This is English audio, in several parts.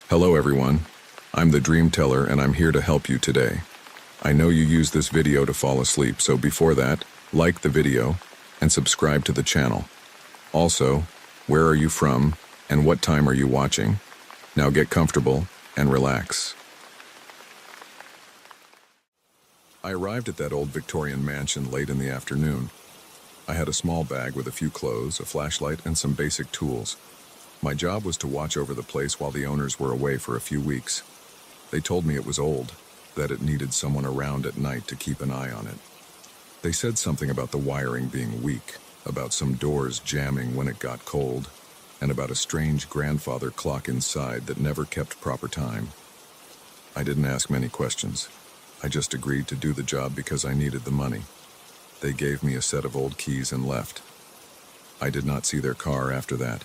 Hello everyone, I'm the DreamTeller and I'm here to help you today. I know you use this video to fall asleep, so before that, like the video and subscribe to the channel. Also, where are you from and what time are you watching? Now get comfortable and relax. I arrived at that old Victorian mansion late in the afternoon. I had a small bag with a few clothes, a flashlight, and some basic tools. My job was to watch over the place while the owners were away for a few weeks. They told me it was old, that it needed someone around at night to keep an eye on it. They said something about the wiring being weak, about some doors jamming when it got cold, and about a strange grandfather clock inside that never kept proper time. I didn't ask many questions. I just agreed to do the job because I needed the money. They gave me a set of old keys and left. I did not see their car after that.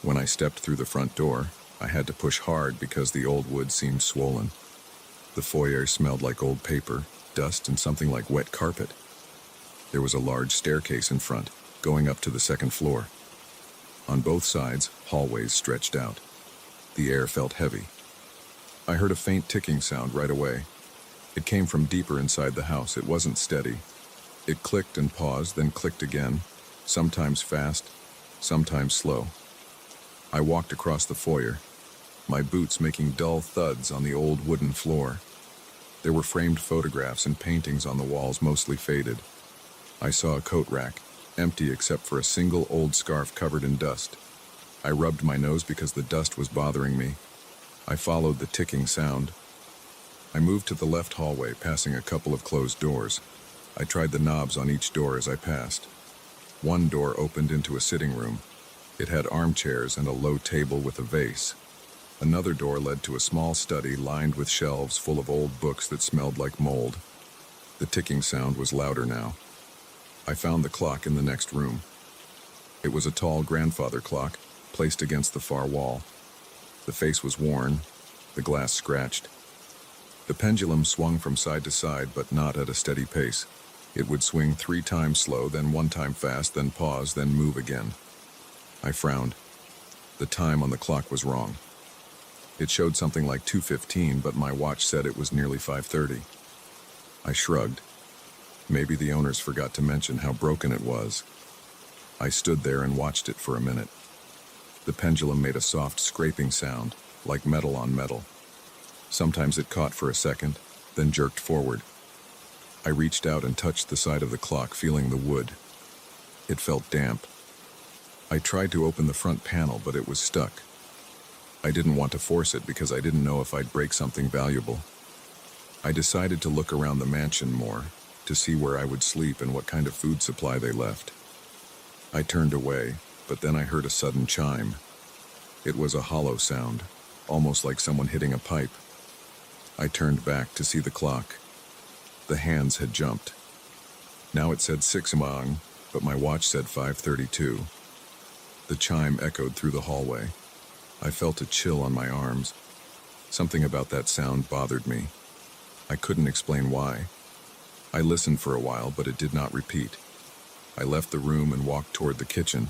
When I stepped through the front door, I had to push hard because the old wood seemed swollen. The foyer smelled like old paper, dust, and something like wet carpet. There was a large staircase in front, going up to the second floor. On both sides, hallways stretched out. The air felt heavy. I heard a faint ticking sound right away. It came from deeper inside the house. It wasn't steady. It clicked and paused, then clicked again, sometimes fast, sometimes slow. I walked across the foyer, my boots making dull thuds on the old wooden floor. There were framed photographs and paintings on the walls, mostly faded. I saw a coat rack, empty except for a single old scarf covered in dust. I rubbed my nose because the dust was bothering me. I followed the ticking sound. I moved to the left hallway, passing a couple of closed doors. I tried the knobs on each door as I passed. One door opened into a sitting room. It had armchairs and a low table with a vase. Another door led to a small study lined with shelves full of old books that smelled like mold. The ticking sound was louder now. I found the clock in the next room. It was a tall grandfather clock, placed against the far wall. The face was worn, the glass scratched. The pendulum swung from side to side, but not at a steady pace. It would swing 3 times slow, then 1 time fast, then pause, then move again. I frowned. The time on the clock was wrong. It showed something like 2:15, but my watch said it was nearly 5:30. I shrugged. Maybe the owners forgot to mention how broken it was. I stood there and watched it for a minute. The pendulum made a soft scraping sound, like metal on metal. Sometimes it caught for a second, then jerked forward. I reached out and touched the side of the clock, feeling the wood. It felt damp. I tried to open the front panel, but it was stuck. I didn't want to force it because I didn't know if I'd break something valuable. I decided to look around the mansion more, to see where I would sleep and what kind of food supply they left. I turned away, but then I heard a sudden chime. It was a hollow sound, almost like someone hitting a pipe. I turned back to see the clock. The hands had jumped. Now it said 6 among, but my watch said 5:32. The chime echoed through the hallway. I felt a chill on my arms. Something about that sound bothered me. I couldn't explain why. I listened for a while, but it did not repeat. I left the room and walked toward the kitchen.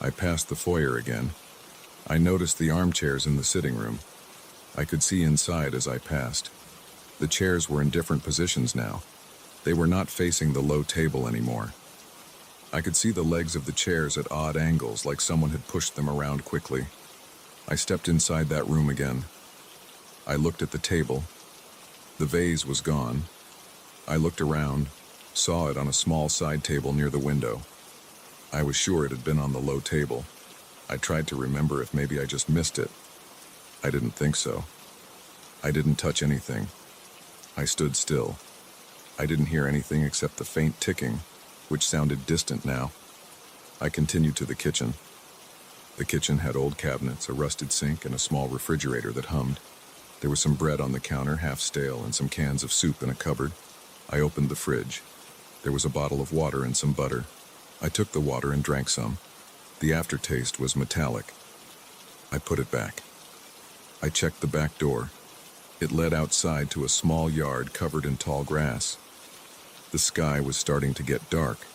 I passed the foyer again. I noticed the armchairs in the sitting room. I could see inside as I passed. The chairs were in different positions now. They were not facing the low table anymore. I could see the legs of the chairs at odd angles, like someone had pushed them around quickly. I stepped inside that room again. I looked at the table. The vase was gone. I looked around, saw it on a small side table near the window. I was sure it had been on the low table. I tried to remember if maybe I just missed it. I didn't think so. I didn't touch anything. I stood still. I didn't hear anything except the faint ticking, which sounded distant now. I continued to the kitchen. The kitchen had old cabinets, a rusted sink, and a small refrigerator that hummed. There was some bread on the counter, half stale, and some cans of soup in a cupboard. I opened the fridge. There was a bottle of water and some butter. I took the water and drank some. The aftertaste was metallic. I put it back. I checked the back door. It led outside to a small yard covered in tall grass. The sky was starting to get dark.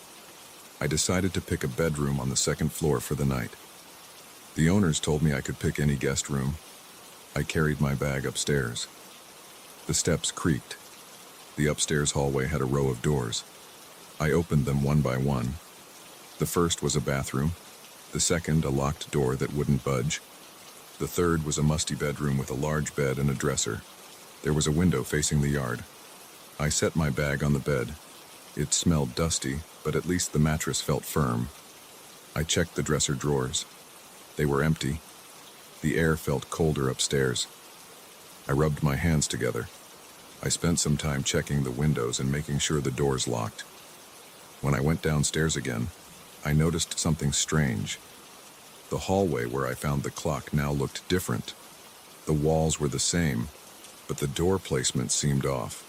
I decided to pick a bedroom on the second floor for the night. The owners told me I could pick any guest room. I carried my bag upstairs. The steps creaked. The upstairs hallway had a row of doors. I opened them one by one. The first was a bathroom. The second, a locked door that wouldn't budge. The third was a musty bedroom with a large bed and a dresser. There was a window facing the yard. I set my bag on the bed. It smelled dusty, but at least the mattress felt firm. I checked the dresser drawers. They were empty. The air felt colder upstairs. I rubbed my hands together. I spent some time checking the windows and making sure the doors locked. When I went downstairs again, I noticed something strange. The hallway where I found the clock now looked different. The walls were the same, but the door placement seemed off.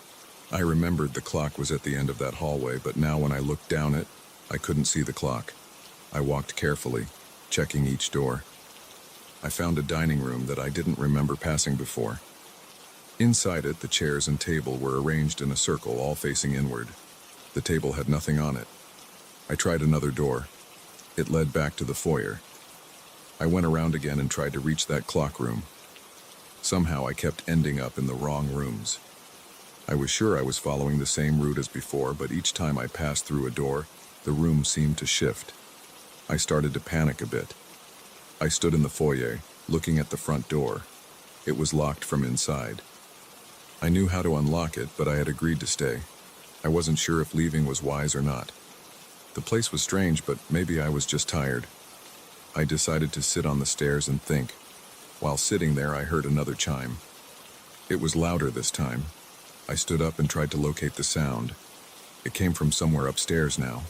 I remembered the clock was at the end of that hallway, but now when I looked down it, I couldn't see the clock. I walked carefully, checking each door. I found a dining room that I didn't remember passing before. Inside it, the chairs and table were arranged in a circle, all facing inward. The table had nothing on it. I tried another door. It led back to the foyer. I went around again and tried to reach that clock room. Somehow I kept ending up in the wrong rooms. I was sure I was following the same route as before, but each time I passed through a door, the room seemed to shift. I started to panic a bit. I stood in the foyer, looking at the front door. It was locked from inside. I knew how to unlock it, but I had agreed to stay. I wasn't sure if leaving was wise or not. The place was strange, but maybe I was just tired. I decided to sit on the stairs and think. While sitting there, I heard another chime. It was louder this time. I stood up and tried to locate the sound. It came from somewhere upstairs now,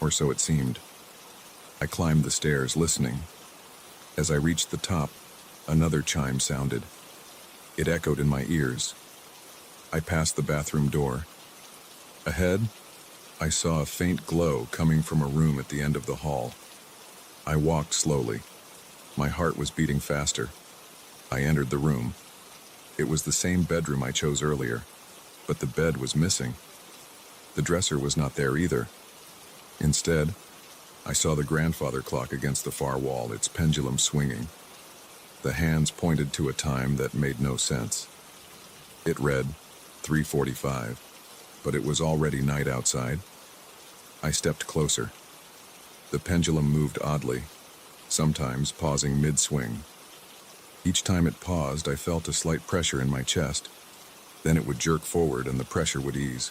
or so it seemed. I climbed the stairs, listening. As I reached the top, another chime sounded. It echoed in my ears. I passed the bathroom door. Ahead, I saw a faint glow coming from a room at the end of the hall. I walked slowly. My heart was beating faster. I entered the room. It was the same bedroom I chose earlier, but the bed was missing. The dresser was not there either. Instead, I saw the grandfather clock against the far wall, its pendulum swinging. The hands pointed to a time that made no sense. It read 3:45, but it was already night outside. I stepped closer. The pendulum moved oddly, sometimes pausing mid-swing. Each time it paused, I felt a slight pressure in my chest. Then it would jerk forward and the pressure would ease.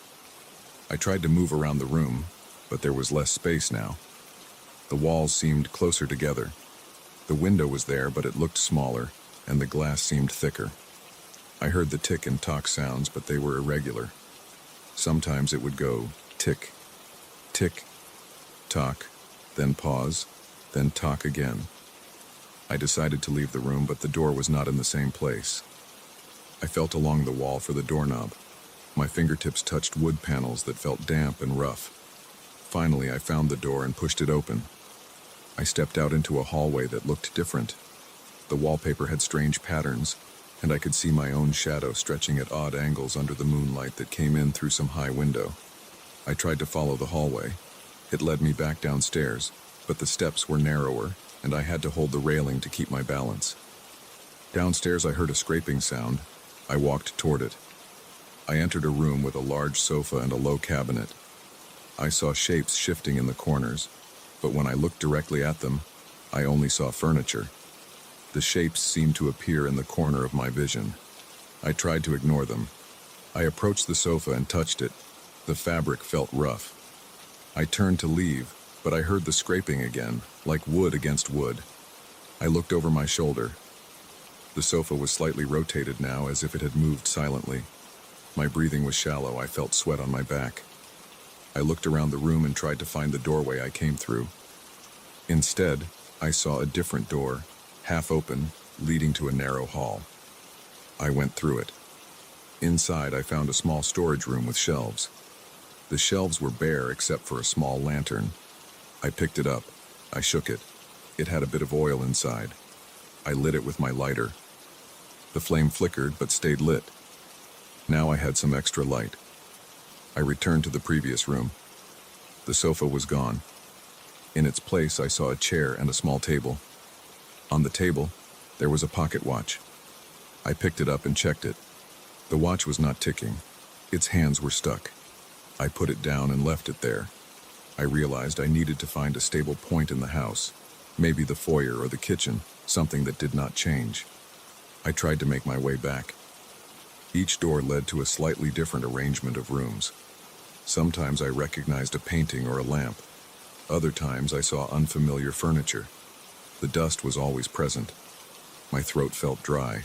I tried to move around the room, but there was less space now. The walls seemed closer together. The window was there, but it looked smaller, and the glass seemed thicker. I heard the tick and tock sounds, but they were irregular. Sometimes it would go tick, tick, tock, then pause, then tock again. I decided to leave the room, but the door was not in the same place. I felt along the wall for the doorknob. My fingertips touched wood panels that felt damp and rough. Finally, I found the door and pushed it open. I stepped out into a hallway that looked different. The wallpaper had strange patterns, and I could see my own shadow stretching at odd angles under the moonlight that came in through some high window. I tried to follow the hallway. It led me back downstairs, but the steps were narrower, and I had to hold the railing to keep my balance. Downstairs, I heard a scraping sound. I walked toward it. I entered a room with a large sofa and a low cabinet. I saw shapes shifting in the corners, but when I looked directly at them, I only saw furniture. The shapes seemed to appear in the corner of my vision. I tried to ignore them. I approached the sofa and touched it. The fabric felt rough. I turned to leave, but I heard the scraping again, like wood against wood. I looked over my shoulder. The sofa was slightly rotated now, as if it had moved silently. My breathing was shallow. I felt sweat on my back. I looked around the room and tried to find the doorway I came through. Instead, I saw a different door, half open, leading to a narrow hall. I went through it. Inside, I found a small storage room with shelves. The shelves were bare except for a small lantern. I picked it up. I shook it. It had a bit of oil inside. I lit it with my lighter. The flame flickered but stayed lit. Now I had some extra light. I returned to the previous room. The sofa was gone. In its place, I saw a chair and a small table. On the table, there was a pocket watch. I picked it up and checked it. The watch was not ticking. Its hands were stuck. I put it down and left it there. I realized I needed to find a stable point in the house, maybe the foyer or the kitchen, something that did not change. I tried to make my way back. Each door led to a slightly different arrangement of rooms. Sometimes I recognized a painting or a lamp. Other times I saw unfamiliar furniture. The dust was always present. My throat felt dry.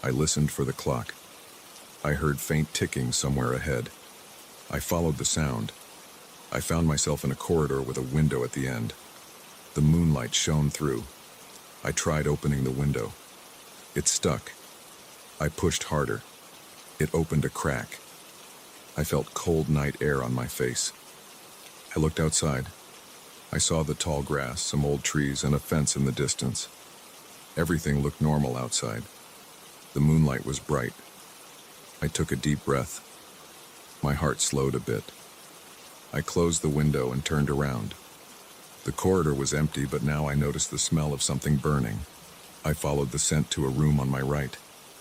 I listened for the clock. I heard faint ticking somewhere ahead. I followed the sound. I found myself in a corridor with a window at the end. The moonlight shone through. I tried opening the window. It stuck. I pushed harder. It opened a crack. I felt cold night air on my face. I looked outside. I saw the tall grass, some old trees, and a fence in the distance. Everything looked normal outside. The moonlight was bright. I took a deep breath. My heart slowed a bit. I closed the window and turned around. The corridor was empty, but now I noticed the smell of something burning. I followed the scent to a room on my right.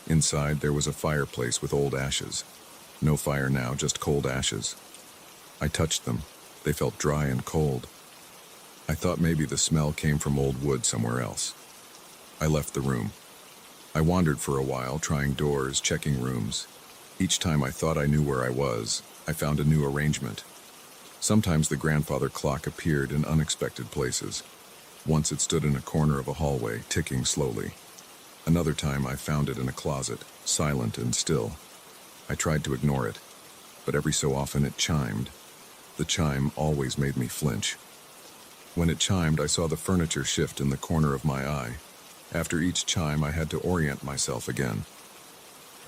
Inside, there was a fireplace with old ashes. No fire now, just cold ashes. I touched them. They felt dry and cold. I thought maybe the smell came from old wood somewhere else. I left the room. I wandered for a while, trying doors, checking rooms. Each time I thought I knew where I was, I found a new arrangement. Sometimes the grandfather clock appeared in unexpected places. Once it stood in a corner of a hallway, ticking slowly. Another time I found it in a closet, silent and still. I tried to ignore it, but every so often it chimed. The chime always made me flinch. When it chimed, I saw the furniture shift in the corner of my eye. After each chime, I had to orient myself again.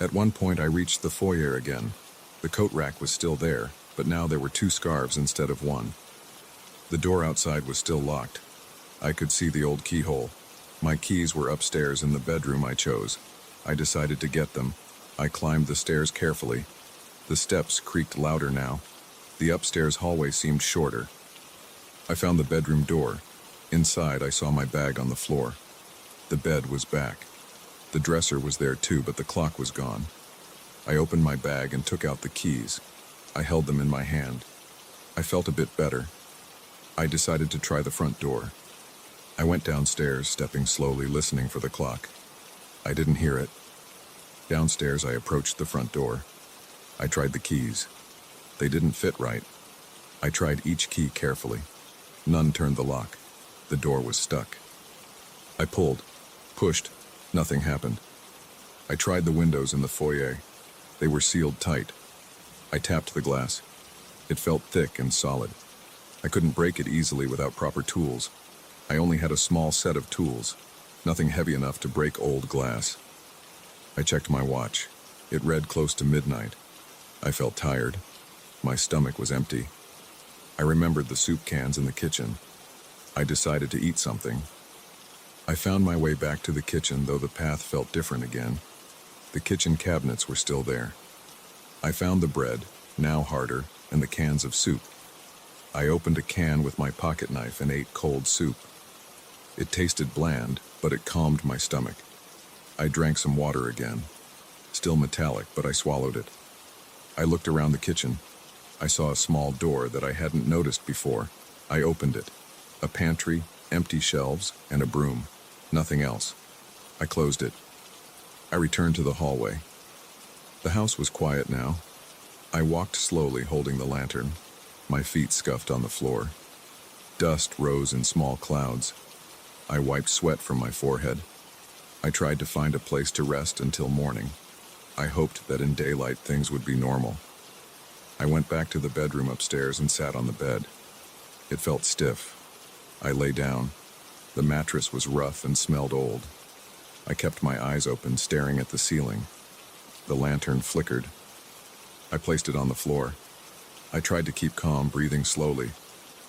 At one point, I reached the foyer again. The coat rack was still there, but now there were 2 scarves instead of 1. The door outside was still locked. I could see the old keyhole. My keys were upstairs in the bedroom I chose. I decided to get them. I climbed the stairs carefully. The steps creaked louder now. The upstairs hallway seemed shorter. I found the bedroom door. Inside, I saw my bag on the floor. The bed was back. The dresser was there too, but the clock was gone. I opened my bag and took out the keys. I held them in my hand. I felt a bit better. I decided to try the front door. I went downstairs, stepping slowly, listening for the clock. I didn't hear it. Downstairs, I approached the front door. I tried the keys. They didn't fit right. I tried each key carefully. None turned the lock. The door was stuck. I pulled, pushed. Nothing happened. I tried the windows in the foyer. They were sealed tight. I tapped the glass. It felt thick and solid. I couldn't break it easily without proper tools. I only had a small set of tools, nothing heavy enough to break old glass. I checked my watch. It read close to midnight. I felt tired. My stomach was empty. I remembered the soup cans in the kitchen. I decided to eat something. I found my way back to the kitchen, though the path felt different again. The kitchen cabinets were still there. I found the bread, now harder, and the cans of soup. I opened a can with my pocket knife and ate cold soup. It tasted bland, but it calmed my stomach. I drank some water again. Still metallic, but I swallowed it. I looked around the kitchen. I saw a small door that I hadn't noticed before. I opened it. A pantry, empty shelves, and a broom. Nothing else. I closed it. I returned to the hallway. The house was quiet now. I walked slowly, holding the lantern. My feet scuffed on the floor. Dust rose in small clouds. I wiped sweat from my forehead. I tried to find a place to rest until morning. I hoped that in daylight things would be normal. I went back to the bedroom upstairs and sat on the bed. It felt stiff. I lay down. The mattress was rough and smelled old. I kept my eyes open, staring at the ceiling. The lantern flickered. I placed it on the floor. I tried to keep calm, breathing slowly.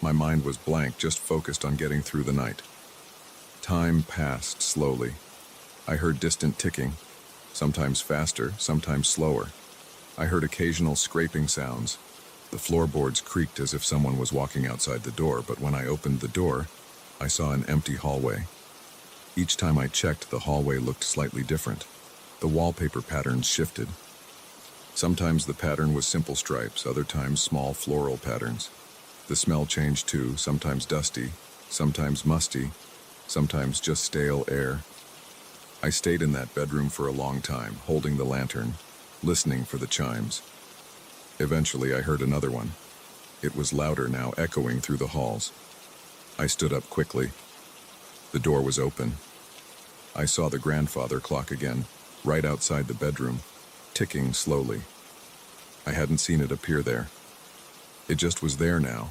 My mind was blank, just focused on getting through the night. Time passed slowly. I heard distant ticking, sometimes faster, sometimes slower. I heard occasional scraping sounds. The floorboards creaked as if someone was walking outside the door, but when I opened the door, I saw an empty hallway. Each time I checked, the hallway looked slightly different. The wallpaper patterns shifted. Sometimes the pattern was simple stripes, other times small floral patterns. The smell changed too, sometimes dusty, sometimes musty, sometimes just stale air. I stayed in that bedroom for a long time, holding the lantern, listening for the chimes. Eventually, I heard another one. It was louder now, echoing through the halls. I stood up quickly. The door was open. I saw the grandfather clock again, right outside the bedroom, ticking slowly. I hadn't seen it appear there. It just was there now.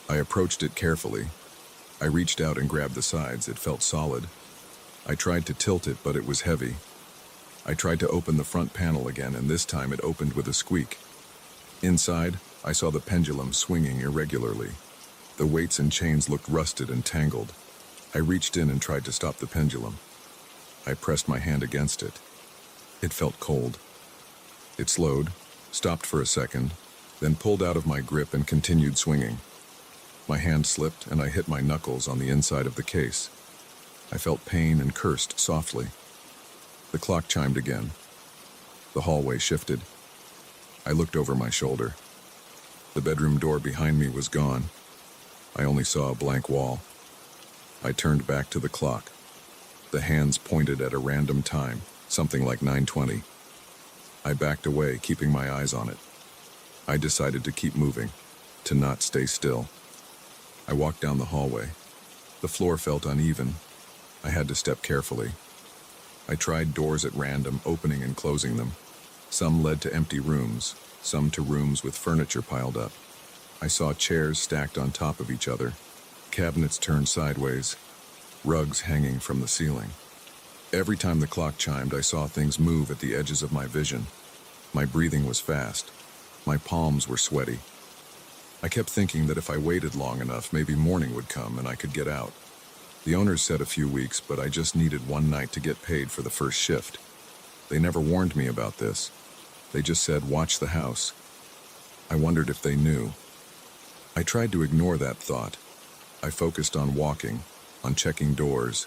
I approached it carefully. I reached out and grabbed the sides. It felt solid. I tried to tilt it, but it was heavy. I tried to open the front panel again, and this time it opened with a squeak. Inside, I saw the pendulum swinging irregularly. The weights and chains looked rusted and tangled. I reached in and tried to stop the pendulum. I pressed my hand against it. It felt cold. It slowed, stopped for a second, then pulled out of my grip and continued swinging. My hand slipped and I hit my knuckles on the inside of the case. I felt pain and cursed softly. The clock chimed again. The hallway shifted. I looked over my shoulder. The bedroom door behind me was gone. I only saw a blank wall. I turned back to the clock. The hands pointed at a random time, something like 9:20. I backed away, keeping my eyes on it. I decided to keep moving, to not stay still. I walked down the hallway. The floor felt uneven. I had to step carefully. I tried doors at random, opening and closing them. Some led to empty rooms, some to rooms with furniture piled up. I saw chairs stacked on top of each other, cabinets turned sideways, rugs hanging from the ceiling. Every time the clock chimed, I saw things move at the edges of my vision. My breathing was fast. My palms were sweaty. I kept thinking that if I waited long enough, maybe morning would come and I could get out. The owners said a few weeks, but I just needed one night to get paid for the first shift. They never warned me about this. They just said, watch the house. I wondered if they knew. I tried to ignore that thought. I focused on walking, on checking doors,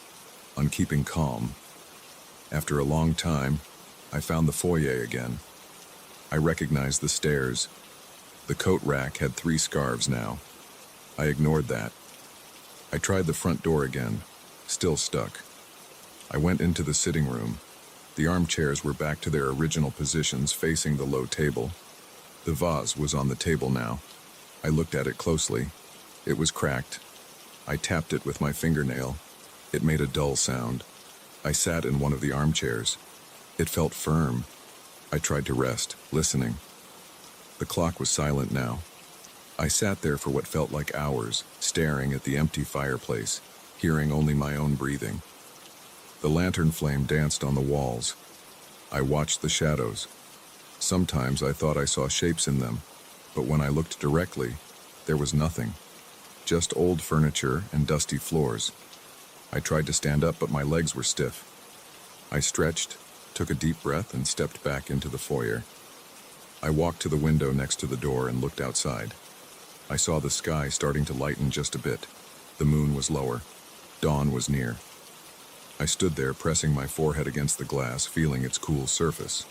on keeping calm. After a long time, I found the foyer again. I recognized the stairs. The coat rack had 3 scarves now. I ignored that. I tried the front door again, still stuck. I went into the sitting room. The armchairs were back to their original positions, facing the low table. The vase was on the table now. I looked at it closely. It was cracked. I tapped it with my fingernail. It made a dull sound. I sat in one of the armchairs. It felt firm. I tried to rest, listening. The clock was silent now. I sat there for what felt like hours, staring at the empty fireplace, hearing only my own breathing. The lantern flame danced on the walls. I watched the shadows. Sometimes I thought I saw shapes in them, but when I looked directly, there was nothing. Just old furniture and dusty floors. I tried to stand up, but my legs were stiff. I stretched, took a deep breath, and stepped back into the foyer. I walked to the window next to the door and looked outside. I saw the sky starting to lighten just a bit. The moon was lower. Dawn was near. I stood there, pressing my forehead against the glass, feeling its cool surface.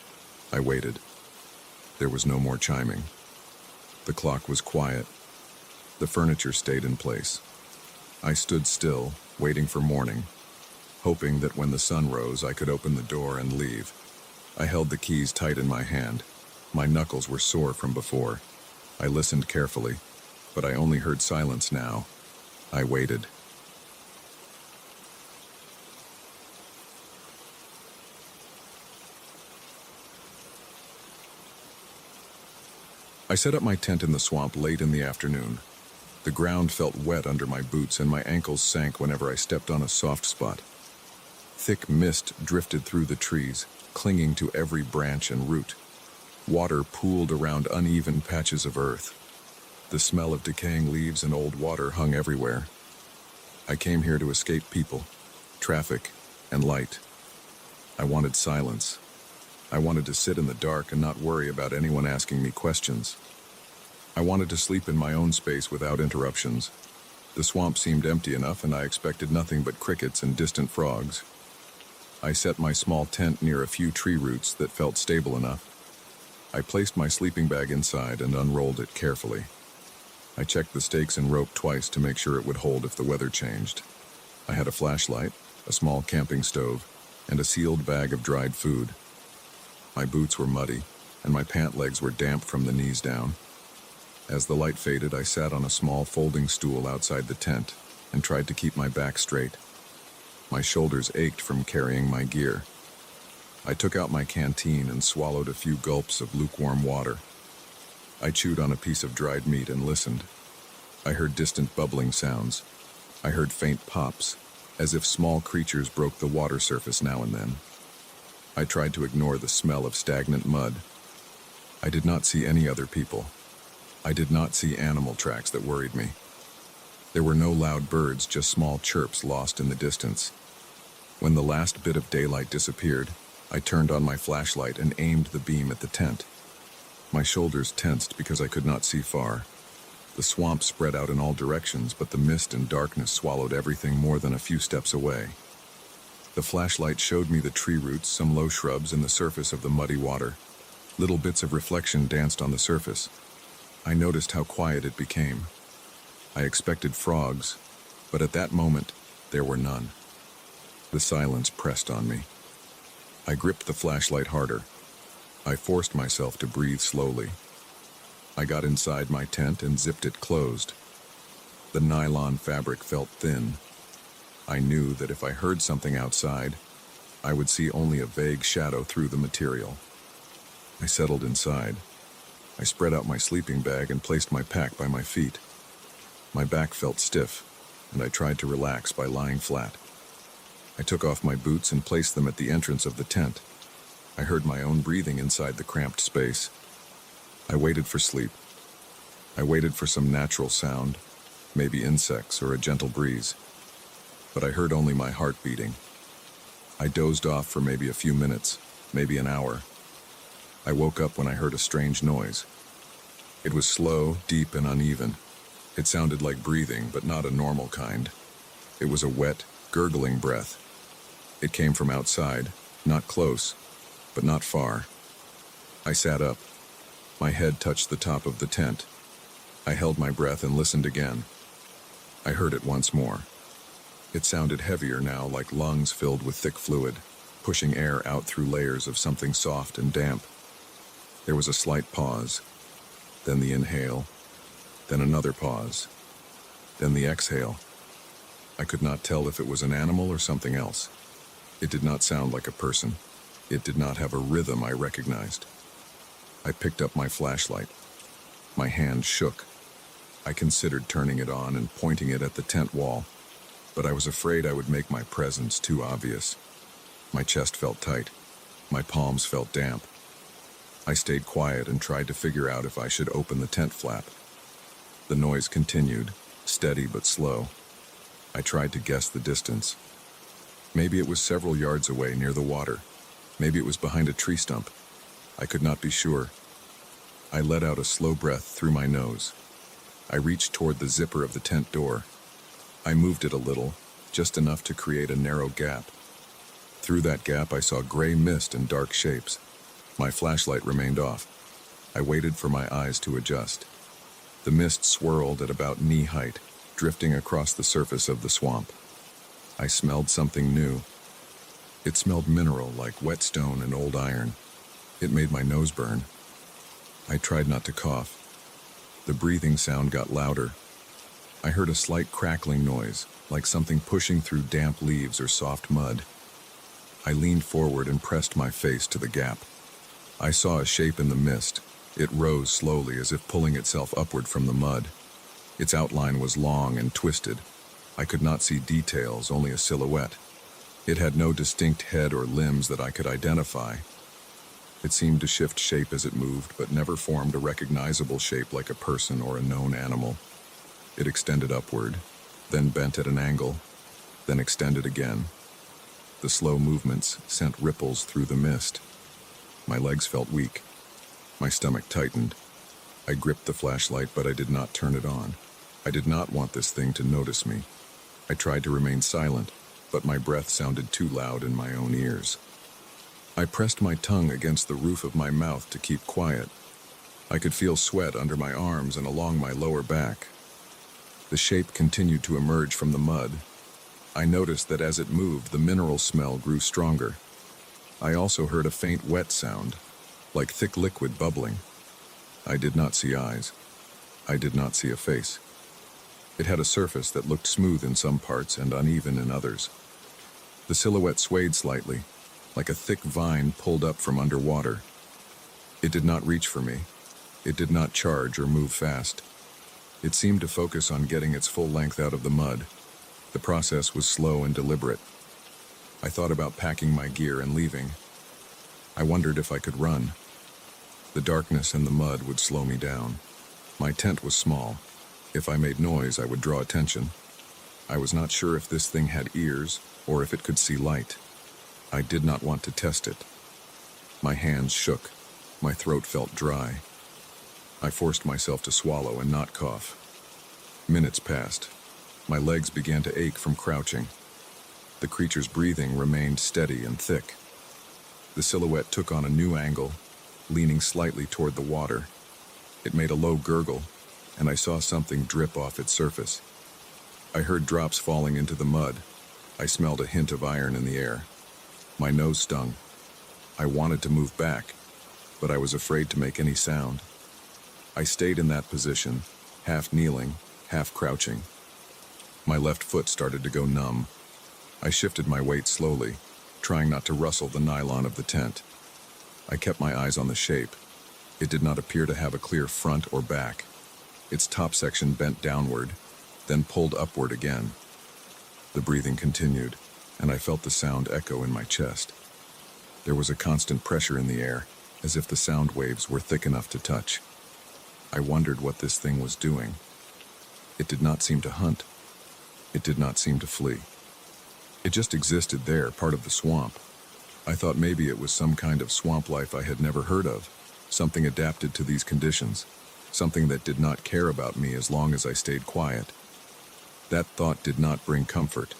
I waited. There was no more chiming. The clock was quiet. The furniture stayed in place. I stood still, waiting for morning, hoping that when the sun rose, I could open the door and leave. I held the keys tight in my hand. My knuckles were sore from before. I listened carefully, but I only heard silence now. I waited. I set up my tent in the swamp late in the afternoon. The ground felt wet under my boots and my ankles sank whenever I stepped on a soft spot. Thick mist drifted through the trees, clinging to every branch and root. Water pooled around uneven patches of earth. The smell of decaying leaves and old water hung everywhere. I came here to escape people, traffic, and light. I wanted silence. I wanted to sit in the dark and not worry about anyone asking me questions. I wanted to sleep in my own space without interruptions. The swamp seemed empty enough, and I expected nothing but crickets and distant frogs. I set my small tent near a few tree roots that felt stable enough. I placed my sleeping bag inside and unrolled it carefully. I checked the stakes and rope twice to make sure it would hold if the weather changed. I had a flashlight, a small camping stove, and a sealed bag of dried food. My boots were muddy, and my pant legs were damp from the knees down. As the light faded, I sat on a small folding stool outside the tent and tried to keep my back straight. My shoulders ached from carrying my gear. I took out my canteen and swallowed a few gulps of lukewarm water. I chewed on a piece of dried meat and listened. I heard distant bubbling sounds. I heard faint pops, as if small creatures broke the water surface now and then. I tried to ignore the smell of stagnant mud. I did not see any other people. I did not see animal tracks that worried me. There were no loud birds, just small chirps lost in the distance. When the last bit of daylight disappeared, I turned on my flashlight and aimed the beam at the tent. My shoulders tensed because I could not see far. The swamp spread out in all directions, but the mist and darkness swallowed everything more than a few steps away. The flashlight showed me the tree roots, some low shrubs, and the surface of the muddy water. Little bits of reflection danced on the surface. I noticed how quiet it became. I expected frogs, but at that moment, there were none. The silence pressed on me. I gripped the flashlight harder. I forced myself to breathe slowly. I got inside my tent and zipped it closed. The nylon fabric felt thin. I knew that if I heard something outside, I would see only a vague shadow through the material. I settled inside. I spread out my sleeping bag and placed my pack by my feet. My back felt stiff, and I tried to relax by lying flat. I took off my boots and placed them at the entrance of the tent. I heard my own breathing inside the cramped space. I waited for sleep. I waited for some natural sound, maybe insects or a gentle breeze. But I heard only my heart beating. I dozed off for maybe a few minutes, maybe an hour. I woke up when I heard a strange noise. It was slow, deep, and uneven. It sounded like breathing, but not a normal kind. It was a wet, gurgling breath. It came from outside, not close, but not far. I sat up. My head touched the top of the tent. I held my breath and listened again. I heard it once more. It sounded heavier now, like lungs filled with thick fluid, pushing air out through layers of something soft and damp. There was a slight pause, then the inhale, then another pause, then the exhale. I could not tell if it was an animal or something else. It did not sound like a person. It did not have a rhythm I recognized. I picked up my flashlight. My hand shook. I considered turning it on and pointing it at the tent wall, but I was afraid I would make my presence too obvious. My chest felt tight. My palms felt damp. I stayed quiet and tried to figure out if I should open the tent flap. The noise continued, steady but slow. I tried to guess the distance. Maybe it was several yards away near the water. Maybe it was behind a tree stump. I could not be sure. I let out a slow breath through my nose. I reached toward the zipper of the tent door. I moved it a little, just enough to create a narrow gap. Through that gap, I saw gray mist and dark shapes. My flashlight remained off. I waited for my eyes to adjust. The mist swirled at about knee height, drifting across the surface of the swamp. I smelled something new. It smelled mineral, like whetstone and old iron. It made my nose burn. I tried not to cough. The breathing sound got louder. I heard a slight crackling noise, like something pushing through damp leaves or soft mud. I leaned forward and pressed my face to the gap. I saw a shape in the mist. It rose slowly, as if pulling itself upward from the mud. Its outline was long and twisted. I could not see details, only a silhouette. It had no distinct head or limbs that I could identify. It seemed to shift shape as it moved, but never formed a recognizable shape like a person or a known animal. It extended upward, then bent at an angle, then extended again. The slow movements sent ripples through the mist. My legs felt weak. My stomach tightened. I gripped the flashlight, but I did not turn it on. I did not want this thing to notice me. I tried to remain silent, but my breath sounded too loud in my own ears. I pressed my tongue against the roof of my mouth to keep quiet. I could feel sweat under my arms and along my lower back. The shape continued to emerge from the mud. I noticed that as it moved, the mineral smell grew stronger. I also heard a faint wet sound, like thick liquid bubbling. I did not see eyes. I did not see a face. It had a surface that looked smooth in some parts and uneven in others. The silhouette swayed slightly, like a thick vine pulled up from underwater. It did not reach for me. It did not charge or move fast. It seemed to focus on getting its full length out of the mud. The process was slow and deliberate. I thought about packing my gear and leaving. I wondered if I could run. The darkness and the mud would slow me down. My tent was small. If I made noise, I would draw attention. I was not sure if this thing had ears or if it could see light. I did not want to test it. My hands shook. My throat felt dry. I forced myself to swallow and not cough. Minutes passed. My legs began to ache from crouching. The creature's breathing remained steady and thick. The silhouette took on a new angle, leaning slightly toward the water. It made a low gurgle, and I saw something drip off its surface. I heard drops falling into the mud. I smelled a hint of iron in the air. My nose stung. I wanted to move back, but I was afraid to make any sound. I stayed in that position, half kneeling, half crouching. My left foot started to go numb. I shifted my weight slowly, trying not to rustle the nylon of the tent. I kept my eyes on the shape. It did not appear to have a clear front or back. Its top section bent downward, then pulled upward again. The breathing continued, and I felt the sound echo in my chest. There was a constant pressure in the air, as if the sound waves were thick enough to touch. I wondered what this thing was doing. It did not seem to hunt. It did not seem to flee. It just existed there, part of the swamp. I thought maybe it was some kind of swamp life I had never heard of, something adapted to these conditions, something that did not care about me as long as I stayed quiet. That thought did not bring comfort.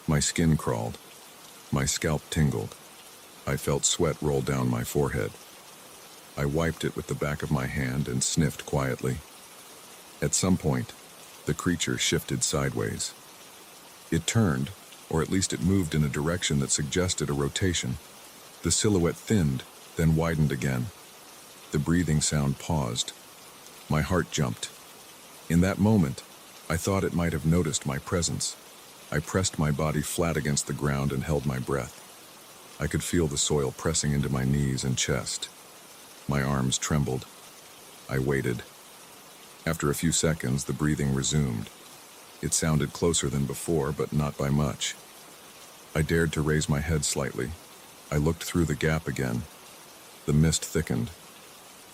My skin crawled. My scalp tingled. I felt sweat roll down my forehead. I wiped it with the back of my hand and sniffed quietly. At some point, the creature shifted sideways. It turned, or at least it moved in a direction that suggested a rotation. The silhouette thinned, then widened again. The breathing sound paused. My heart jumped. In that moment, I thought it might have noticed my presence. I pressed my body flat against the ground and held my breath. I could feel the soil pressing into my knees and chest. My arms trembled. I waited. After a few seconds, the breathing resumed. It sounded closer than before, but not by much. I dared to raise my head slightly. I looked through the gap again. The mist thickened.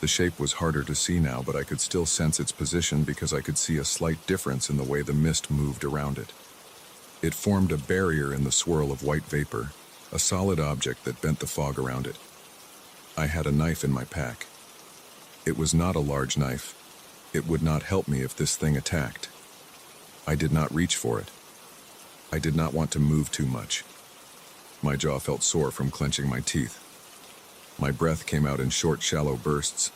The shape was harder to see now, but I could still sense its position because I could see a slight difference in the way the mist moved around it. It formed a barrier in the swirl of white vapor, a solid object that bent the fog around it. I had a knife in my pack. It was not a large knife. It would not help me if this thing attacked. I did not reach for it. I did not want to move too much. My jaw felt sore from clenching my teeth. My breath came out in short, shallow bursts.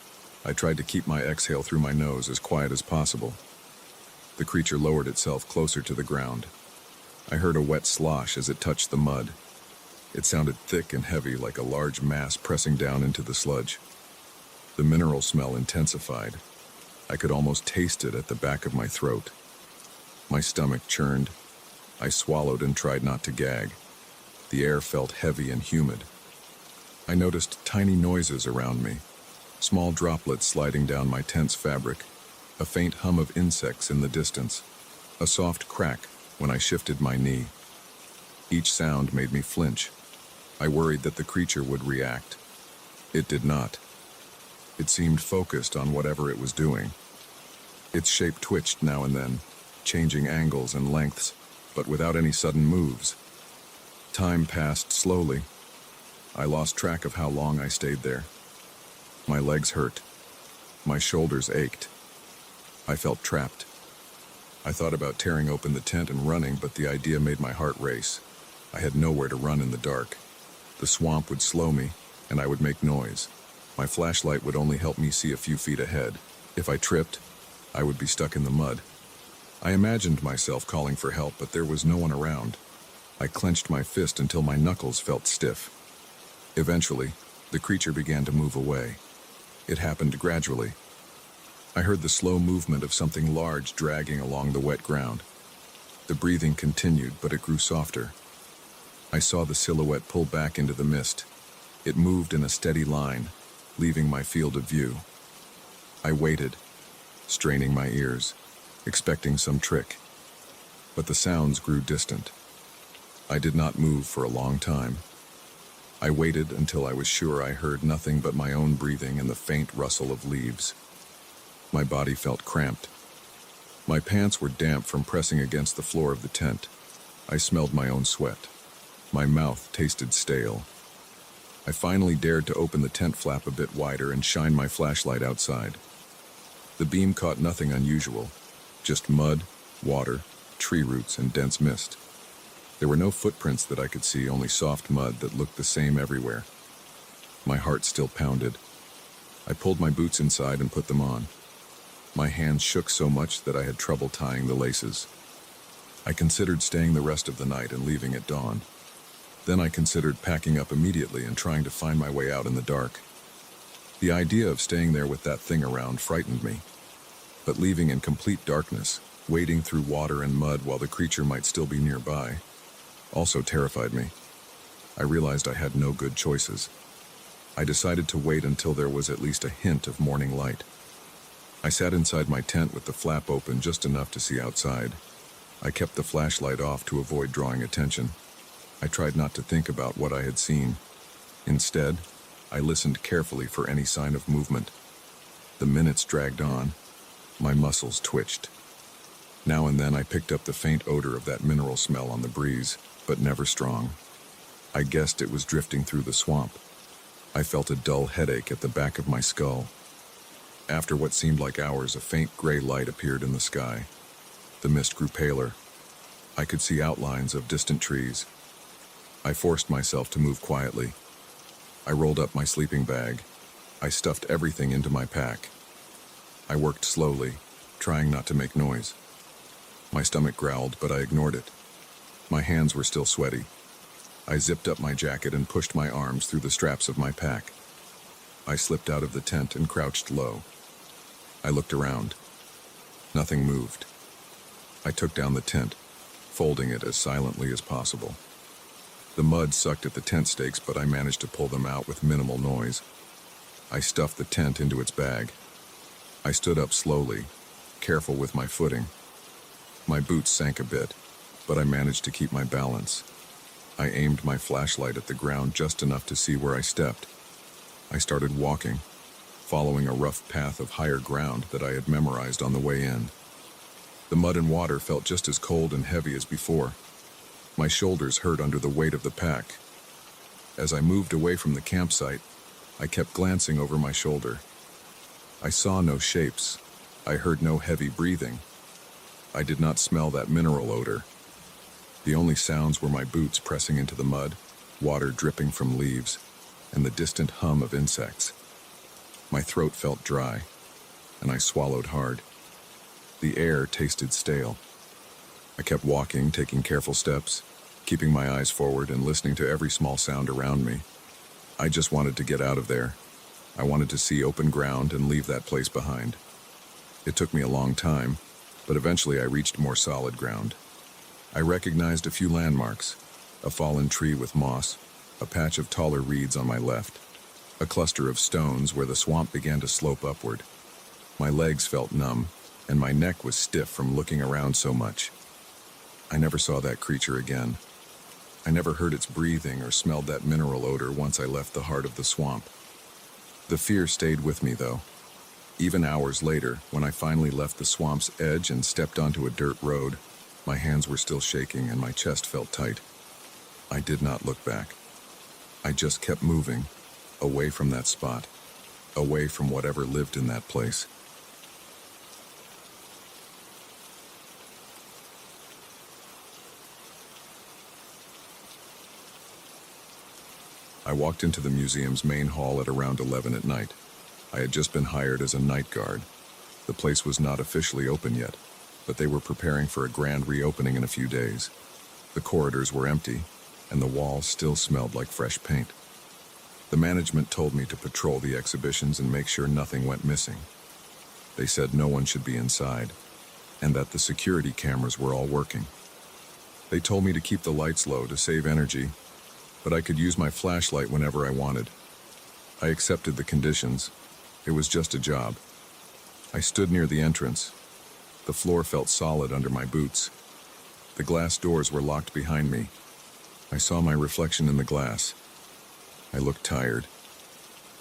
I tried to keep my exhale through my nose as quiet as possible. The creature lowered itself closer to the ground. I heard a wet slosh as it touched the mud. It sounded thick and heavy, like a large mass pressing down into the sludge. The mineral smell intensified. I could almost taste it at the back of my throat. My stomach churned. I swallowed and tried not to gag. The air felt heavy and humid. I noticed tiny noises around me, small droplets sliding down my tent's fabric, a faint hum of insects in the distance, a soft crack when I shifted my knee. Each sound made me flinch. I worried that the creature would react. It did not. It seemed focused on whatever it was doing. Its shape twitched now and then, changing angles and lengths, but without any sudden moves. Time passed slowly. I lost track of how long I stayed there. My legs hurt. My shoulders ached. I felt trapped. I thought about tearing open the tent and running, but the idea made my heart race. I had nowhere to run in the dark. The swamp would slow me, and I would make noise. My flashlight would only help me see a few feet ahead. If I tripped, I would be stuck in the mud. I imagined myself calling for help, but there was no one around. I clenched my fist until my knuckles felt stiff. Eventually, the creature began to move away. It happened gradually. I heard the slow movement of something large dragging along the wet ground. The breathing continued, but it grew softer. I saw the silhouette pull back into the mist. It moved in a steady line, leaving my field of view. I waited, straining my ears, expecting some trick. But the sounds grew distant. I did not move for a long time. I waited until I was sure I heard nothing but my own breathing and the faint rustle of leaves. My body felt cramped. My pants were damp from pressing against the floor of the tent. I smelled my own sweat. My mouth tasted stale. I finally dared to open the tent flap a bit wider and shine my flashlight outside. The beam caught nothing unusual, just mud, water, tree roots, and dense mist. There were no footprints that I could see, only soft mud that looked the same everywhere. My heart still pounded. I pulled my boots inside and put them on. My hands shook so much that I had trouble tying the laces. I considered staying the rest of the night and leaving at dawn. Then I considered packing up immediately and trying to find my way out in the dark. The idea of staying there with that thing around frightened me. But leaving in complete darkness, wading through water and mud while the creature might still be nearby, also terrified me. I realized I had no good choices. I decided to wait until there was at least a hint of morning light. I sat inside my tent with the flap open just enough to see outside. I kept the flashlight off to avoid drawing attention. I tried not to think about what I had seen. Instead, I listened carefully for any sign of movement. The minutes dragged on. My muscles twitched. Now and then I picked up the faint odor of that mineral smell on the breeze, but never strong. I guessed it was drifting through the swamp. I felt a dull headache at the back of my skull. After what seemed like hours, a faint gray light appeared in the sky. The mist grew paler. I could see outlines of distant trees. I forced myself to move quietly. I rolled up my sleeping bag. I stuffed everything into my pack. I worked slowly, trying not to make noise. My stomach growled, but I ignored it. My hands were still sweaty. I zipped up my jacket and pushed my arms through the straps of my pack. I slipped out of the tent and crouched low. I looked around. Nothing moved. I took down the tent, folding it as silently as possible. The mud sucked at the tent stakes, but I managed to pull them out with minimal noise. I stuffed the tent into its bag. I stood up slowly, careful with my footing. My boots sank a bit, but I managed to keep my balance. I aimed my flashlight at the ground just enough to see where I stepped. I started walking, following a rough path of higher ground that I had memorized on the way in. The mud and water felt just as cold and heavy as before. My shoulders hurt under the weight of the pack. As I moved away from the campsite, I kept glancing over my shoulder. I saw no shapes. I heard no heavy breathing. I did not smell that mineral odor. The only sounds were my boots pressing into the mud, water dripping from leaves, and the distant hum of insects. My throat felt dry, and I swallowed hard. The air tasted stale. I kept walking, taking careful steps, keeping my eyes forward and listening to every small sound around me. I just wanted to get out of there. I wanted to see open ground and leave that place behind. It took me a long time, but eventually I reached more solid ground. I recognized a few landmarks: a fallen tree with moss, a patch of taller reeds on my left, a cluster of stones where the swamp began to slope upward. My legs felt numb, and my neck was stiff from looking around so much. I never saw that creature again. I never heard its breathing or smelled that mineral odor once I left the heart of the swamp. The fear stayed with me, though. Even hours later, when I finally left the swamp's edge and stepped onto a dirt road, my hands were still shaking and my chest felt tight. I did not look back. I just kept moving, away from that spot, away from whatever lived in that place. walked into the museum's main hall at around 11 at night. I had just been hired as a night guard. The place was not officially open yet, but they were preparing for a grand reopening in a few days. The corridors were empty, and the walls still smelled like fresh paint. The management told me to patrol the exhibitions and make sure nothing went missing. They said no one should be inside, and that the security cameras were all working. They told me to keep the lights low to save energy, but I could use my flashlight whenever I wanted. I accepted the conditions. It was just a job. I stood near the entrance. The floor felt solid under my boots. The glass doors were locked behind me. I saw my reflection in the glass. I looked tired.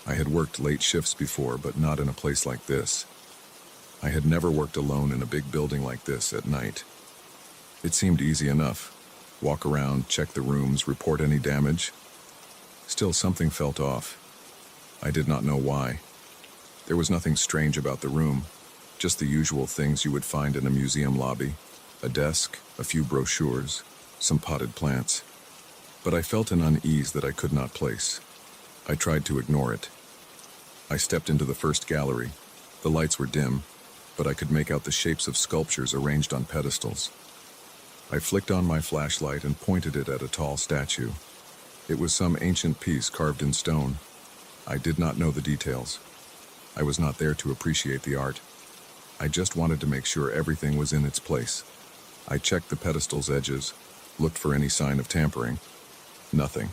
I had worked late shifts before, but not in a place like this. I had never worked alone in a big building like this at night. It seemed easy enough. Walk around, check the rooms, report any damage. Still, something felt off. I did not know why. There was nothing strange about the room, just the usual things you would find in a museum lobby. A desk, a few brochures, some potted plants. But I felt an unease that I could not place. I tried to ignore it. I stepped into the first gallery. The lights were dim, but I could make out the shapes of sculptures arranged on pedestals. I flicked on my flashlight and pointed it at a tall statue. It was some ancient piece carved in stone. I did not know the details. I was not there to appreciate the art. I just wanted to make sure everything was in its place. I checked the pedestal's edges, looked for any sign of tampering. Nothing.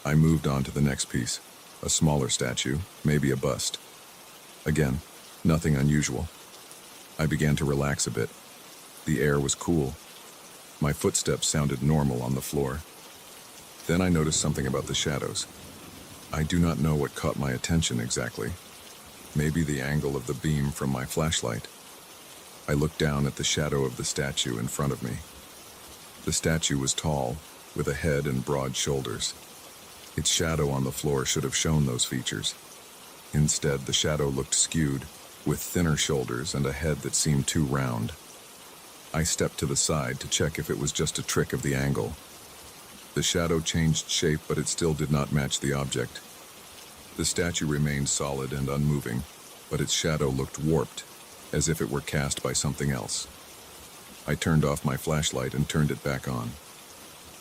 I moved on to the next piece, a smaller statue, maybe a bust. Again, nothing unusual. I began to relax a bit. The air was cool. My footsteps sounded normal on the floor. Then I noticed something about the shadows. I do not know what caught my attention exactly. Maybe the angle of the beam from my flashlight. I looked down at the shadow of the statue in front of me. The statue was tall, with a head and broad shoulders. Its shadow on the floor should have shown those features. Instead, the shadow looked skewed, with thinner shoulders and a head that seemed too round. I stepped to the side to check if it was just a trick of the angle. The shadow changed shape, but it still did not match the object. The statue remained solid and unmoving, but its shadow looked warped, as if it were cast by something else. I turned off my flashlight and turned it back on.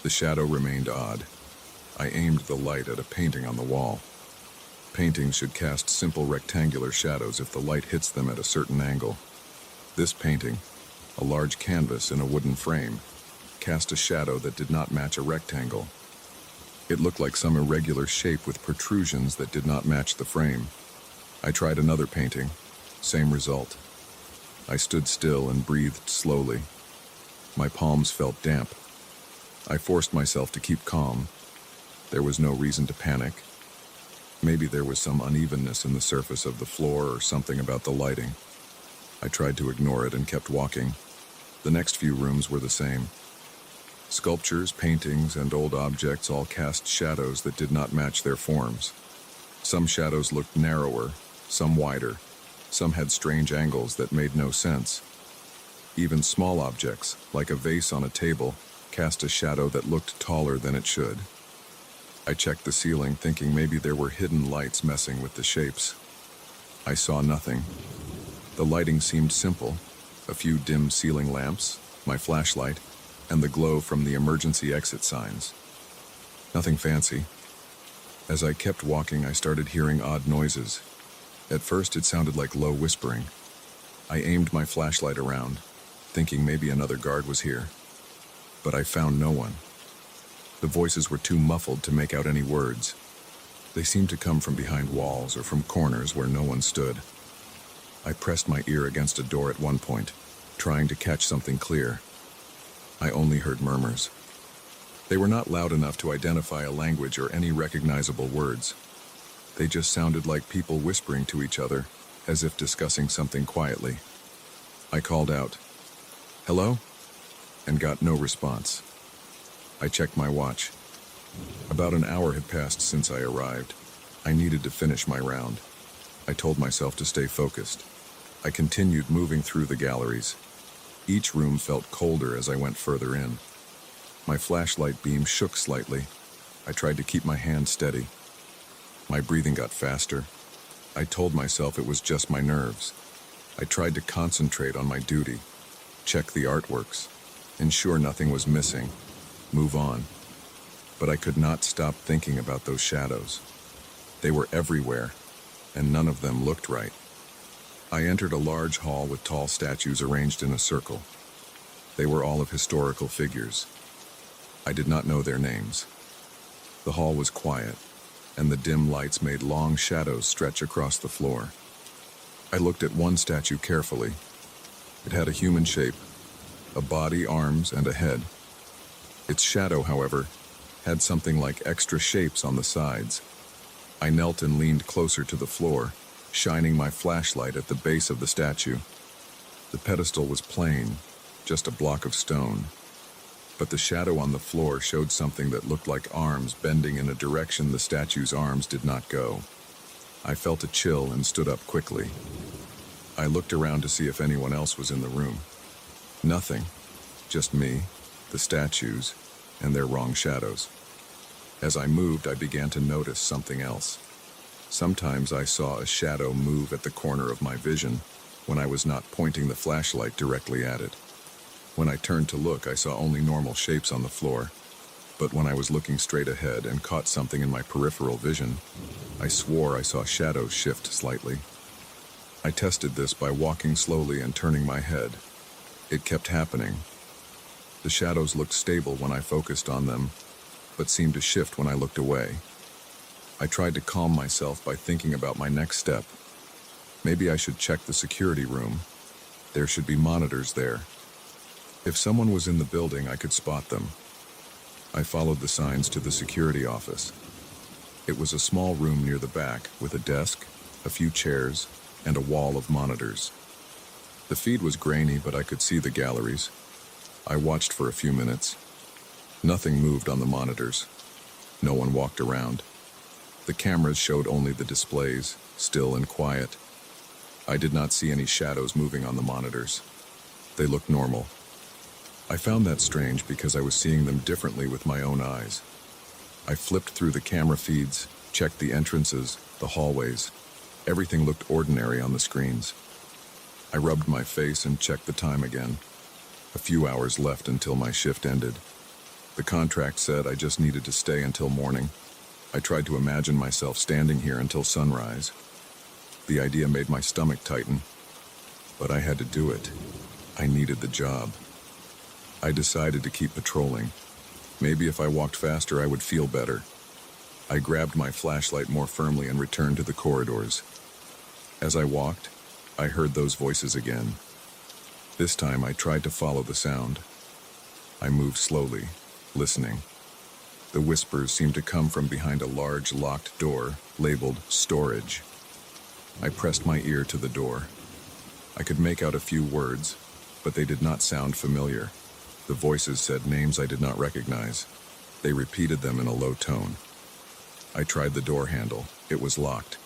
The shadow remained odd. I aimed the light at a painting on the wall. Paintings should cast simple rectangular shadows if the light hits them at a certain angle. This painting, a large canvas in a wooden frame, cast a shadow that did not match a rectangle. It looked like some irregular shape with protrusions that did not match the frame. I tried another painting. Same result. I stood still and breathed slowly. My palms felt damp. I forced myself to keep calm. There was no reason to panic. Maybe there was some unevenness in the surface of the floor or something about the lighting. I tried to ignore it and kept walking. The next few rooms were the same. Sculptures, paintings, and old objects all cast shadows that did not match their forms. Some shadows looked narrower, some wider. Some had strange angles that made no sense. Even small objects, like a vase on a table, cast a shadow that looked taller than it should. I checked the ceiling, thinking maybe there were hidden lights messing with the shapes. I saw nothing. The lighting seemed simple. A few dim ceiling lamps, my flashlight, and the glow from the emergency exit signs. Nothing fancy. As I kept walking, I started hearing odd noises. At first, it sounded like low whispering. I aimed my flashlight around, thinking maybe another guard was here. But I found no one. The voices were too muffled to make out any words. They seemed to come from behind walls or from corners where no one stood. I pressed my ear against a door at one point, trying to catch something clear. I only heard murmurs. They were not loud enough to identify a language or any recognizable words. They just sounded like people whispering to each other, as if discussing something quietly. I called out, "Hello?" and got no response. I checked my watch. About an hour had passed since I arrived. I needed to finish my round. I told myself to stay focused. I continued moving through the galleries. Each room felt colder as I went further in. My flashlight beam shook slightly. I tried to keep my hand steady. My breathing got faster. I told myself it was just my nerves. I tried to concentrate on my duty, check the artworks, ensure nothing was missing, move on. But I could not stop thinking about those shadows. They were everywhere, and none of them looked right. I entered a large hall with tall statues arranged in a circle. They were all of historical figures. I did not know their names. The hall was quiet, and the dim lights made long shadows stretch across the floor. I looked at one statue carefully. It had a human shape, a body, arms, and a head. Its shadow, however, had something like extra shapes on the sides. I knelt and leaned closer to the floor, shining my flashlight at the base of the statue. The pedestal was plain, just a block of stone. But the shadow on the floor showed something that looked like arms bending in a direction the statue's arms did not go. I felt a chill and stood up quickly. I looked around to see if anyone else was in the room. Nothing. Just me, the statues, and their wrong shadows. As I moved, I began to notice something else. Sometimes I saw a shadow move at the corner of my vision when I was not pointing the flashlight directly at it. When I turned to look, I saw only normal shapes on the floor. But when I was looking straight ahead and caught something in my peripheral vision, I swore I saw shadows shift slightly. I tested this by walking slowly and turning my head. It kept happening. The shadows looked stable when I focused on them, but seemed to shift when I looked away. I tried to calm myself by thinking about my next step. Maybe I should check the security room. There should be monitors there. If someone was in the building, I could spot them. I followed the signs to the security office. It was a small room near the back, with a desk, a few chairs, and a wall of monitors. The feed was grainy, but I could see the galleries. I watched for a few minutes. Nothing moved on the monitors. No one walked around. The cameras showed only the displays, still and quiet. I did not see any shadows moving on the monitors. They looked normal. I found that strange because I was seeing them differently with my own eyes. I flipped through the camera feeds, checked the entrances, the hallways. Everything looked ordinary on the screens. I rubbed my face and checked the time again. A few hours left until my shift ended. The contract said I just needed to stay until morning. I tried to imagine myself standing here until sunrise. The idea made my stomach tighten, but I had to do it. I needed the job. I decided to keep patrolling. Maybe if I walked faster, I would feel better. I grabbed my flashlight more firmly and returned to the corridors. As I walked, I heard those voices again. This time, I tried to follow the sound. I moved slowly, listening. The whispers seemed to come from behind a large locked door labeled storage. I pressed my ear to the door. I could make out a few words, but they did not sound familiar. The voices said names I did not recognize. They repeated them in a low tone. I tried the door handle. It was locked.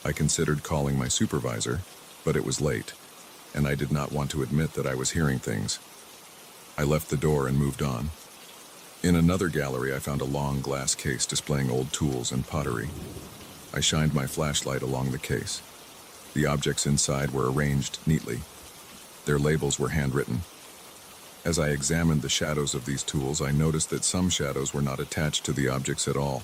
I considered calling my supervisor, but it was late, and I did not want to admit that I was hearing things. I left the door and moved on. In another gallery, I found a long glass case displaying old tools and pottery. I shined my flashlight along the case. The objects inside were arranged neatly. Their labels were handwritten. As I examined the shadows of these tools, I noticed that some shadows were not attached to the objects at all.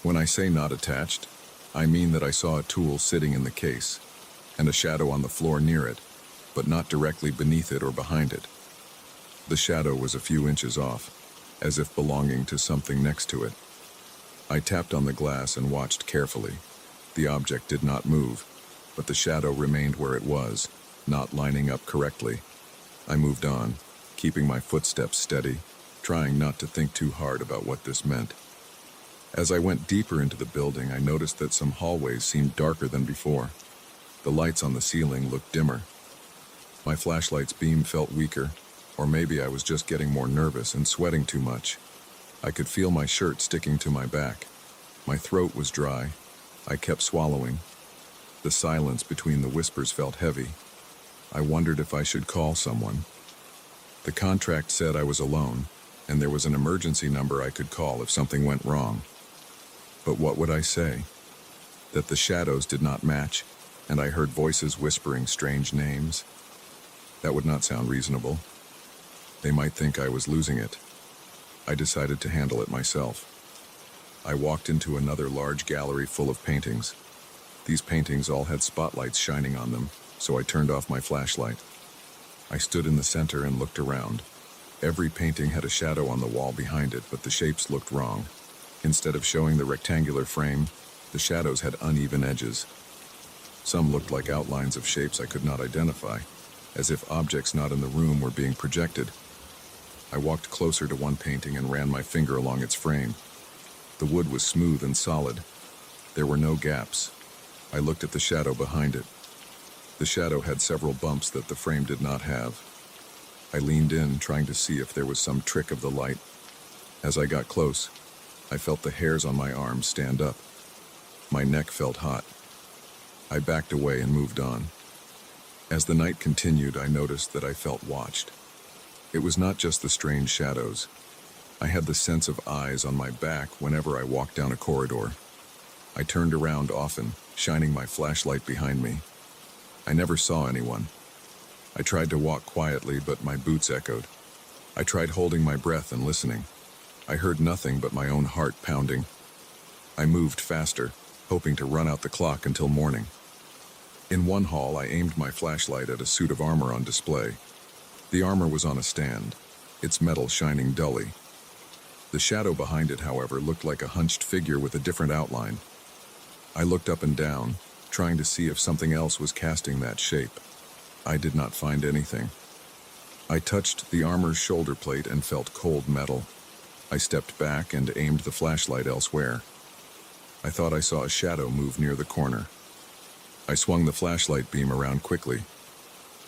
When I say not attached, I mean that I saw a tool sitting in the case, and a shadow on the floor near it, but not directly beneath it or behind it. The shadow was a few inches off, as if belonging to something next to it. I tapped on the glass and watched carefully. The object did not move, but the shadow remained where it was, not lining up correctly. I moved on, keeping my footsteps steady, trying not to think too hard about what this meant. As I went deeper into the building, I noticed that some hallways seemed darker than before. The lights on the ceiling looked dimmer. My flashlight's beam felt weaker, or maybe I was just getting more nervous and sweating too much. I could feel my shirt sticking to my back. My throat was dry. I kept swallowing. The silence between the whispers felt heavy. I wondered if I should call someone. The contract said I was alone, and there was an emergency number I could call if something went wrong. But what would I say? That the shadows did not match, and I heard voices whispering strange names? That would not sound reasonable. They might think I was losing it. I decided to handle it myself. I walked into another large gallery full of paintings. These paintings all had spotlights shining on them, so I turned off my flashlight. I stood in the center and looked around. Every painting had a shadow on the wall behind it, but the shapes looked wrong. Instead of showing the rectangular frame, the shadows had uneven edges. Some looked like outlines of shapes I could not identify, as if objects not in the room were being projected. I walked closer to one painting and ran my finger along its frame. The wood was smooth and solid. There were no gaps. I looked at the shadow behind it. The shadow had several bumps that the frame did not have. I leaned in, trying to see if there was some trick of the light. As I got close, I felt the hairs on my arms stand up. My neck felt hot. I backed away and moved on. As the night continued, I noticed that I felt watched. It was not just the strange shadows. I had the sense of eyes on my back whenever I walked down a corridor. I turned around often, shining my flashlight behind me. I never saw anyone. I tried to walk quietly, but my boots echoed. I tried holding my breath and listening. I heard nothing but my own heart pounding. I moved faster, hoping to run out the clock until morning. In one hall, I aimed my flashlight at a suit of armor on display. The armor was on a stand, its metal shining dully. The shadow behind it, however, looked like a hunched figure with a different outline. I looked up and down, trying to see if something else was casting that shape. I did not find anything. I touched the armor's shoulder plate and felt cold metal. I stepped back and aimed the flashlight elsewhere. I thought I saw a shadow move near the corner. I swung the flashlight beam around quickly.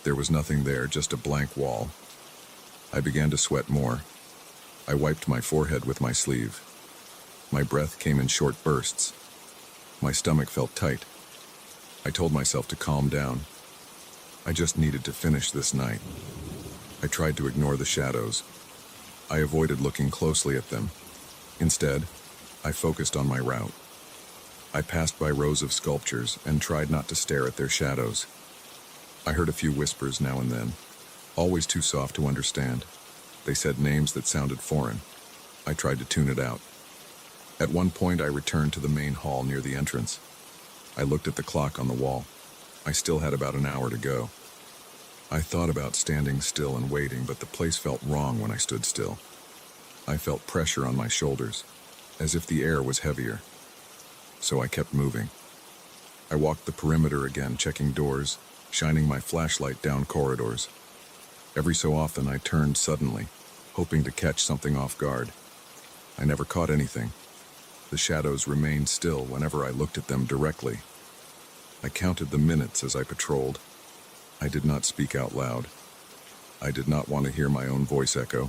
There was nothing there, just a blank wall. I began to sweat more. I wiped my forehead with my sleeve. My breath came in short bursts. My stomach felt tight. I told myself to calm down. I just needed to finish this night. I tried to ignore the shadows. I avoided looking closely at them. Instead, I focused on my route. I passed by rows of sculptures and tried not to stare at their shadows. I heard a few whispers now and then, always too soft to understand. They said names that sounded foreign. I tried to tune it out. At one point, I returned to the main hall near the entrance. I looked at the clock on the wall. I still had about an hour to go. I thought about standing still and waiting, but the place felt wrong when I stood still. I felt pressure on my shoulders, as if the air was heavier. So I kept moving. I walked the perimeter again, checking doors, shining my flashlight down corridors. Every so often, I turned suddenly, hoping to catch something off guard. I never caught anything. The shadows remained still whenever I looked at them directly. I counted the minutes as I patrolled. I did not speak out loud. I did not want to hear my own voice echo.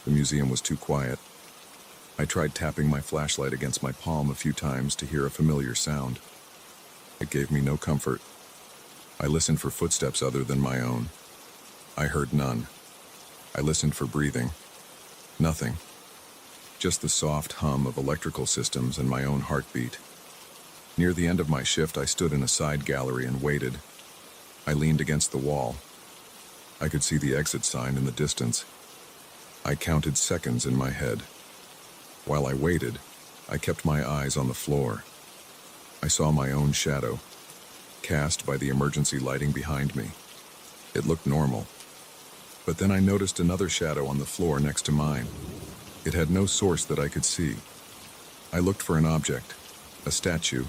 The museum was too quiet. I tried tapping my flashlight against my palm a few times to hear a familiar sound. It gave me no comfort. I listened for footsteps other than my own. I heard none. I listened for breathing. Nothing. Just the soft hum of electrical systems and my own heartbeat. Near the end of my shift, I stood in a side gallery and waited. I leaned against the wall. I could see the exit sign in the distance. I counted seconds in my head. While I waited, I kept my eyes on the floor. I saw my own shadow, cast by the emergency lighting behind me. It looked normal. But then I noticed another shadow on the floor next to mine. It had no source that I could see. I looked for an object, a statue,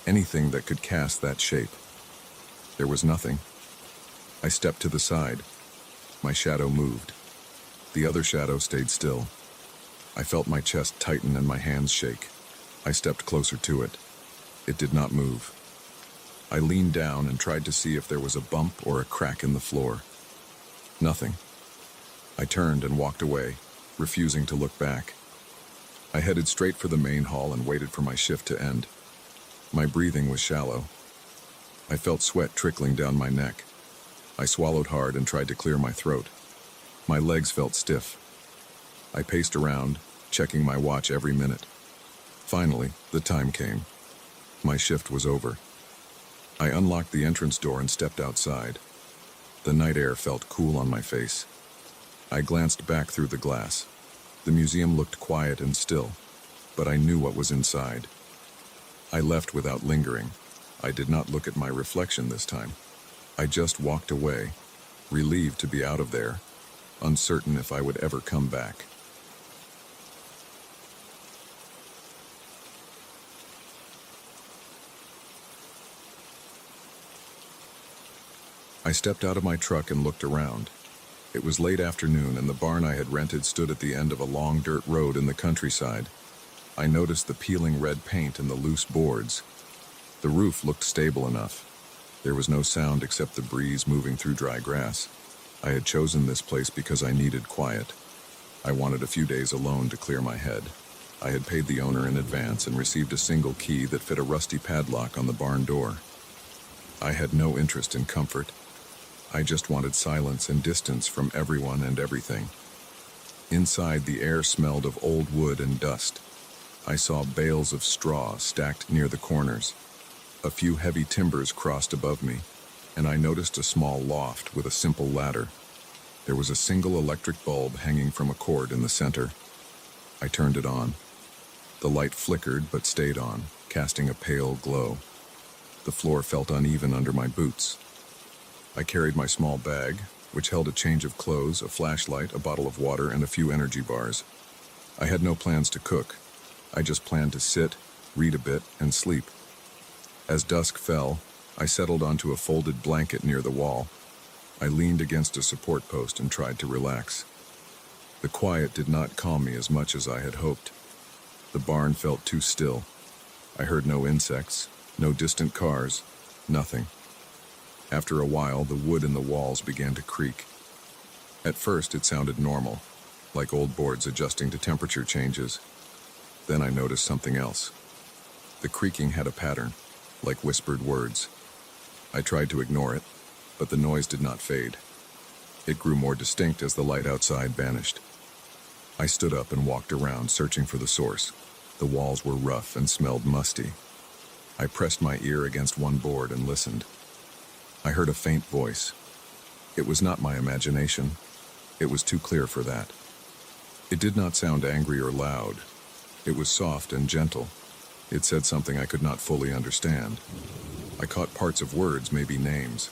anything that could cast that shape. There was nothing. I stepped to the side. My shadow moved. The other shadow stayed still. I felt my chest tighten and my hands shake. I stepped closer to it. It did not move. I leaned down and tried to see if there was a bump or a crack in the floor. Nothing. I turned and walked away, refusing to look back. I headed straight for the main hall and waited for my shift to end. My breathing was shallow. I felt sweat trickling down my neck. I swallowed hard and tried to clear my throat. My legs felt stiff. I paced around, checking my watch every minute. Finally, the time came. My shift was over. I unlocked the entrance door and stepped outside. The night air felt cool on my face. I glanced back through the glass. The museum looked quiet and still, but I knew what was inside. I left without lingering. I did not look at my reflection this time. I just walked away, relieved to be out of there, uncertain if I would ever come back. I stepped out of my truck and looked around. It was late afternoon and the barn I had rented stood at the end of a long dirt road in the countryside. I noticed the peeling red paint and the loose boards. The roof looked stable enough. There was no sound except the breeze moving through dry grass. I had chosen this place because I needed quiet. I wanted a few days alone to clear my head. I had paid the owner in advance and received a single key that fit a rusty padlock on the barn door. I had no interest in comfort. I just wanted silence and distance from everyone and everything. Inside, the air smelled of old wood and dust. I saw bales of straw stacked near the corners. A few heavy timbers crossed above me, and I noticed a small loft with a simple ladder. There was a single electric bulb hanging from a cord in the center. I turned it on. The light flickered but stayed on, casting a pale glow. The floor felt uneven under my boots. I carried my small bag, which held a change of clothes, a flashlight, a bottle of water, and a few energy bars. I had no plans to cook. I just planned to sit, read a bit, and sleep. As dusk fell, I settled onto a folded blanket near the wall. I leaned against a support post and tried to relax. The quiet did not calm me as much as I had hoped. The barn felt too still. I heard no insects, no distant cars, nothing. After a while, the wood in the walls began to creak. At first, it sounded normal, like old boards adjusting to temperature changes. Then I noticed something else. The creaking had a pattern, like whispered words. I tried to ignore it, but the noise did not fade. It grew more distinct as the light outside vanished. I stood up and walked around, searching for the source. The walls were rough and smelled musty. I pressed my ear against one board and listened. I heard a faint voice. It was not my imagination. It was too clear for that. It did not sound angry or loud. It was soft and gentle. It said something I could not fully understand. I caught parts of words, maybe names.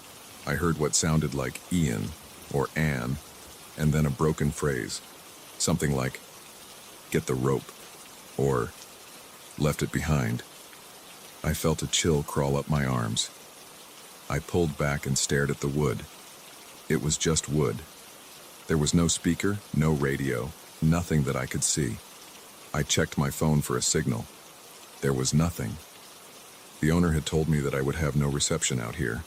I heard what sounded like Ian or Anne, and then a broken phrase. Something like, "Get the rope," or "Left it behind." I felt a chill crawl up my arms. I pulled back and stared at the wood. It was just wood. There was no speaker, no radio, nothing that I could see. I checked my phone for a signal. There was nothing. The owner had told me that I would have no reception out here.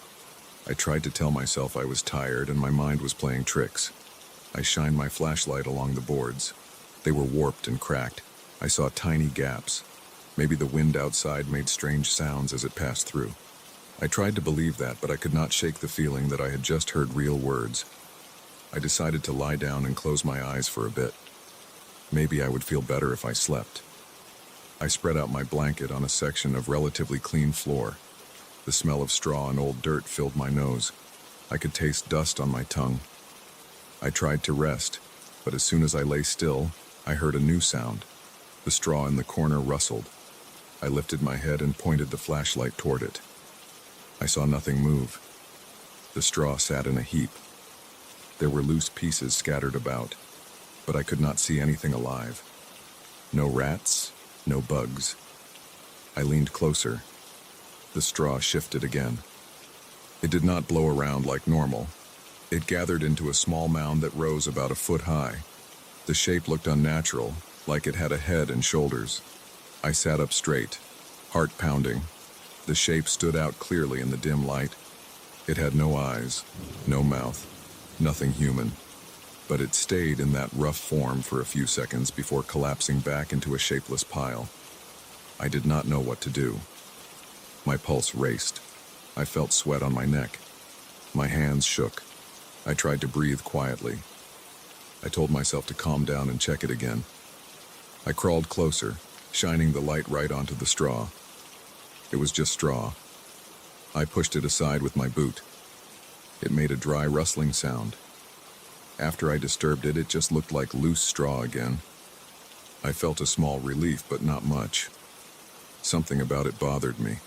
I tried to tell myself I was tired and my mind was playing tricks. I shined my flashlight along the boards. They were warped and cracked. I saw tiny gaps. Maybe the wind outside made strange sounds as it passed through. I tried to believe that, but I could not shake the feeling that I had just heard real words. I decided to lie down and close my eyes for a bit. Maybe I would feel better if I slept. I spread out my blanket on a section of relatively clean floor. The smell of straw and old dirt filled my nose. I could taste dust on my tongue. I tried to rest, but as soon as I lay still, I heard a new sound. The straw in the corner rustled. I lifted my head and pointed the flashlight toward it. I saw nothing move. The straw sat in a heap. There were loose pieces scattered about, but I could not see anything alive. No rats, no bugs. I leaned closer. The straw shifted again. It did not blow around like normal. It gathered into a small mound that rose about a foot high. The shape looked unnatural, like it had a head and shoulders. I sat up straight, heart pounding. The shape stood out clearly in the dim light. It had no eyes, no mouth, nothing human. But it stayed in that rough form for a few seconds before collapsing back into a shapeless pile. I did not know what to do. My pulse raced. I felt sweat on my neck. My hands shook. I tried to breathe quietly. I told myself to calm down and check it again. I crawled closer, shining the light right onto the straw. It was just straw. I pushed it aside with my boot. It made a dry rustling sound. After I disturbed it, it just looked like loose straw again. I felt a small relief, but not much. Something about it bothered me.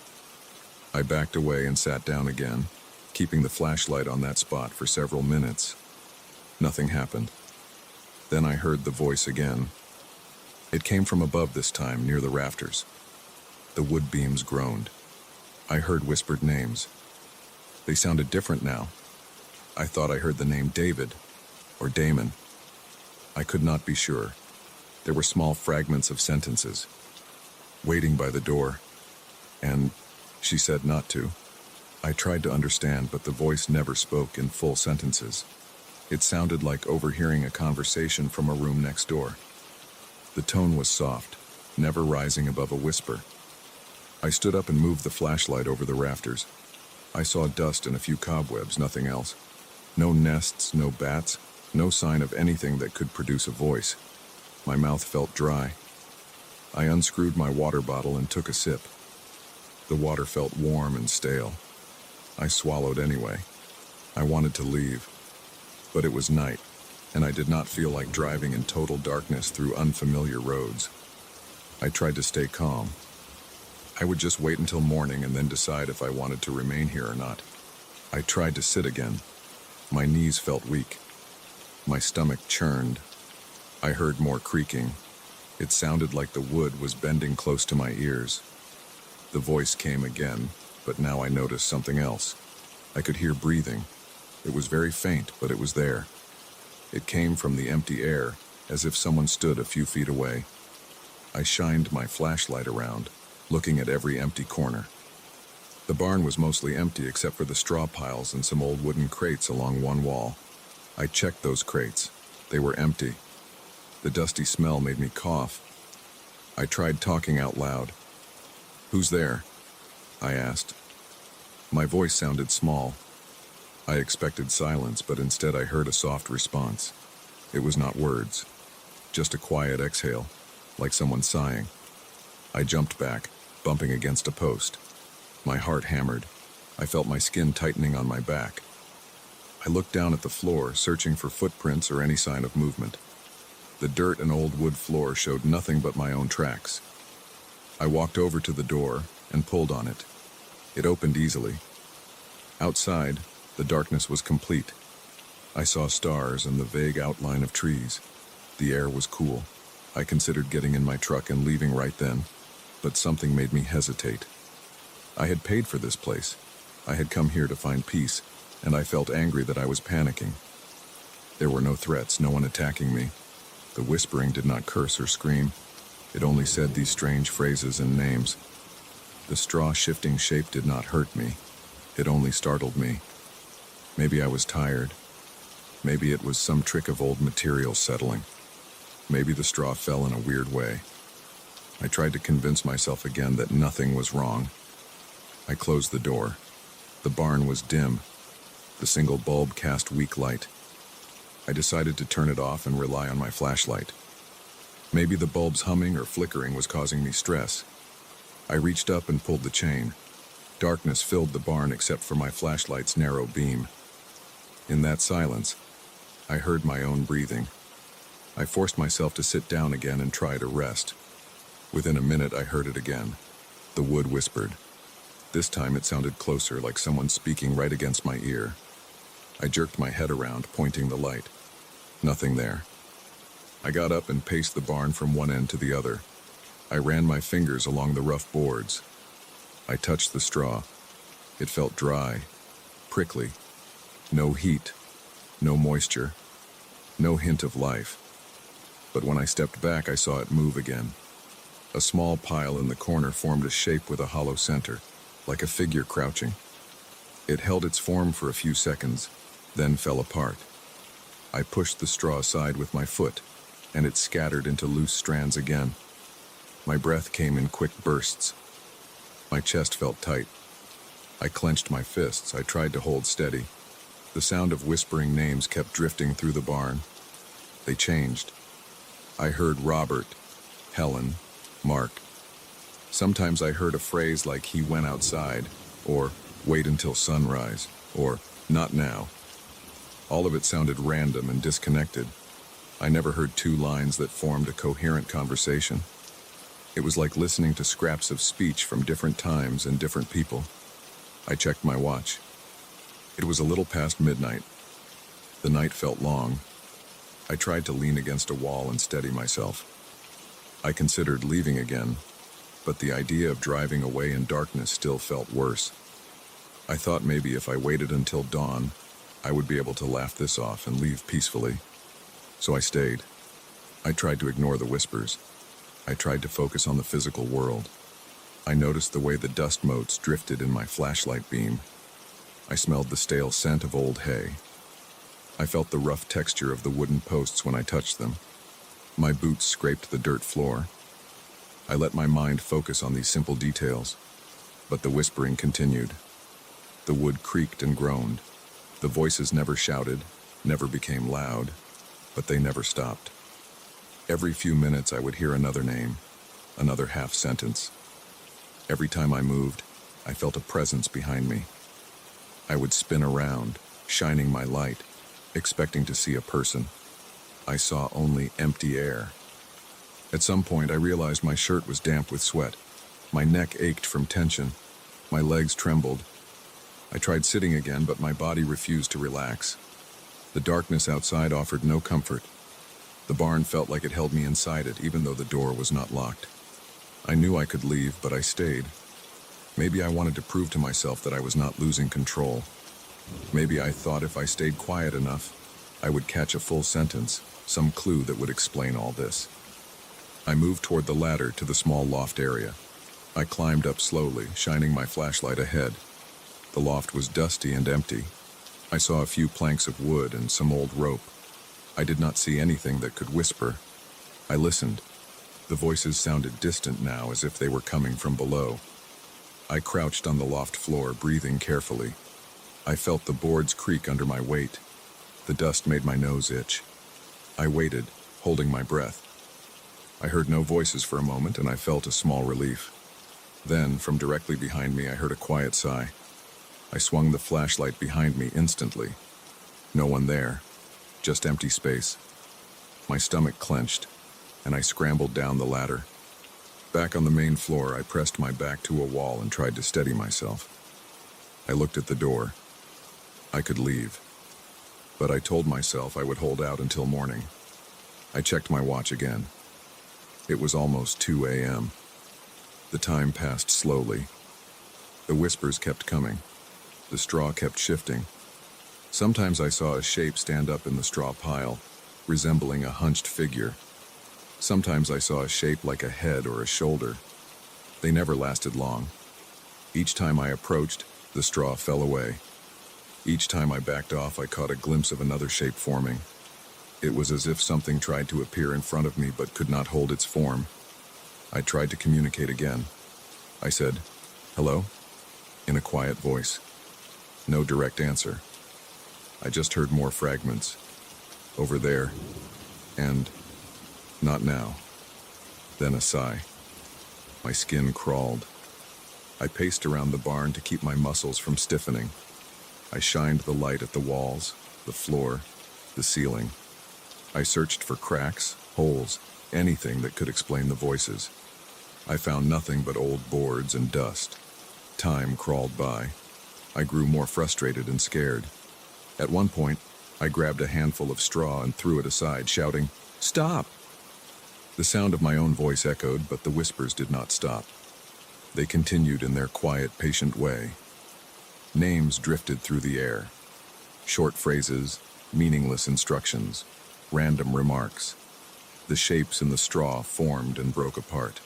I backed away and sat down again, keeping the flashlight on that spot for several minutes. Nothing happened. Then I heard the voice again. It came from above this time, near the rafters. The wood beams groaned. I heard whispered names. They sounded different now. I thought I heard the name David or Damon. I could not be sure. There were small fragments of sentences. Waiting by the door. And she said not to. I tried to understand, but the voice never spoke in full sentences. It sounded like overhearing a conversation from a room next door. The tone was soft, never rising above a whisper. I stood up and moved the flashlight over the rafters. I saw dust and a few cobwebs, nothing else. No nests, no bats, no sign of anything that could produce a voice. My mouth felt dry. I unscrewed my water bottle and took a sip. The water felt warm and stale. I swallowed anyway. I wanted to leave, but it was night, and I did not feel like driving in total darkness through unfamiliar roads. I tried to stay calm. I would just wait until morning and then decide if I wanted to remain here or not. I tried to sit again. My knees felt weak. My stomach churned. I heard more creaking. It sounded like the wood was bending close to my ears. The voice came again, but now I noticed something else. I could hear breathing. It was very faint, but it was there. It came from the empty air, as if someone stood a few feet away. I shined my flashlight around, looking at every empty corner. The barn was mostly empty except for the straw piles and some old wooden crates along one wall. I checked those crates. They were empty. The dusty smell made me cough. I tried talking out loud. "Who's there?" I asked. My voice sounded small. I expected silence, but instead I heard a soft response. It was not words, just a quiet exhale, like someone sighing. I jumped back, bumping against a post. My heart hammered. I felt my skin tightening on my back. I looked down at the floor, searching for footprints or any sign of movement. The dirt and old wood floor showed nothing but my own tracks. I walked over to the door and pulled on it. It opened easily. Outside, the darkness was complete. I saw stars and the vague outline of trees. The air was cool. I considered getting in my truck and leaving right then, but something made me hesitate. I had paid for this place. I had come here to find peace, and I felt angry that I was panicking. There were no threats, no one attacking me. The whispering did not curse or scream. It only said these strange phrases and names. The straw shifting shape did not hurt me. It only startled me. Maybe I was tired. Maybe it was some trick of old material settling. Maybe the straw fell in a weird way. I tried to convince myself again that nothing was wrong. I closed the door. The barn was dim. The single bulb cast weak light. I decided to turn it off and rely on my flashlight. Maybe the bulb's humming or flickering was causing me stress. I reached up and pulled the chain. Darkness filled the barn except for my flashlight's narrow beam. In that silence, I heard my own breathing. I forced myself to sit down again and try to rest. Within a minute, I heard it again. The wood whispered. This time it sounded closer, like someone speaking right against my ear. I jerked my head around, pointing the light. Nothing there. I got up and paced the barn from one end to the other. I ran my fingers along the rough boards. I touched the straw. It felt dry, prickly. No heat, no moisture, no hint of life. But when I stepped back, I saw it move again. A small pile in the corner formed a shape with a hollow center, like a figure crouching. It held its form for a few seconds, then fell apart. I pushed the straw aside with my foot, and it scattered into loose strands again. My breath came in quick bursts. My chest felt tight. I clenched my fists. I tried to hold steady. The sound of whispering names kept drifting through the barn. They changed. I heard Robert, Helen, Mark. Sometimes I heard a phrase like "he went outside," or "wait until sunrise," or "not now." All of it sounded random and disconnected. I never heard two lines that formed a coherent conversation. It was like listening to scraps of speech from different times and different people. I checked my watch. It was a little past midnight. The night felt long. I tried to lean against a wall and steady myself. I considered leaving again, but the idea of driving away in darkness still felt worse. I thought maybe if I waited until dawn, I would be able to laugh this off and leave peacefully. So I stayed. I tried to ignore the whispers. I tried to focus on the physical world. I noticed the way the dust motes drifted in my flashlight beam. I smelled the stale scent of old hay. I felt the rough texture of the wooden posts when I touched them. My boots scraped the dirt floor. I let my mind focus on these simple details, but the whispering continued. The wood creaked and groaned. The voices never shouted, never became loud, but they never stopped. Every few minutes I would hear another name, another half sentence. Every time I moved, I felt a presence behind me. I would spin around, shining my light, expecting to see a person. I saw only empty air. At some point, I realized my shirt was damp with sweat. My neck ached from tension. My legs trembled. I tried sitting again, but my body refused to relax. The darkness outside offered no comfort. The barn felt like it held me inside it, even though the door was not locked. I knew I could leave, but I stayed. Maybe I wanted to prove to myself that I was not losing control. Maybe I thought if I stayed quiet enough, I would catch a full sentence, some clue that would explain all this. I moved toward the ladder to the small loft area. I climbed up slowly, shining my flashlight ahead. The loft was dusty and empty. I saw a few planks of wood and some old rope. I did not see anything that could whisper. I listened. The voices sounded distant now, as if they were coming from below. I crouched on the loft floor, breathing carefully. I felt the boards creak under my weight. The dust made my nose itch. I waited, holding my breath. I heard no voices for a moment, and I felt a small relief. Then, from directly behind me, I heard a quiet sigh. I swung the flashlight behind me instantly. No one there, just empty space. My stomach clenched, and I scrambled down the ladder. Back on the main floor, I pressed my back to a wall and tried to steady myself. I looked at the door. I could leave, but I told myself I would hold out until morning. I checked my watch again. It was almost 2 a.m. The time passed slowly. The whispers kept coming. The straw kept shifting. Sometimes I saw a shape stand up in the straw pile, resembling a hunched figure. Sometimes I saw a shape like a head or a shoulder. They never lasted long. Each time I approached, the straw fell away. Each time I backed off, I caught a glimpse of another shape forming. It was as if something tried to appear in front of me but could not hold its form. I tried to communicate again. I said, "Hello?" in a quiet voice. No direct answer. I just heard more fragments. "Over there," and "not now." Then a sigh. My skin crawled. I paced around the barn to keep my muscles from stiffening. I shined the light at the walls, the floor, the ceiling. I searched for cracks, holes, anything that could explain the voices. I found nothing but old boards and dust. Time crawled by. I grew more frustrated and scared. At one point, I grabbed a handful of straw and threw it aside, shouting, "Stop!" The sound of my own voice echoed, but the whispers did not stop. They continued in their quiet, patient way. Names drifted through the air. Short phrases, meaningless instructions, random remarks. The shapes in the straw formed and broke apart.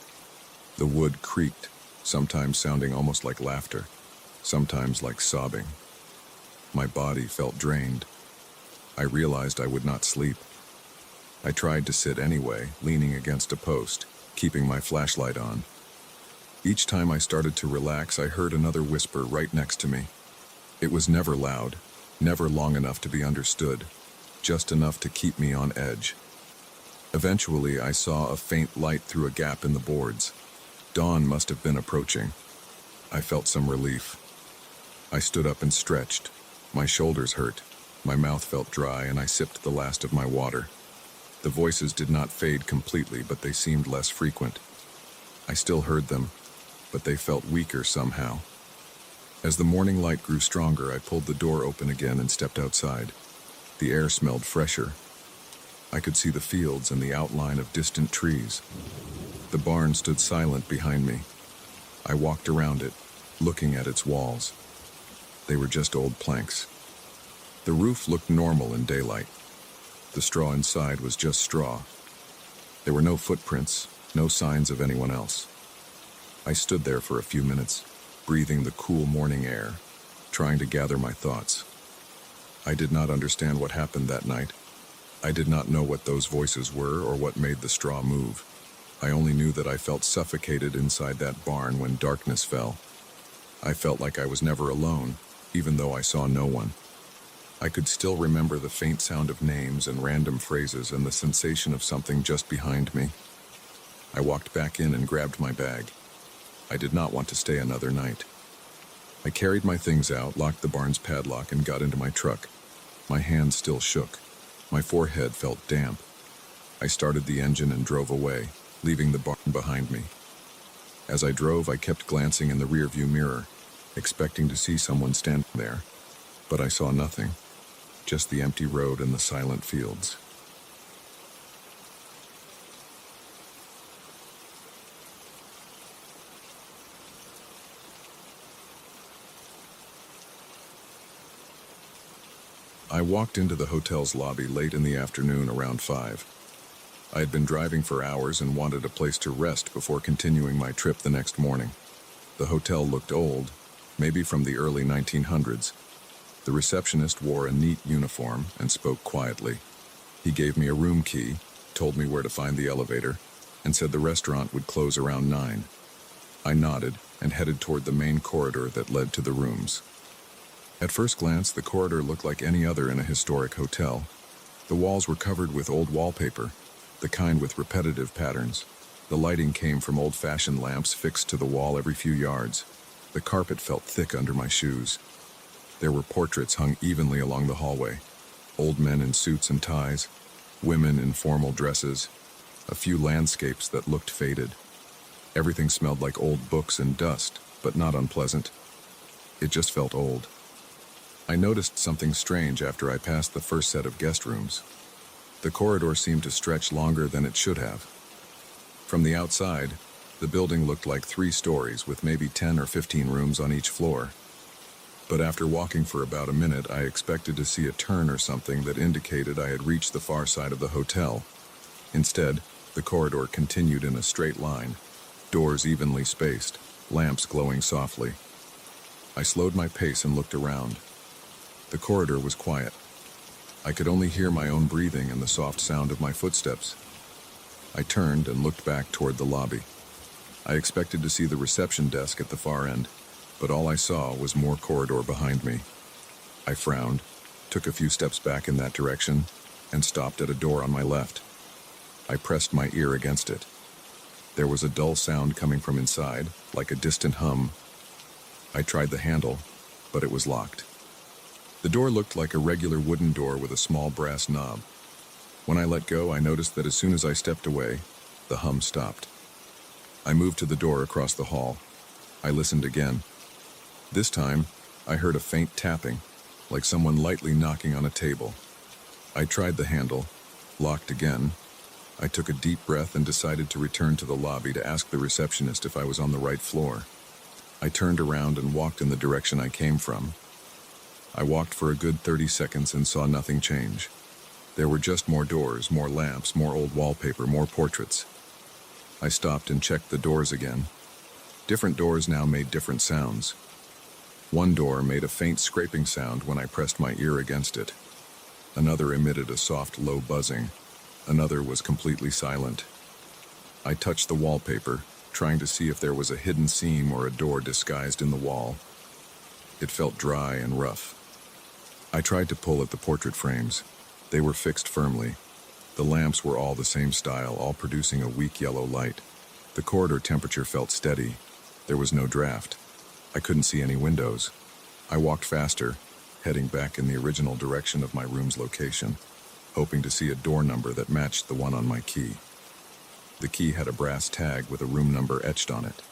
The wood creaked, sometimes sounding almost like laughter, sometimes like sobbing. My body felt drained. I realized I would not sleep. I tried to sit anyway, leaning against a post, keeping my flashlight on. Each time I started to relax, I heard another whisper right next to me. It was never loud, never long enough to be understood, just enough to keep me on edge. Eventually, I saw a faint light through a gap in the boards. Dawn must have been approaching. I felt some relief. I stood up and stretched. My shoulders hurt. My mouth felt dry, and I sipped the last of my water. The voices did not fade completely, but they seemed less frequent. I still heard them, but they felt weaker somehow. As the morning light grew stronger, I pulled the door open again and stepped outside. The air smelled fresher. I could see the fields and the outline of distant trees. The barn stood silent behind me. I walked around it, looking at its walls. They were just old planks. The roof looked normal in daylight. The straw inside was just straw. There were no footprints, no signs of anyone else. I stood there for a few minutes, breathing the cool morning air, trying to gather my thoughts. I did not understand what happened that night. I did not know what those voices were or what made the straw move. I only knew that I felt suffocated inside that barn when darkness fell. I felt like I was never alone, even though I saw no one. I could still remember the faint sound of names and random phrases and the sensation of something just behind me. I walked back in and grabbed my bag. I did not want to stay another night. I carried my things out, locked the barn's padlock, and got into my truck. My hands still shook. My forehead felt damp. I started the engine and drove away, leaving the barn behind me. As I drove, I kept glancing in the rearview mirror, expecting to see someone standing there, but I saw nothing, just the empty road and the silent fields. I walked into the hotel's lobby late in the afternoon around 5. I had been driving for hours and wanted a place to rest before continuing my trip the next morning. The hotel looked old, maybe from the early 1900s. The receptionist wore a neat uniform and spoke quietly. He gave me a room key, told me where to find the elevator, and said the restaurant would close around 9. I nodded and headed toward the main corridor that led to the rooms. At first glance, the corridor looked like any other in a historic hotel. The walls were covered with old wallpaper, the kind with repetitive patterns. The lighting came from old-fashioned lamps fixed to the wall every few yards. The carpet felt thick under my shoes. There were portraits hung evenly along the hallway. Old men in suits and ties, women in formal dresses, a few landscapes that looked faded. Everything smelled like old books and dust, but not unpleasant. It just felt old. I noticed something strange after I passed the first set of guest rooms. The corridor seemed to stretch longer than it should have. From the outside, the building looked like 3 stories with maybe 10 or 15 rooms on each floor. But after walking for about a minute, I expected to see a turn or something that indicated I had reached the far side of the hotel. Instead, the corridor continued in a straight line, doors evenly spaced, lamps glowing softly. I slowed my pace and looked around. The corridor was quiet. I could only hear my own breathing and the soft sound of my footsteps. I turned and looked back toward the lobby. I expected to see the reception desk at the far end, but all I saw was more corridor behind me. I frowned, took a few steps back in that direction, and stopped at a door on my left. I pressed my ear against it. There was a dull sound coming from inside, like a distant hum. I tried the handle, but it was locked. The door looked like a regular wooden door with a small brass knob. When I let go, I noticed that as soon as I stepped away, the hum stopped. I moved to the door across the hall. I listened again. This time, I heard a faint tapping, like someone lightly knocking on a table. I tried the handle, locked again. I took a deep breath and decided to return to the lobby to ask the receptionist if I was on the right floor. I turned around and walked in the direction I came from. I walked for a good 30 seconds and saw nothing change. There were just more doors, more lamps, more old wallpaper, more portraits. I stopped and checked the doors again. Different doors now made different sounds. One door made a faint scraping sound when I pressed my ear against it. Another emitted a soft, low buzzing. Another was completely silent. I touched the wallpaper, trying to see if there was a hidden seam or a door disguised in the wall. It felt dry and rough. I tried to pull at the portrait frames. They were fixed firmly. The lamps were all the same style, all producing a weak yellow light. The corridor temperature felt steady. There was no draft. I couldn't see any windows. I walked faster, heading back in the original direction of my room's location, hoping to see a door number that matched the one on my key. The key had a brass tag with a room number etched on it.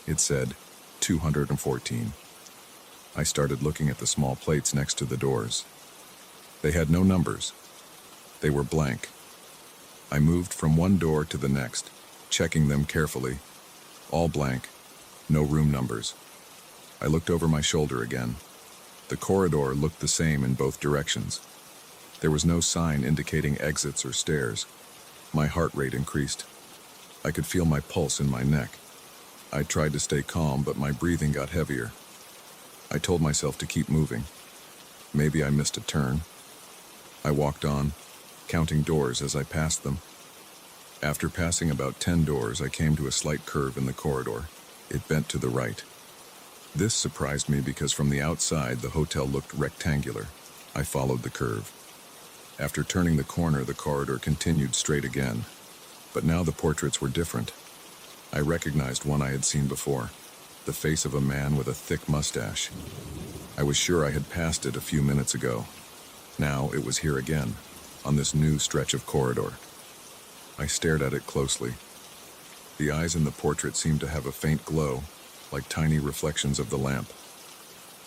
It said 214. I started looking at the small plates next to the doors. They had no numbers. They were blank. I moved from one door to the next, checking them carefully. All blank, no room numbers. I looked over my shoulder again. The corridor looked the same in both directions. There was no sign indicating exits or stairs. My heart rate increased. I could feel my pulse in my neck. I tried to stay calm, but my breathing got heavier. I told myself to keep moving. Maybe I missed a turn. I walked on, counting doors as I passed them. After passing about 10 doors, I came to a slight curve in the corridor. It bent to the right. This surprised me because from the outside, the hotel looked rectangular. I followed the curve. After turning the corner, the corridor continued straight again. But now the portraits were different. I recognized one I had seen before, the face of a man with a thick mustache. I was sure I had passed it a few minutes ago. Now it was here again, on this new stretch of corridor. I stared at it closely. The eyes in the portrait seemed to have a faint glow, like tiny reflections of the lamp.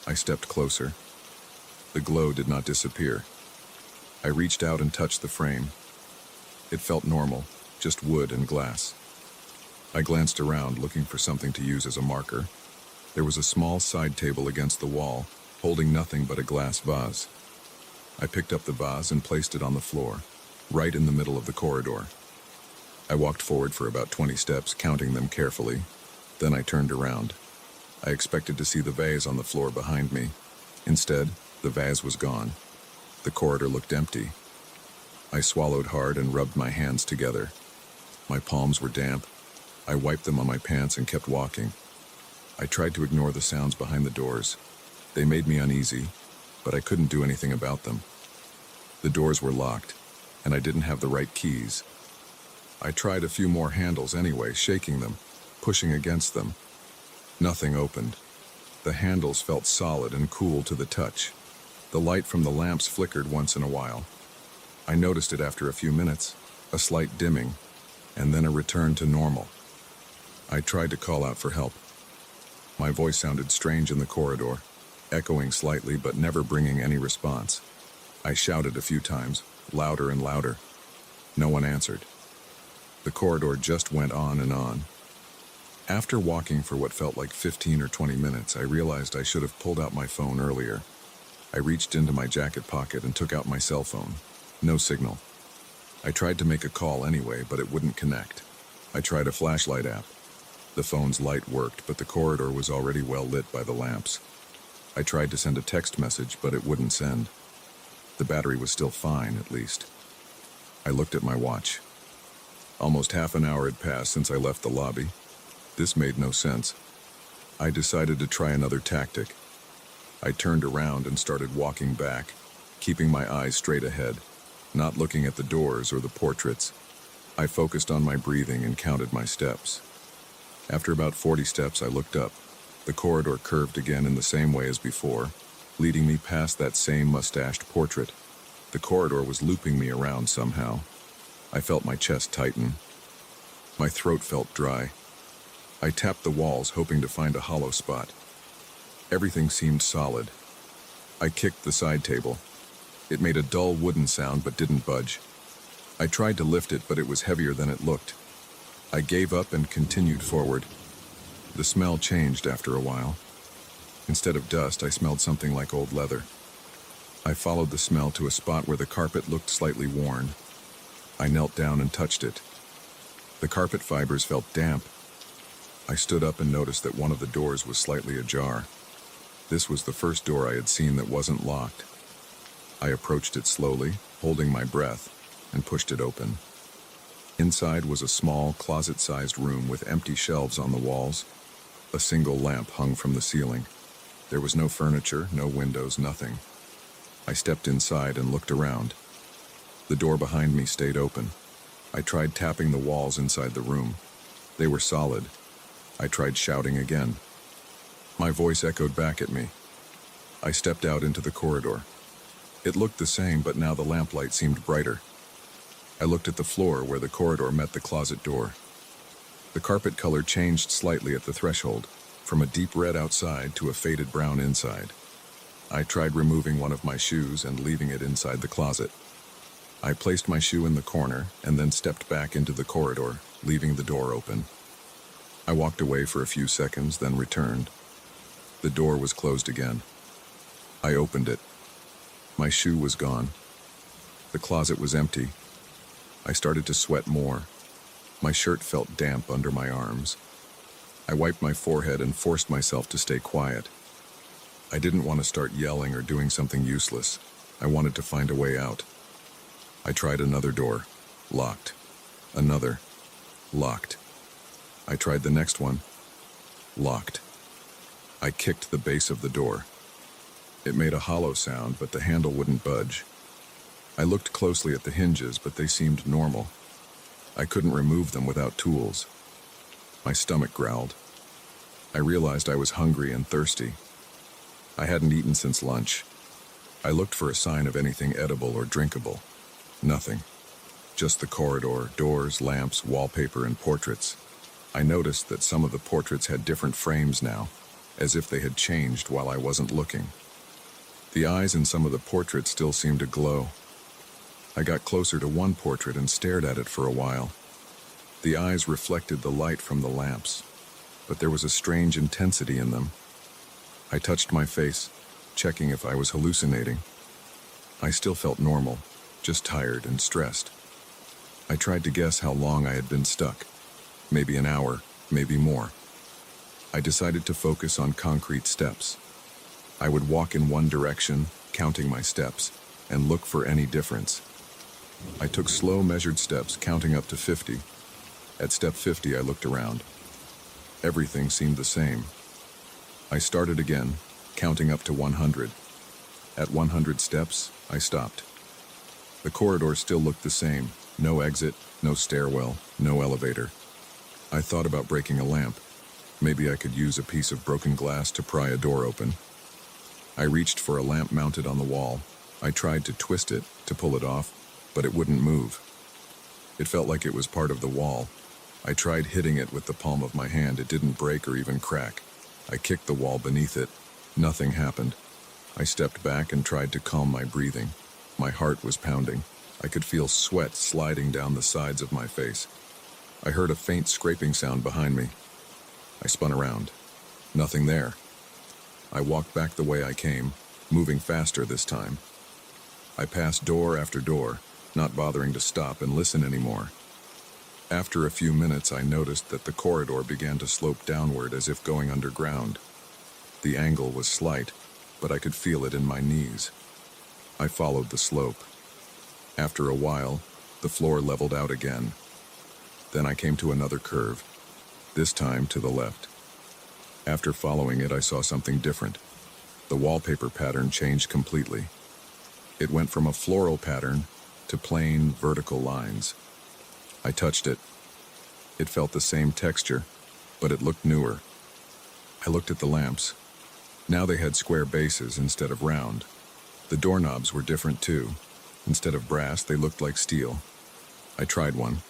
I stepped closer. The glow did not disappear. I reached out and touched the frame. It felt normal, just wood and glass. I glanced around, looking for something to use as a marker. There was a small side table against the wall, holding nothing but a glass vase. I picked up the vase and placed it on the floor, right in the middle of the corridor. I walked forward for about 20 steps, counting them carefully. Then I turned around. I expected to see the vase on the floor behind me. Instead, the vase was gone. The corridor looked empty. I swallowed hard and rubbed my hands together. My palms were damp. I wiped them on my pants and kept walking. I tried to ignore the sounds behind the doors. They made me uneasy, but I couldn't do anything about them. The doors were locked, and I didn't have the right keys. I tried a few more handles anyway, shaking them, pushing against them. Nothing opened. The handles felt solid and cool to the touch. The light from the lamps flickered once in a while. I noticed it after a few minutes, a slight dimming, and then a return to normal. I tried to call out for help. My voice sounded strange in the corridor, echoing slightly but never bringing any response. I shouted a few times, louder and louder. No one answered. The corridor just went on and on. After walking for what felt like 15 or 20 minutes, I realized I should have pulled out my phone earlier. I reached into my jacket pocket and took out my cell phone. No signal. I tried to make a call anyway, but it wouldn't connect. I tried a flashlight app. The phone's light worked, but the corridor was already well lit by the lamps. I tried to send a text message, but it wouldn't send. The battery was still fine, at least. I looked at my watch. Almost half an hour had passed since I left the lobby. This made no sense. I decided to try another tactic. I turned around and started walking back, keeping my eyes straight ahead, not looking at the doors or the portraits. I focused on my breathing and counted my steps. After about 40 steps, I looked up. The corridor curved again in the same way as before, leading me past that same mustached portrait. The corridor was looping me around somehow. I felt my chest tighten. My throat felt dry. I tapped the walls, hoping to find a hollow spot. Everything seemed solid. I kicked the side table. It made a dull wooden sound but didn't budge. I tried to lift it, but it was heavier than it looked. I gave up and continued forward. The smell changed after a while. Instead of dust, I smelled something like old leather. I followed the smell to a spot where the carpet looked slightly worn. I knelt down and touched it. The carpet fibers felt damp. I stood up and noticed that one of the doors was slightly ajar. This was the first door I had seen that wasn't locked. I approached it slowly, holding my breath, and pushed it open. Inside was a small, closet-sized room with empty shelves on the walls. A single lamp hung from the ceiling. There was no furniture, no windows, nothing. I stepped inside and looked around. The door behind me stayed open. I tried tapping the walls inside the room. They were solid. I tried shouting again. My voice echoed back at me. I stepped out into the corridor. It looked the same, but now the lamplight seemed brighter. I looked at the floor where the corridor met the closet door. The carpet color changed slightly at the threshold, from a deep red outside to a faded brown inside. I tried removing one of my shoes and leaving it inside the closet. I placed my shoe in the corner and then stepped back into the corridor, leaving the door open. I walked away for a few seconds, then returned. The door was closed again. I opened it. My shoe was gone. The closet was empty. I started to sweat more. My shirt felt damp under my arms. I wiped my forehead and forced myself to stay quiet. I didn't want to start yelling or doing something useless. I wanted to find a way out. I tried another door. Locked. Another. Locked. I tried the next one. Locked. I kicked the base of the door. It made a hollow sound, but the handle wouldn't budge. I looked closely at the hinges, but they seemed normal. I couldn't remove them without tools. My stomach growled. I realized I was hungry and thirsty. I hadn't eaten since lunch. I looked for a sign of anything edible or drinkable. Nothing. Just the corridor, doors, lamps, wallpaper, and portraits. I noticed that some of the portraits had different frames now, as if they had changed while I wasn't looking. The eyes in some of the portraits still seemed to glow. I got closer to one portrait and stared at it for a while. The eyes reflected the light from the lamps, but there was a strange intensity in them. I touched my face, checking if I was hallucinating. I still felt normal, just tired and stressed. I tried to guess how long I had been stuck. Maybe an hour, maybe more. I decided to focus on concrete steps. I would walk in one direction, counting my steps, and look for any difference. I took slow, measured steps, counting up to 50. At step 50, I looked around. Everything seemed the same. I started again, counting up to 100. At 100 steps, I stopped. The corridor still looked the same. No exit, no stairwell, no elevator. I thought about breaking a lamp. Maybe I could use a piece of broken glass to pry a door open. I reached for a lamp mounted on the wall. I tried to twist it, to pull it off, but it wouldn't move. It felt like it was part of the wall. I tried hitting it with the palm of my hand. It didn't break or even crack. I kicked the wall beneath it. Nothing happened. I stepped back and tried to calm my breathing. My heart was pounding. I could feel sweat sliding down the sides of my face. I heard a faint scraping sound behind me. I spun around. Nothing there. I walked back the way I came, moving faster this time. I passed door after door, not bothering to stop and listen anymore. After a few minutes, I noticed that the corridor began to slope downward as if going underground. The angle was slight, but I could feel it in my knees. I followed the slope. After a while, the floor leveled out again. Then I came to another curve, this time to the left. After following it, I saw something different. The wallpaper pattern changed completely. It went from a floral pattern to plain vertical lines. I touched it. It felt the same texture, but it looked newer. I looked at the lamps. Now they had square bases instead of round. The doorknobs were different too. Instead of brass, they looked like steel. I tried one.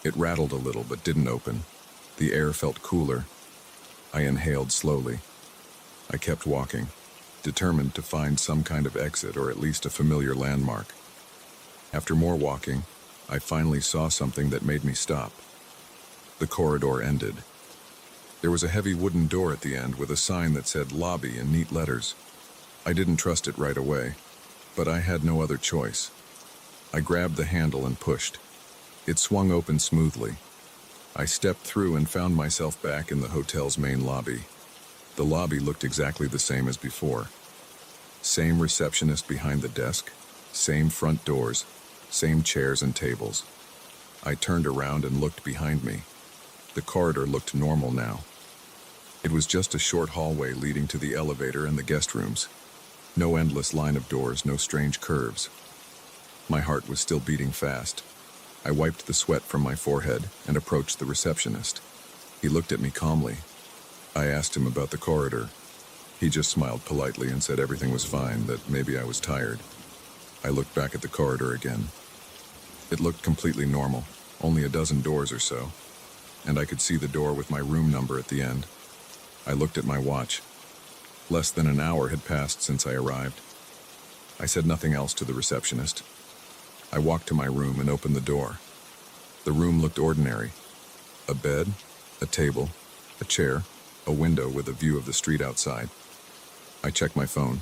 It rattled a little but didn't open. The air felt cooler. I inhaled slowly. I kept walking, determined to find some kind of exit or at least a familiar landmark. After more walking, I finally saw something that made me stop. The corridor ended. There was a heavy wooden door at the end with a sign that said lobby in neat letters. I didn't trust it right away, but I had no other choice. I grabbed the handle and pushed. It swung open smoothly. I stepped through and found myself back in the hotel's main lobby. The lobby looked exactly the same as before. Same receptionist behind the desk, same front doors, same chairs and tables. I turned around and looked behind me. The corridor looked normal now. It was just a short hallway leading to the elevator and the guest rooms. No endless line of doors, no strange curves. My heart was still beating fast. I wiped the sweat from my forehead and approached the receptionist. He looked at me calmly. I asked him about the corridor. He just smiled politely and said everything was fine, that maybe I was tired. I looked back at the corridor again. It looked completely normal, only a dozen doors or so, and I could see the door with my room number at the end. I looked at my watch. Less than an hour had passed since I arrived. I said nothing else to the receptionist. I walked to my room and opened the door. The room looked ordinary. A bed, a table, a chair, a window with a view of the street outside. I checked my phone.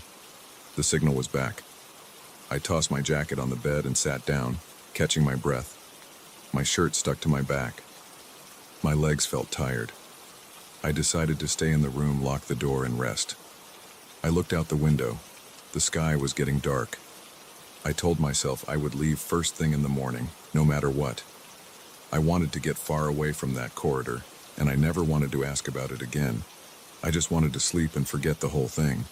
The signal was back. I tossed my jacket on the bed and sat down, catching my breath. My shirt stuck to my back. My legs felt tired. I decided to stay in the room, lock the door, and rest. I looked out the window. The sky was getting dark. I told myself I would leave first thing in the morning, no matter what. I wanted to get far away from that corridor, and I never wanted to ask about it again. I just wanted to sleep and forget the whole thing.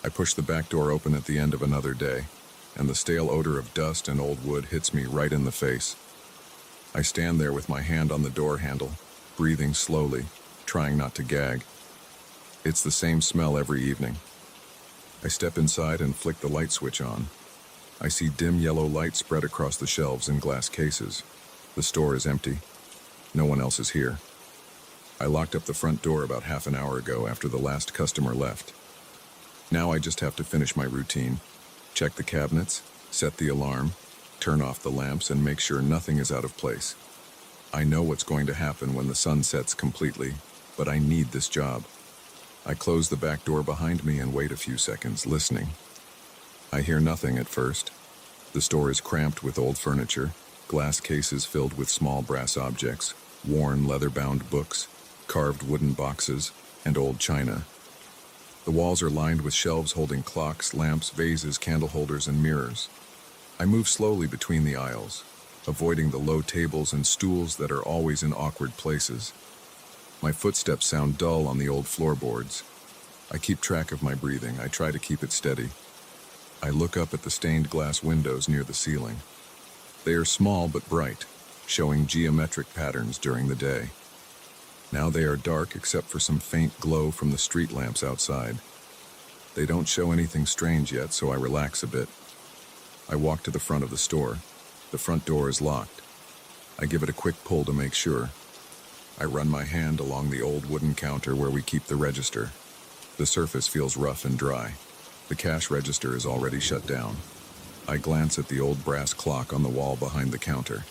I pushed the back door open at the end of another day, and the stale odor of dust and old wood hits me right in the face. I stand there with my hand on the door handle, breathing slowly, trying not to gag. It's the same smell every evening. I step inside and flick the light switch on. I see dim yellow light spread across the shelves in glass cases. The store is empty. No one else is here. I locked up the front door about half an hour ago after the last customer left. Now I just have to finish my routine. Check the cabinets, set the alarm, turn off the lamps, and make sure nothing is out of place. I know what's going to happen when the sun sets completely, but I need this job. I close the back door behind me and wait a few seconds, listening. I hear nothing at first. The store is cramped with old furniture, glass cases filled with small brass objects, worn leather-bound books, carved wooden boxes, and old china. The walls are lined with shelves holding clocks, lamps, vases, candle holders, and mirrors. I move slowly between the aisles, avoiding the low tables and stools that are always in awkward places. My footsteps sound dull on the old floorboards. I keep track of my breathing. I try to keep it steady. I look up at the stained glass windows near the ceiling. They are small but bright, showing geometric patterns during the day. Now they are dark except for some faint glow from the street lamps outside. They don't show anything strange yet, so I relax a bit. I walk to the front of the store. The front door is locked. I give it a quick pull to make sure. I run my hand along the old wooden counter where we keep the register. The surface feels rough and dry. The cash register is already shut down. I glance at the old brass clock on the wall behind the counter.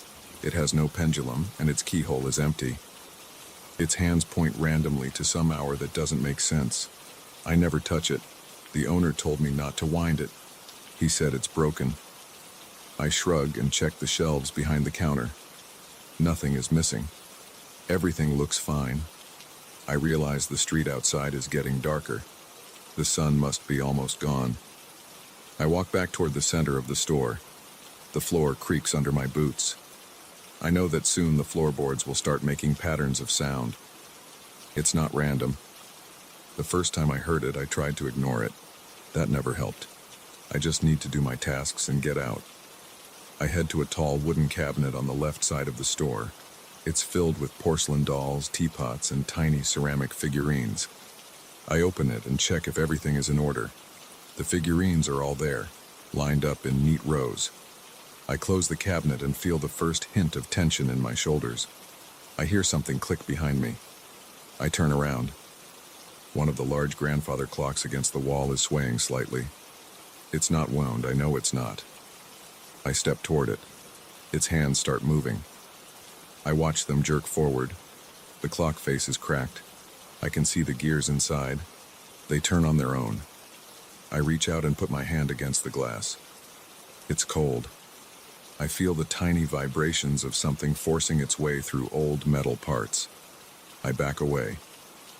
It has no pendulum, and its keyhole is empty. Its hands point randomly to some hour that doesn't make sense. I never touch it. The owner told me not to wind it. He said it's broken. I shrug and check the shelves behind the counter. Nothing is missing. Everything looks fine. I realize the street outside is getting darker. The sun must be almost gone. I walk back toward the center of the store. The floor creaks under my boots. I know that soon the floorboards will start making patterns of sound. It's not random. The first time I heard it, I tried to ignore it. That never helped. I just need to do my tasks and get out. I head to a tall wooden cabinet on the left side of the store. It's filled with porcelain dolls, teapots, and tiny ceramic figurines. I open it and check if everything is in order. The figurines are all there, lined up in neat rows. I close the cabinet and feel the first hint of tension in my shoulders. I hear something click behind me. I turn around. One of the large grandfather clocks against the wall is swaying slightly. It's not wound, I know it's not. I step toward it. Its hands start moving. I watch them jerk forward. The clock face is cracked. I can see the gears inside. They turn on their own. I reach out and put my hand against the glass. It's cold. I feel the tiny vibrations of something forcing its way through old metal parts. I back away.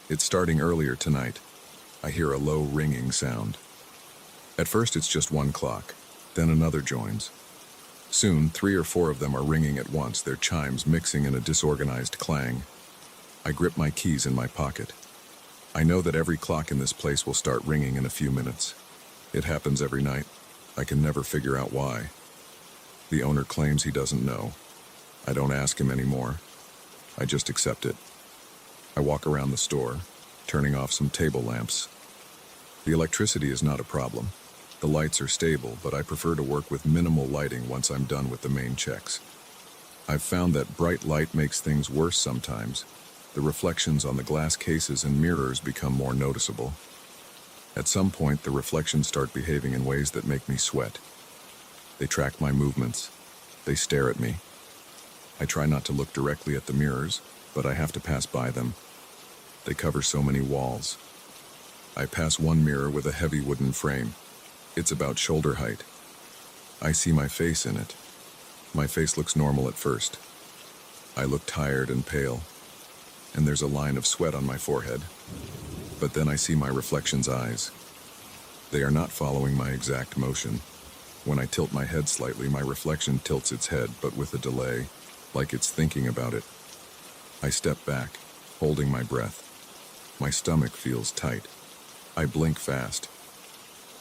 It's starting earlier tonight. I hear a low ringing sound. At first it's just one clock, then another joins. Soon, 3 or 4 of them are ringing at once, their chimes mixing in a disorganized clang. I grip my keys in my pocket. I know that every clock in this place will start ringing in a few minutes. It happens every night. I can never figure out why. The owner claims he doesn't know. I don't ask him anymore. I just accept it. I walk around the store, turning off some table lamps. The electricity is not a problem. The lights are stable, but I prefer to work with minimal lighting once I'm done with the main checks. I've found that bright light makes things worse sometimes. The reflections on the glass cases and mirrors become more noticeable. At some point, the reflections start behaving in ways that make me sweat. They track my movements. They stare at me. I try not to look directly at the mirrors, but I have to pass by them. They cover so many walls. I pass one mirror with a heavy wooden frame. It's about shoulder height. I see my face in it. My face looks normal at first. I look tired and pale, and there's a line of sweat on my forehead. But then I see my reflection's eyes. They are not following my exact motion. When I tilt my head slightly, my reflection tilts its head, but with a delay, like it's thinking about it. I step back, holding my breath. My stomach feels tight. I blink fast.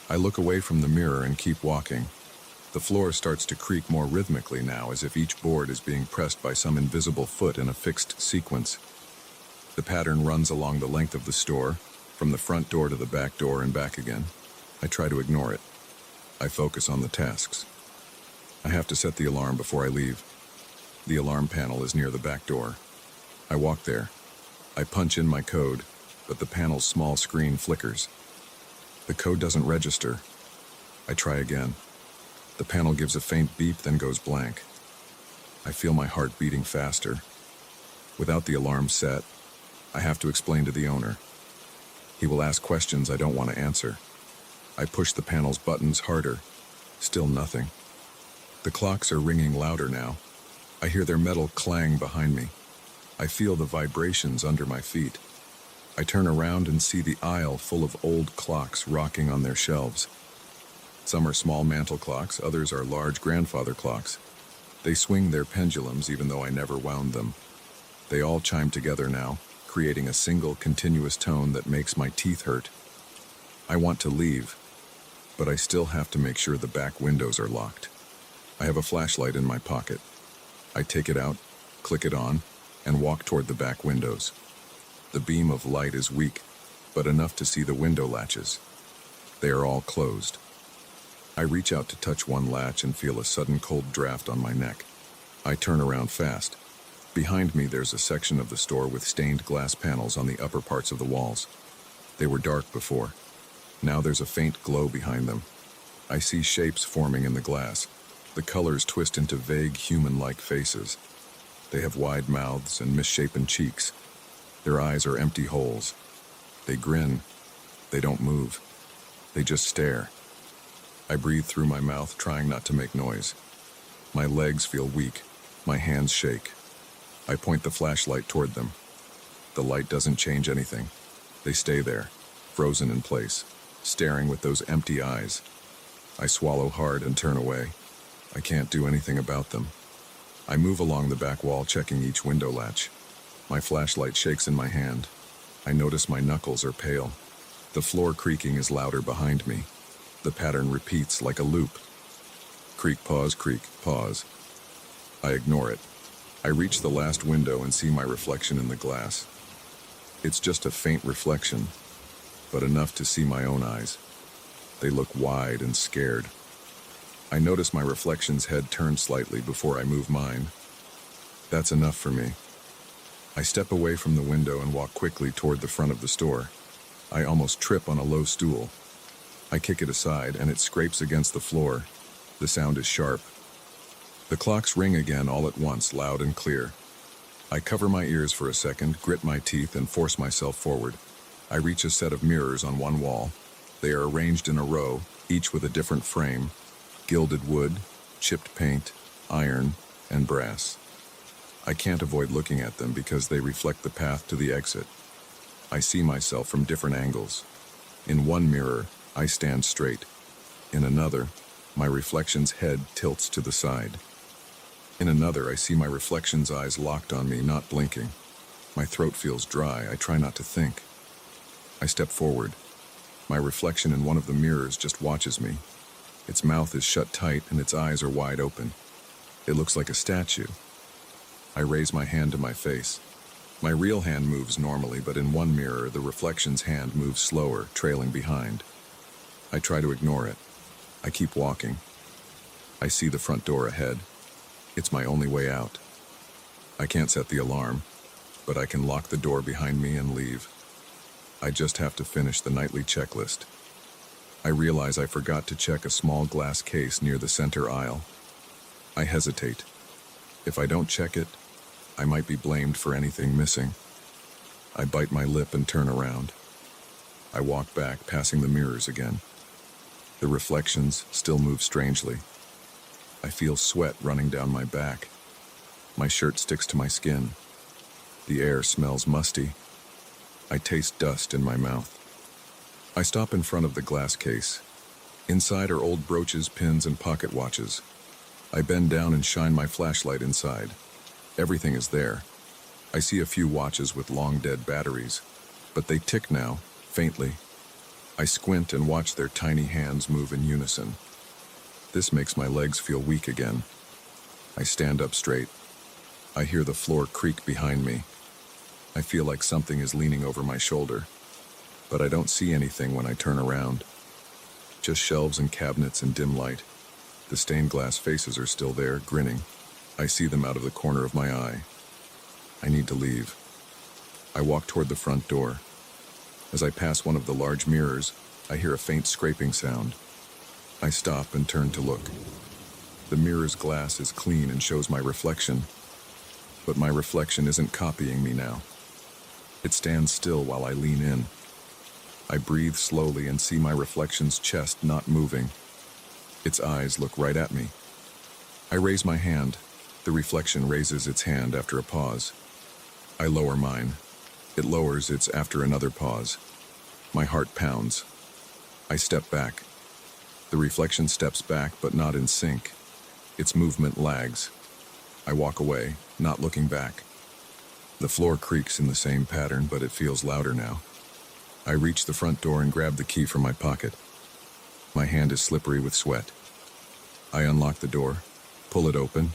I look away from the mirror and keep walking. The floor starts to creak more rhythmically now, as if each board is being pressed by some invisible foot in a fixed sequence. The pattern runs along the length of the store, from the front door to the back door and back again. I try to ignore it. I focus on the tasks. I have to set the alarm before I leave. The alarm panel is near the back door. I walk there. I punch in my code, but the panel's small screen flickers. The code doesn't register. I try again. The panel gives a faint beep, then goes blank. I feel my heart beating faster. Without the alarm set, I have to explain to the owner. He will ask questions I don't want to answer. I push the panel's buttons harder. Still nothing. The clocks are ringing louder now. I hear their metal clang behind me. I feel the vibrations under my feet. I turn around and see the aisle full of old clocks rocking on their shelves. Some are small mantel clocks, others are large grandfather clocks. They swing their pendulums even though I never wound them. They all chime together now, creating a single continuous tone that makes my teeth hurt. I want to leave, but I still have to make sure the back windows are locked. I have a flashlight in my pocket. I take it out, click it on, and walk toward the back windows. The beam of light is weak, but enough to see the window latches. They are all closed. I reach out to touch one latch and feel a sudden cold draft on my neck. I turn around fast. Behind me there's a section of the store with stained glass panels on the upper parts of the walls. They were dark before. Now there's a faint glow behind them. I see shapes forming in the glass. The colors twist into vague human-like faces. They have wide mouths and misshapen cheeks. Their eyes are empty holes. They grin. They don't move. They just stare. I breathe through my mouth, trying not to make noise. My legs feel weak. My hands shake. I point the flashlight toward them. The light doesn't change anything. They stay there, frozen in place, staring with those empty eyes. I swallow hard and turn away. I can't do anything about them. I move along the back wall, checking each window latch. My flashlight shakes in my hand. I notice my knuckles are pale. The floor creaking is louder behind me. The pattern repeats like a loop. Creak, pause, pause. I ignore it. I reach the last window and see my reflection in the glass. It's just a faint reflection, but enough to see my own eyes. They look wide and scared. I notice my reflection's head turn slightly before I move mine. That's enough for me. I step away from the window and walk quickly toward the front of the store. I almost trip on a low stool. I kick it aside and it scrapes against the floor. The sound is sharp. The clocks ring again all at once, loud and clear. I cover my ears for a second, grit my teeth, and force myself forward. I reach a set of mirrors on one wall. They are arranged in a row, each with a different frame: gilded wood, chipped paint, iron, and brass. I can't avoid looking at them because they reflect the path to the exit. I see myself from different angles. In one mirror, I stand straight. In another, my reflection's head tilts to the side. In another, I see my reflection's eyes locked on me, not blinking. My throat feels dry. I try not to think. I step forward. My reflection in one of the mirrors just watches me. Its mouth is shut tight and its eyes are wide open. It looks like a statue. I raise my hand to my face. My real hand moves normally, but in one mirror, the reflection's hand moves slower, trailing behind. I try to ignore it. I keep walking. I see the front door ahead. It's my only way out. I can't set the alarm, but I can lock the door behind me and leave. I just have to finish the nightly checklist. I realize I forgot to check a small glass case near the center aisle. I hesitate. If I don't check it, I might be blamed for anything missing. I bite my lip and turn around. I walk back, passing the mirrors again. The reflections still move strangely. I feel sweat running down my back. My shirt sticks to my skin. The air smells musty. I taste dust in my mouth. I stop in front of the glass case. Inside are old brooches, pins, and pocket watches. I bend down and shine my flashlight inside. Everything is there. I see a few watches with long dead batteries, but they tick now, faintly. I squint and watch their tiny hands move in unison. This makes my legs feel weak again. I stand up straight. I hear the floor creak behind me. I feel like something is leaning over my shoulder, but I don't see anything when I turn around. Just shelves and cabinets in dim light. The stained glass faces are still there, grinning. I see them out of the corner of my eye. I need to leave. I walk toward the front door. As I pass one of the large mirrors, I hear a faint scraping sound. I stop and turn to look. The mirror's glass is clean and shows my reflection, but my reflection isn't copying me now. It stands still while I lean in. I breathe slowly and see my reflection's chest not moving. Its eyes look right at me. I raise my hand. The reflection raises its hand after a pause. I lower mine. It lowers its after another pause. My heart pounds. I step back. The reflection steps back, but not in sync. Its movement lags. I walk away, not looking back. The floor creaks in the same pattern, but it feels louder now. I reach the front door and grab the key from my pocket. My hand is slippery with sweat. I unlock the door, pull it open,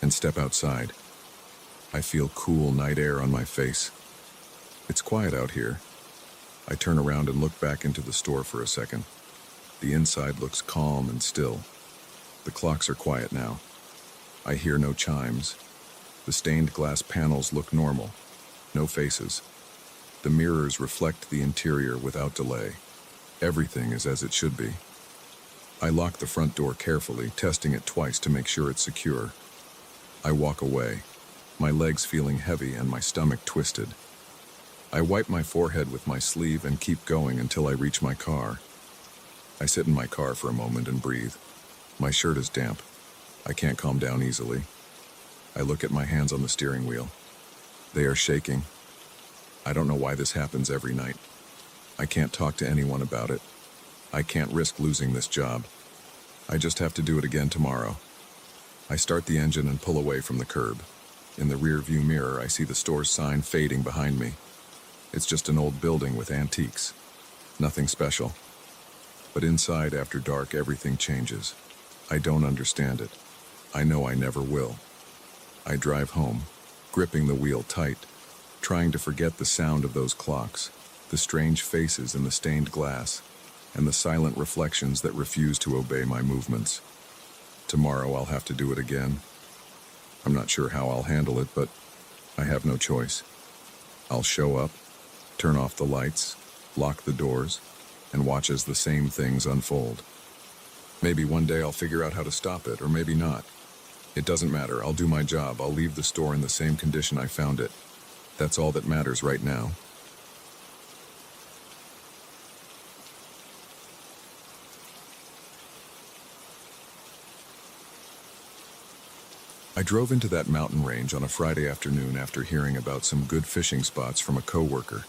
and step outside. I feel cool night air on my face. It's quiet out here. I turn around and look back into the store for a second. The inside looks calm and still. The clocks are quiet now. I hear no chimes. The stained glass panels look normal. No faces. The mirrors reflect the interior without delay. Everything is as it should be. I lock the front door carefully, testing it twice to make sure it's secure. I walk away, my legs feeling heavy and my stomach twisted. I wipe my forehead with my sleeve and keep going until I reach my car. I sit in my car for a moment and breathe. My shirt is damp. I can't calm down easily. I look at my hands on the steering wheel. They are shaking. I don't know why this happens every night. I can't talk to anyone about it. I can't risk losing this job. I just have to do it again tomorrow. I start the engine and pull away from the curb. In the rear view mirror, I see the store's sign fading behind me. It's just an old building with antiques. Nothing special. But inside, after dark, everything changes. I don't understand it. I know I never will. I drive home, gripping the wheel tight, trying to forget the sound of those clocks, the strange faces in the stained glass, and the silent reflections that refuse to obey my movements. Tomorrow I'll have to do it again. I'm not sure how I'll handle it, but I have no choice. I'll show up, turn off the lights, lock the doors, and watch as the same things unfold. Maybe one day I'll figure out how to stop it, or maybe not. It doesn't matter. I'll do my job. I'll leave the store in the same condition I found it. That's all that matters right now. I drove into that mountain range on a Friday afternoon after hearing about some good fishing spots from a coworker.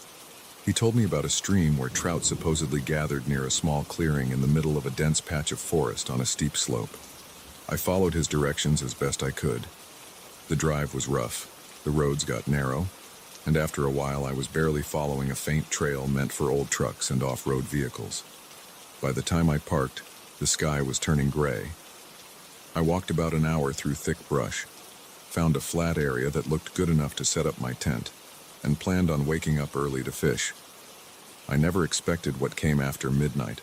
He told me about a stream where trout supposedly gathered near a small clearing in the middle of a dense patch of forest on a steep slope. I followed his directions as best I could. The drive was rough. The roads got narrow. and after a while I was barely following a faint trail meant for old trucks and off-road vehicles. By the time I parked, the sky was turning gray. I walked about an hour through thick brush, found a flat area that looked good enough to set up my tent, and planned on waking up early to fish. I never expected what came after midnight.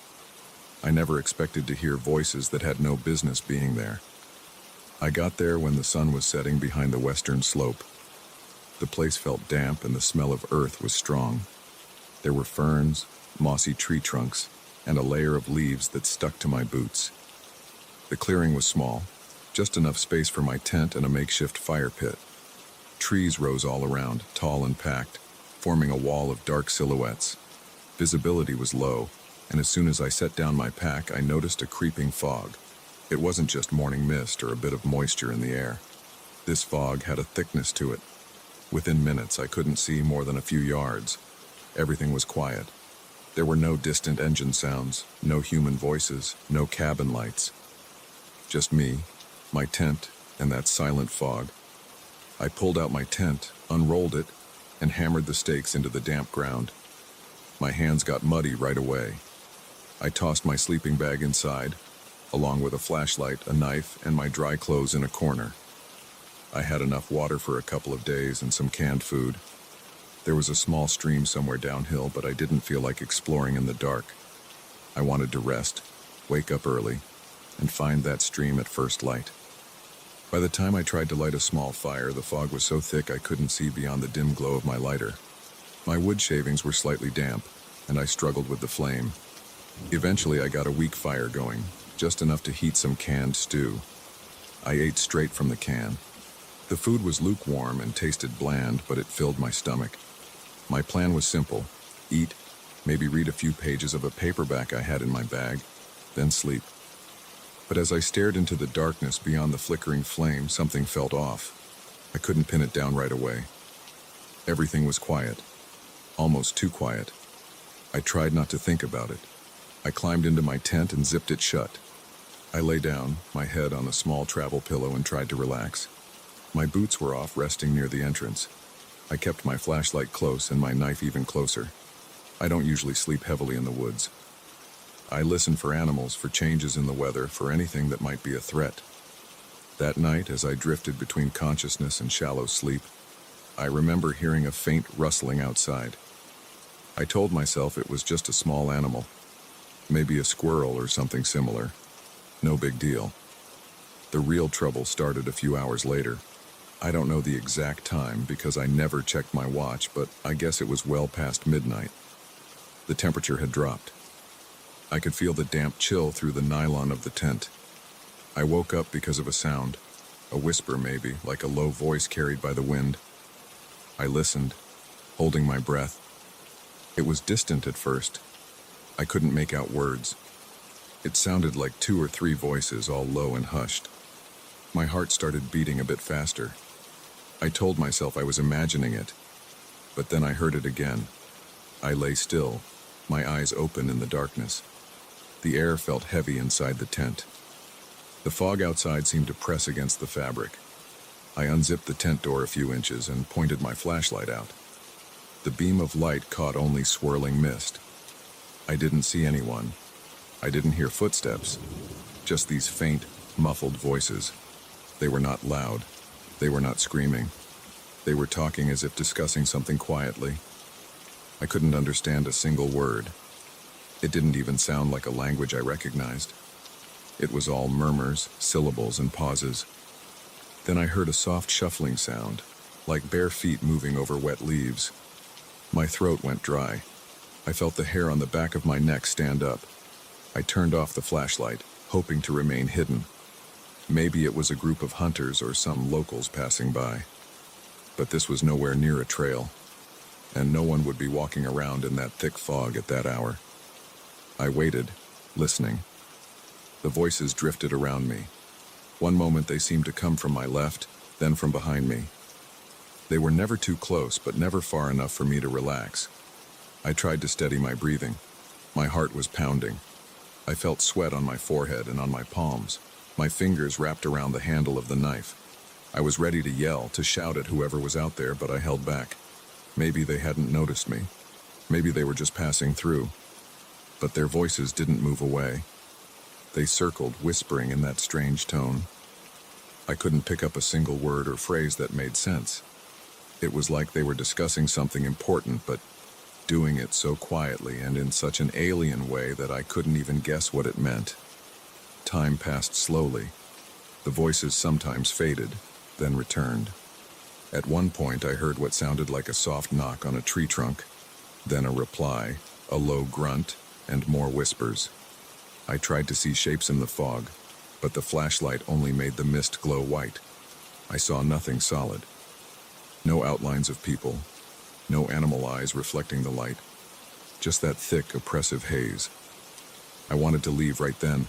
I never expected to hear voices that had no business being there. I got there when the sun was setting behind the western slope. The place felt damp and the smell of earth was strong. There were ferns, mossy tree trunks, and a layer of leaves that stuck to my boots. The clearing was small, just enough space for my tent and a makeshift fire pit. Trees rose all around, tall and packed, forming a wall of dark silhouettes. Visibility was low, and as soon as I set down my pack, I noticed a creeping fog. It wasn't just morning mist or a bit of moisture in the air. This fog had a thickness to it. Within minutes, I couldn't see more than a few yards. Everything was quiet. There were no distant engine sounds, no human voices, no cabin lights. Just me, my tent, and that silent fog. I pulled out my tent, unrolled it, and hammered the stakes into the damp ground. My hands got muddy right away. I tossed my sleeping bag inside, along with a flashlight, a knife, and my dry clothes in a corner. I had enough water for a couple of days and some canned food. There was a small stream somewhere downhill, but I didn't feel like exploring in the dark. I wanted to rest, wake up early, and find that stream at first light. By the time I tried to light a small fire, the fog was so thick I couldn't see beyond the dim glow of my lighter. My wood shavings were slightly damp, and I struggled with the flame. Eventually I got a weak fire going, just enough to heat some canned stew. I ate straight from the can. The food was lukewarm and tasted bland, but it filled my stomach. My plan was simple: eat, maybe read a few pages of a paperback I had in my bag, then sleep. But as I stared into the darkness beyond the flickering flame, something felt off. I couldn't pin it down right away. Everything was quiet, almost too quiet. I tried not to think about it. I climbed into my tent and zipped it shut. I lay down, my head on a small travel pillow, and tried to relax. My boots were off, resting near the entrance. I kept my flashlight close and my knife even closer. I don't usually sleep heavily in the woods. I listen for animals, for changes in the weather, for anything that might be a threat. That night, as I drifted between consciousness and shallow sleep, I remember hearing a faint rustling outside. I told myself it was just a small animal, maybe a squirrel or something similar. No big deal. The real trouble started a few hours later. I don't know the exact time because I never checked my watch, but I guess it was well past midnight. The temperature had dropped. I could feel the damp chill through the nylon of the tent. I woke up because of a sound, a whisper maybe, like a low voice carried by the wind. I listened, holding my breath. It was distant at first. I couldn't make out words. It sounded like 2 or 3 voices, all low and hushed. My heart started beating a bit faster. I told myself I was imagining it, but then I heard it again. I lay still, my eyes open in the darkness. The air felt heavy inside the tent. The fog outside seemed to press against the fabric. I unzipped the tent door a few inches and pointed my flashlight out. The beam of light caught only swirling mist. I didn't see anyone. I didn't hear footsteps, just these faint, muffled voices. They were not loud. They were not screaming. They were talking as if discussing something quietly. I couldn't understand a single word. It didn't even sound like a language I recognized. It was all murmurs, syllables, and pauses. Then I heard a soft shuffling sound, like bare feet moving over wet leaves. My throat went dry. I felt the hair on the back of my neck stand up. I turned off the flashlight, hoping to remain hidden. Maybe it was a group of hunters or some locals passing by. But this was nowhere near a trail, and no one would be walking around in that thick fog at that hour. I waited, listening. The voices drifted around me. One moment they seemed to come from my left, then from behind me. They were never too close, but never far enough for me to relax. I tried to steady my breathing. My heart was pounding. I felt sweat on my forehead and on my palms, my fingers wrapped around the handle of the knife. I was ready to yell, to shout at whoever was out there, but I held back. Maybe they hadn't noticed me. Maybe they were just passing through. But their voices didn't move away. They circled, whispering in that strange tone. I couldn't pick up a single word or phrase that made sense. It was like they were discussing something important, but doing it so quietly and in such an alien way that I couldn't even guess what it meant. Time passed slowly. The voices sometimes faded, then returned. At one point, I heard what sounded like a soft knock on a tree trunk, then a reply, a low grunt, and more whispers. I tried to see shapes in the fog, but the flashlight only made the mist glow white. I saw nothing solid. No outlines of people, no animal eyes reflecting the light, just that thick, oppressive haze. I wanted to leave right then.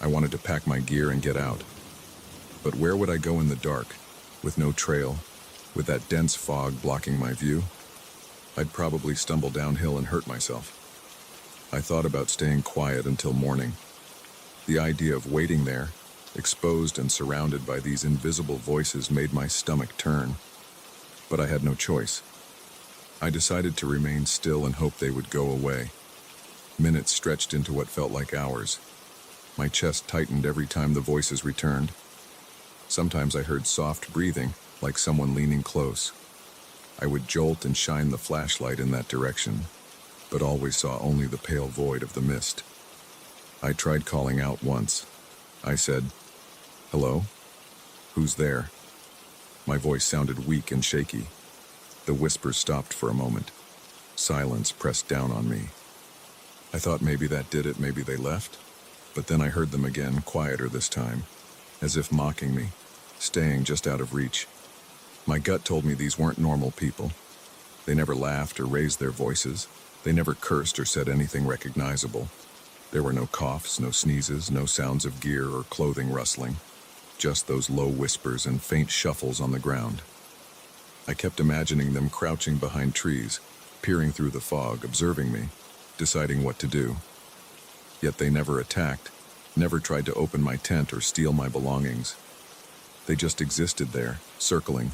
I wanted to pack my gear and get out. But where would I go in the dark, with no trail, with that dense fog blocking my view? I'd probably stumble downhill and hurt myself. I thought about staying quiet until morning. The idea of waiting there, exposed and surrounded by these invisible voices, made my stomach turn. But I had no choice. I decided to remain still and hope they would go away. Minutes stretched into what felt like hours. My chest tightened every time the voices returned. Sometimes I heard soft breathing, like someone leaning close. I would jolt and shine the flashlight in that direction, but always saw only the pale void of the mist. I tried calling out once. I said, "Hello? Who's there?" My voice sounded weak and shaky. The whispers stopped for a moment. Silence pressed down on me. I thought maybe that did it, maybe they left. But then I heard them again, quieter this time, as if mocking me, staying just out of reach. My gut told me these weren't normal people. They never laughed or raised their voices. They never cursed or said anything recognizable. There were no coughs, no sneezes, no sounds of gear or clothing rustling. Just those low whispers and faint shuffles on the ground. I kept imagining them crouching behind trees, peering through the fog, observing me, deciding what to do. Yet they never attacked, never tried to open my tent or steal my belongings. They just existed there, circling,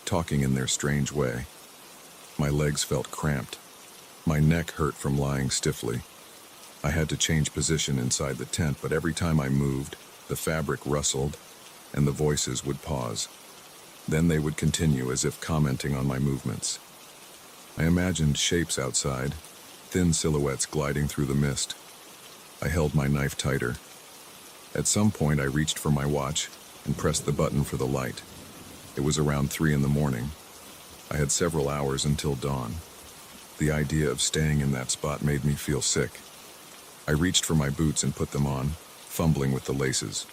talking in their strange way. My legs felt cramped. My neck hurt from lying stiffly. I had to change position inside the tent, but every time I moved, the fabric rustled, and the voices would pause. Then they would continue as if commenting on my movements. I imagined shapes outside, thin silhouettes gliding through the mist. I held my knife tighter. At some point, I reached for my watch and pressed the button for the light. It was around 3 in the morning. I had several hours until dawn. The idea of staying in that spot made me feel sick. I reached for my boots and put them on, fumbling with the laces.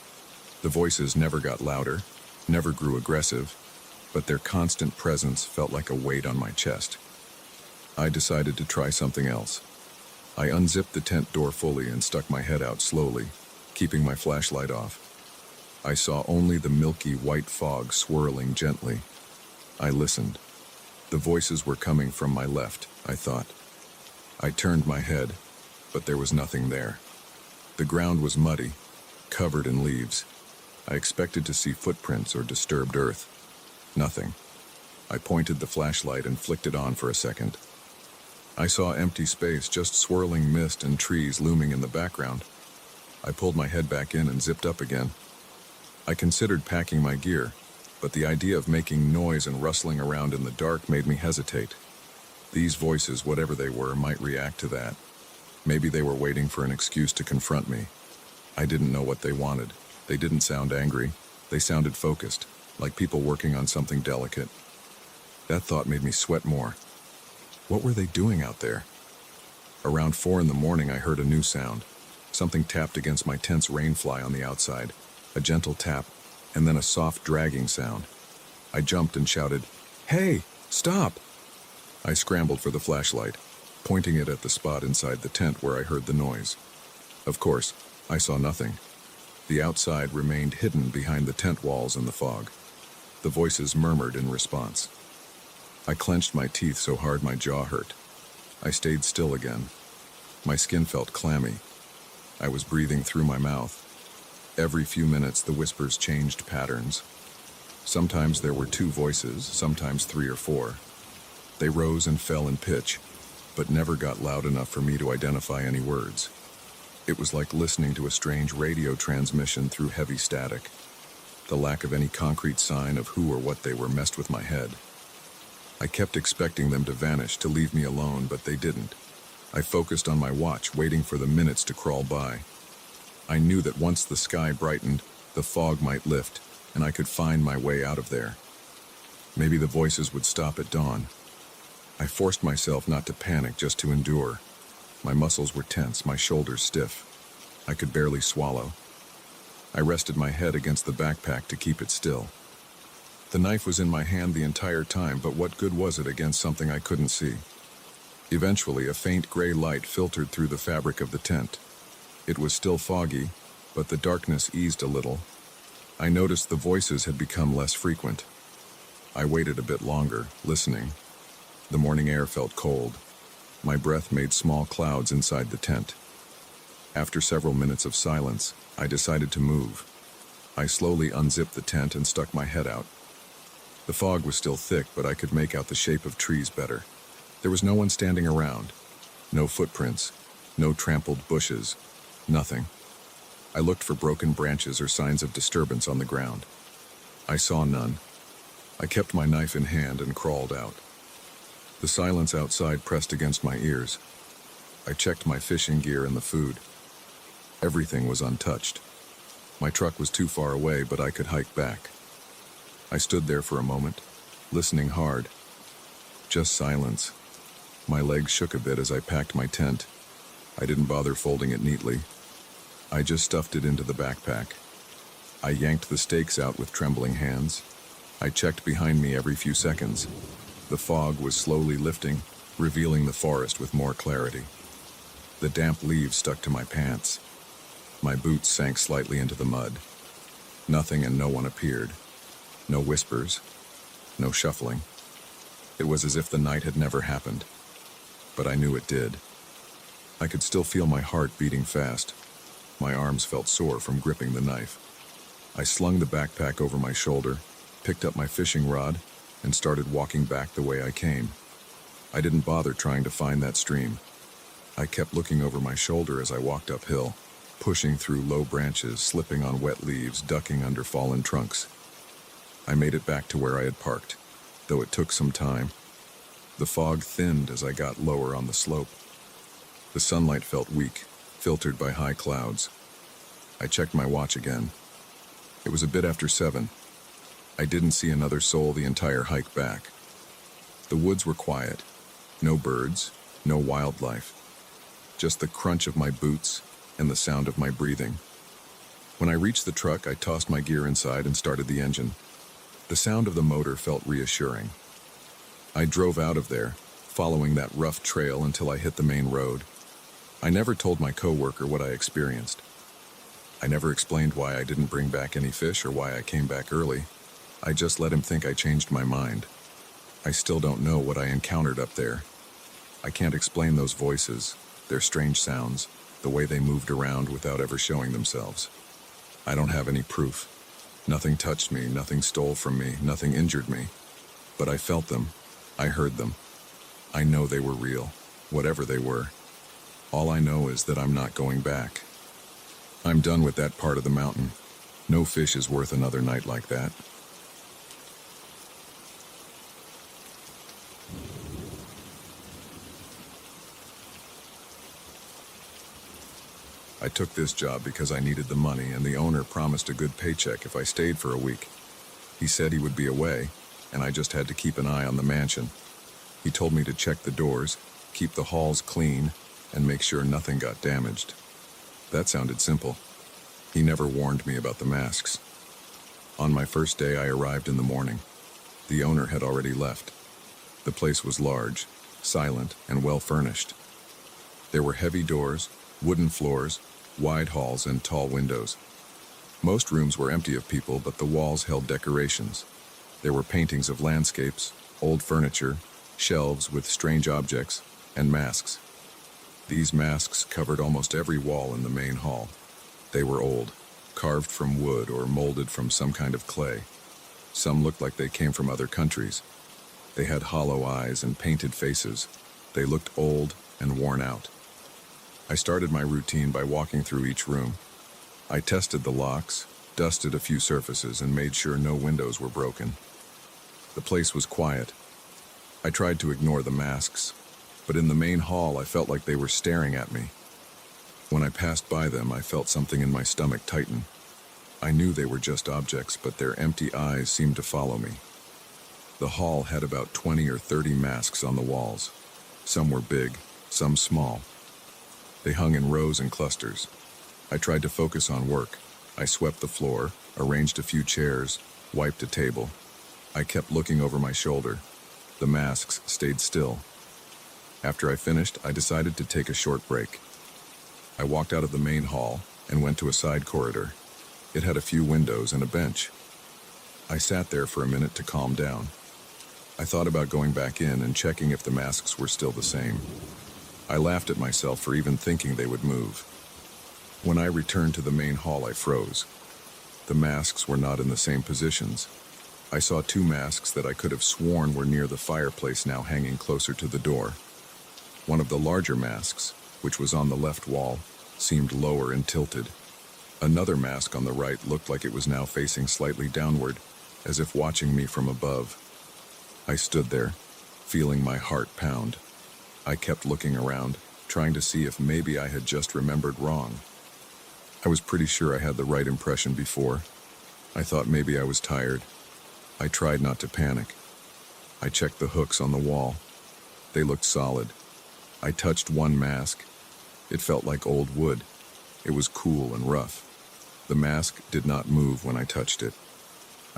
The voices never got louder, never grew aggressive, but their constant presence felt like a weight on my chest. I decided to try something else. I unzipped the tent door fully and stuck my head out slowly, keeping my flashlight off. I saw only the milky white fog swirling gently. I listened. The voices were coming from my left, I thought. I turned my head, but there was nothing there. The ground was muddy, covered in leaves. I expected to see footprints or disturbed earth. Nothing. I pointed the flashlight and flicked it on for a second. I saw empty space, just swirling mist and trees looming in the background. I pulled my head back in and zipped up again. I considered packing my gear, but the idea of making noise and rustling around in the dark made me hesitate. These voices, whatever they were, might react to that. Maybe they were waiting for an excuse to confront me. I didn't know what they wanted. They didn't sound angry. They sounded focused, like people working on something delicate. That thought made me sweat more. What were they doing out there? Around 4 in the morning, I heard a new sound. Something tapped against my tent's rainfly on the outside. A gentle tap, and then a soft dragging sound. I jumped and shouted, "Hey, stop!" I scrambled for the flashlight, pointing it at the spot inside the tent where I heard the noise. Of course, I saw nothing. The outside remained hidden behind the tent walls and the fog. The voices murmured in response. I clenched my teeth so hard my jaw hurt. I stayed still again. My skin felt clammy. I was breathing through my mouth. Every few minutes, the whispers changed patterns. Sometimes there were 2 voices, sometimes 3 or 4. They rose and fell in pitch, but never got loud enough for me to identify any words. It was like listening to a strange radio transmission through heavy static. The lack of any concrete sign of who or what they were messed with my head. I kept expecting them to vanish, to leave me alone, but they didn't. I focused on my watch, waiting for the minutes to crawl by. I knew that once the sky brightened, the fog might lift, and I could find my way out of there. Maybe the voices would stop at dawn. I forced myself not to panic, just to endure. My muscles were tense, my shoulders stiff. I could barely swallow. I rested my head against the backpack to keep it still. The knife was in my hand the entire time, but what good was it against something I couldn't see? Eventually, a faint gray light filtered through the fabric of the tent. It was still foggy, but the darkness eased a little. I noticed the voices had become less frequent. I waited a bit longer, listening. The morning air felt cold. My breath made small clouds inside the tent. After several minutes of silence, I decided to move. I slowly unzipped the tent and stuck my head out. The fog was still thick, but I could make out the shape of trees better. There was no one standing around. No footprints, no trampled bushes, nothing. I looked for broken branches or signs of disturbance on the ground. I saw none. I kept my knife in hand and crawled out. The silence outside pressed against my ears. I checked my fishing gear and the food. Everything was untouched. My truck was too far away, but I could hike back. I stood there for a moment, listening hard. Just silence. My legs shook a bit as I packed my tent. I didn't bother folding it neatly. I just stuffed it into the backpack. I yanked the stakes out with trembling hands. I checked behind me every few seconds. The fog was slowly lifting, revealing the forest with more clarity. The damp leaves stuck to my pants. My boots sank slightly into the mud. Nothing and no one appeared. No whispers, no shuffling. It was as if the night had never happened. But I knew it did. I could still feel my heart beating fast. My arms felt sore from gripping the knife. I slung the backpack over my shoulder, picked up my fishing rod, and started walking back the way I came. I didn't bother trying to find that stream. I kept looking over my shoulder as I walked uphill, pushing through low branches, slipping on wet leaves, ducking under fallen trunks. I made it back to where I had parked, though it took some time. The fog thinned as I got lower on the slope. The sunlight felt weak, filtered by high clouds. I checked my watch again. It was a bit after 7. I didn't see another soul the entire hike back. The woods were quiet. No birds, no wildlife. Just the crunch of my boots and the sound of my breathing. When I reached the truck, I tossed my gear inside and started the engine. The sound of the motor felt reassuring. I drove out of there, following that rough trail until I hit the main road. I never told my coworker what I experienced. I never explained why I didn't bring back any fish or why I came back early. I just let him think I changed my mind. I still don't know what I encountered up there. I can't explain those voices, their strange sounds, the way they moved around without ever showing themselves. I don't have any proof. Nothing touched me, nothing stole from me, nothing injured me. But I felt them. I heard them. I know they were real, whatever they were. All I know is that I'm not going back. I'm done with that part of the mountain. No fish is worth another night like that. I took this job because I needed the money, and the owner promised a good paycheck if I stayed for a week. He said he would be away, and I just had to keep an eye on the mansion. He told me to check the doors, keep the halls clean, and make sure nothing got damaged. That sounded simple. He never warned me about the masks. On my first day, I arrived in the morning. The owner had already left. The place was large, silent, and well furnished. There were heavy doors, wooden floors, wide halls, and tall windows. Most rooms were empty of people, but the walls held decorations. There were paintings of landscapes, old furniture, shelves with strange objects, and masks. These masks covered almost every wall in the main hall. They were old, carved from wood or molded from some kind of clay. Some looked like they came from other countries. They had hollow eyes and painted faces. They looked old and worn out. I started my routine by walking through each room. I tested the locks, dusted a few surfaces, and made sure no windows were broken. The place was quiet. I tried to ignore the masks, but in the main hall I felt like they were staring at me. When I passed by them, I felt something in my stomach tighten. I knew they were just objects, but their empty eyes seemed to follow me. The hall had about 20 or 30 masks on the walls. Some were big, some small. They hung in rows and clusters. I tried to focus on work. I swept the floor, arranged a few chairs, wiped a table. I kept looking over my shoulder. The masks stayed still. After I finished, I decided to take a short break. I walked out of the main hall and went to a side corridor. It had a few windows and a bench. I sat there for a minute to calm down. I thought about going back in and checking if the masks were still the same. I laughed at myself for even thinking they would move. When I returned to the main hall, I froze. The masks were not in the same positions. I saw two masks that I could have sworn were near the fireplace, now hanging closer to the door. One of the larger masks, which was on the left wall, seemed lower and tilted. Another mask on the right looked like it was now facing slightly downward, as if watching me from above. I stood there, feeling my heart pound. I kept looking around, trying to see if maybe I had just remembered wrong. I was pretty sure I had the right impression before. I thought maybe I was tired. I tried not to panic. I checked the hooks on the wall. They looked solid. I touched one mask. It felt like old wood. It was cool and rough. The mask did not move when I touched it.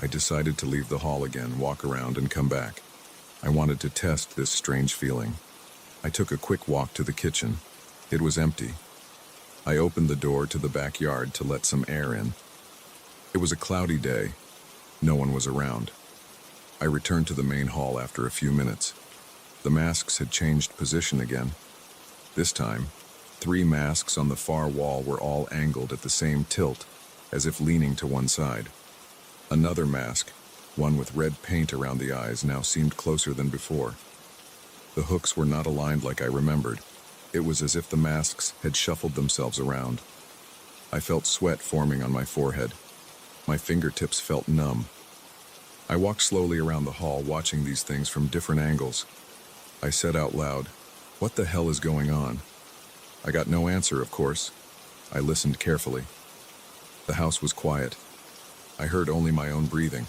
I decided to leave the hall again, walk around, and come back. I wanted to test this strange feeling. I took a quick walk to the kitchen. It was empty. I opened the door to the backyard to let some air in. It was a cloudy day. No one was around. I returned to the main hall after a few minutes. The masks had changed position again. This time, 3 masks on the far wall were all angled at the same tilt, as if leaning to one side. Another mask, one with red paint around the eyes, now seemed closer than before. The hooks were not aligned like I remembered. It was as if the masks had shuffled themselves around. I felt sweat forming on my forehead. My fingertips felt numb. I walked slowly around the hall, watching these things from different angles. I said out loud, "What the hell is going on?" I got no answer, of course. I listened carefully. The house was quiet. I heard only my own breathing.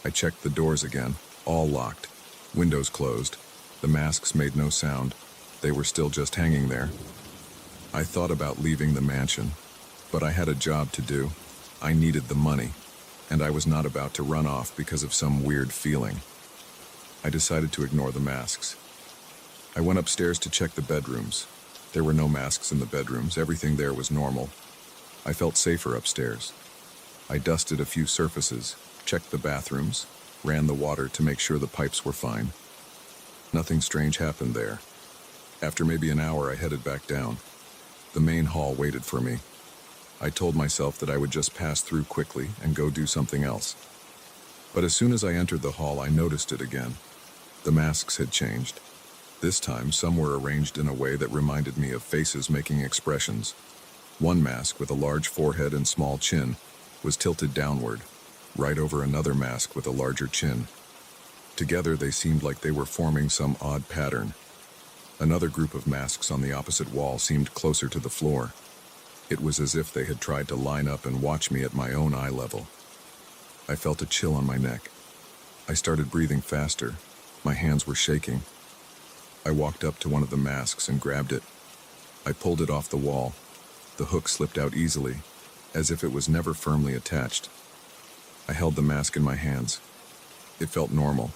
I checked the doors again, all locked, windows closed. The masks made no sound. They were still just hanging there. I thought about leaving the mansion, but I had a job to do. I needed the money, and I was not about to run off because of some weird feeling. I decided to ignore the masks. I went upstairs to check the bedrooms. There were no masks in the bedrooms. Everything there was normal. I felt safer upstairs. I dusted a few surfaces, checked the bathrooms, ran the water to make sure the pipes were fine. Nothing strange happened there. After maybe an hour, I headed back down. The main hall waited for me. I told myself that I would just pass through quickly and go do something else. But as soon as I entered the hall, I noticed it again. The masks had changed. This time, some were arranged in a way that reminded me of faces making expressions. One mask, with a large forehead and small chin, was tilted downward, right over another mask with a larger chin. Together, they seemed like they were forming some odd pattern. Another group of masks on the opposite wall seemed closer to the floor. It was as if they had tried to line up and watch me at my own eye level. I felt a chill on my neck. I started breathing faster. My hands were shaking. I walked up to one of the masks and grabbed it. I pulled it off the wall. The hook slipped out easily, as if it was never firmly attached. I held the mask in my hands. It felt normal.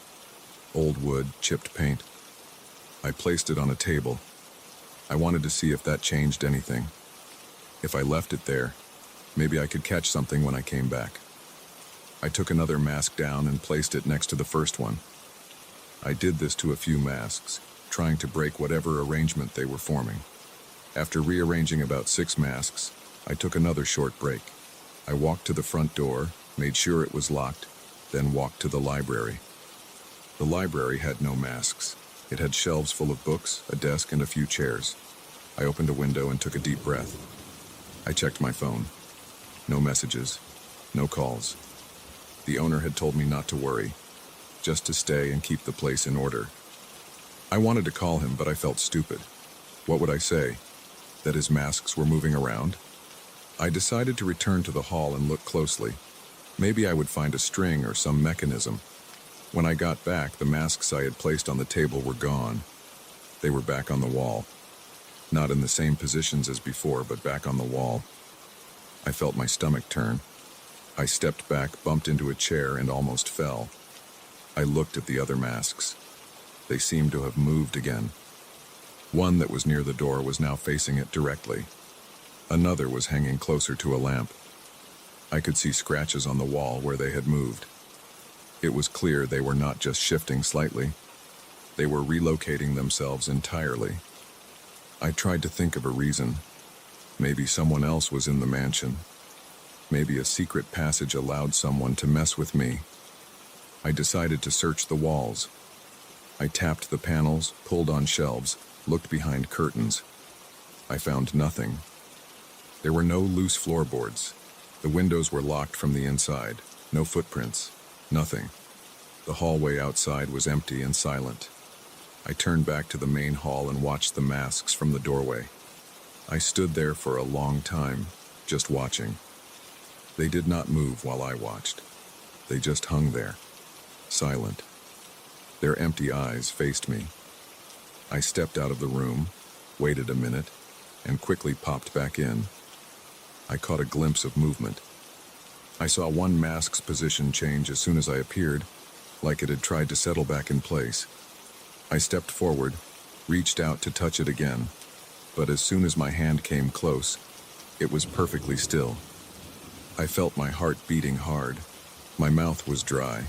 Old wood, chipped paint. I placed it on a table. I wanted to see if that changed anything. If I left it there, maybe I could catch something when I came back. I took another mask down and placed it next to the first one. I did this to a few masks, trying to break whatever arrangement they were forming. After rearranging about 6 masks, I took another short break. I walked to the front door, made sure it was locked, then walked to the library. The library had no masks. It had shelves full of books, a desk, and a few chairs. I opened a window and took a deep breath. I checked my phone. No messages, no calls. The owner had told me not to worry, just to stay and keep the place in order. I wanted to call him, but I felt stupid. What would I say? That his masks were moving around? I decided to return to the hall and look closely. Maybe I would find a string or some mechanism. When I got back, the masks I had placed on the table were gone. They were back on the wall. Not in the same positions as before, but back on the wall. I felt my stomach turn. I stepped back, bumped into a chair, and almost fell. I looked at the other masks. They seemed to have moved again. One that was near the door was now facing it directly. Another was hanging closer to a lamp. I could see scratches on the wall where they had moved. It was clear they were not just shifting slightly. They were relocating themselves entirely. I tried to think of a reason. Maybe someone else was in the mansion. Maybe a secret passage allowed someone to mess with me. I decided to search the walls. I tapped the panels, pulled on shelves, looked behind curtains. I found nothing. There were no loose floorboards. The windows were locked from the inside. No footprints. Nothing. The hallway outside was empty and silent. I turned back to the main hall and watched the masks from the doorway. I stood there for a long time, just watching. They did not move while I watched. They just hung there, silent. Their empty eyes faced me. I stepped out of the room, waited a minute, and quickly popped back in. I caught a glimpse of movement. I saw one mask's position change as soon as I appeared, like it had tried to settle back in place. I stepped forward, reached out to touch it again, but as soon as my hand came close, it was perfectly still. I felt my heart beating hard. My mouth was dry.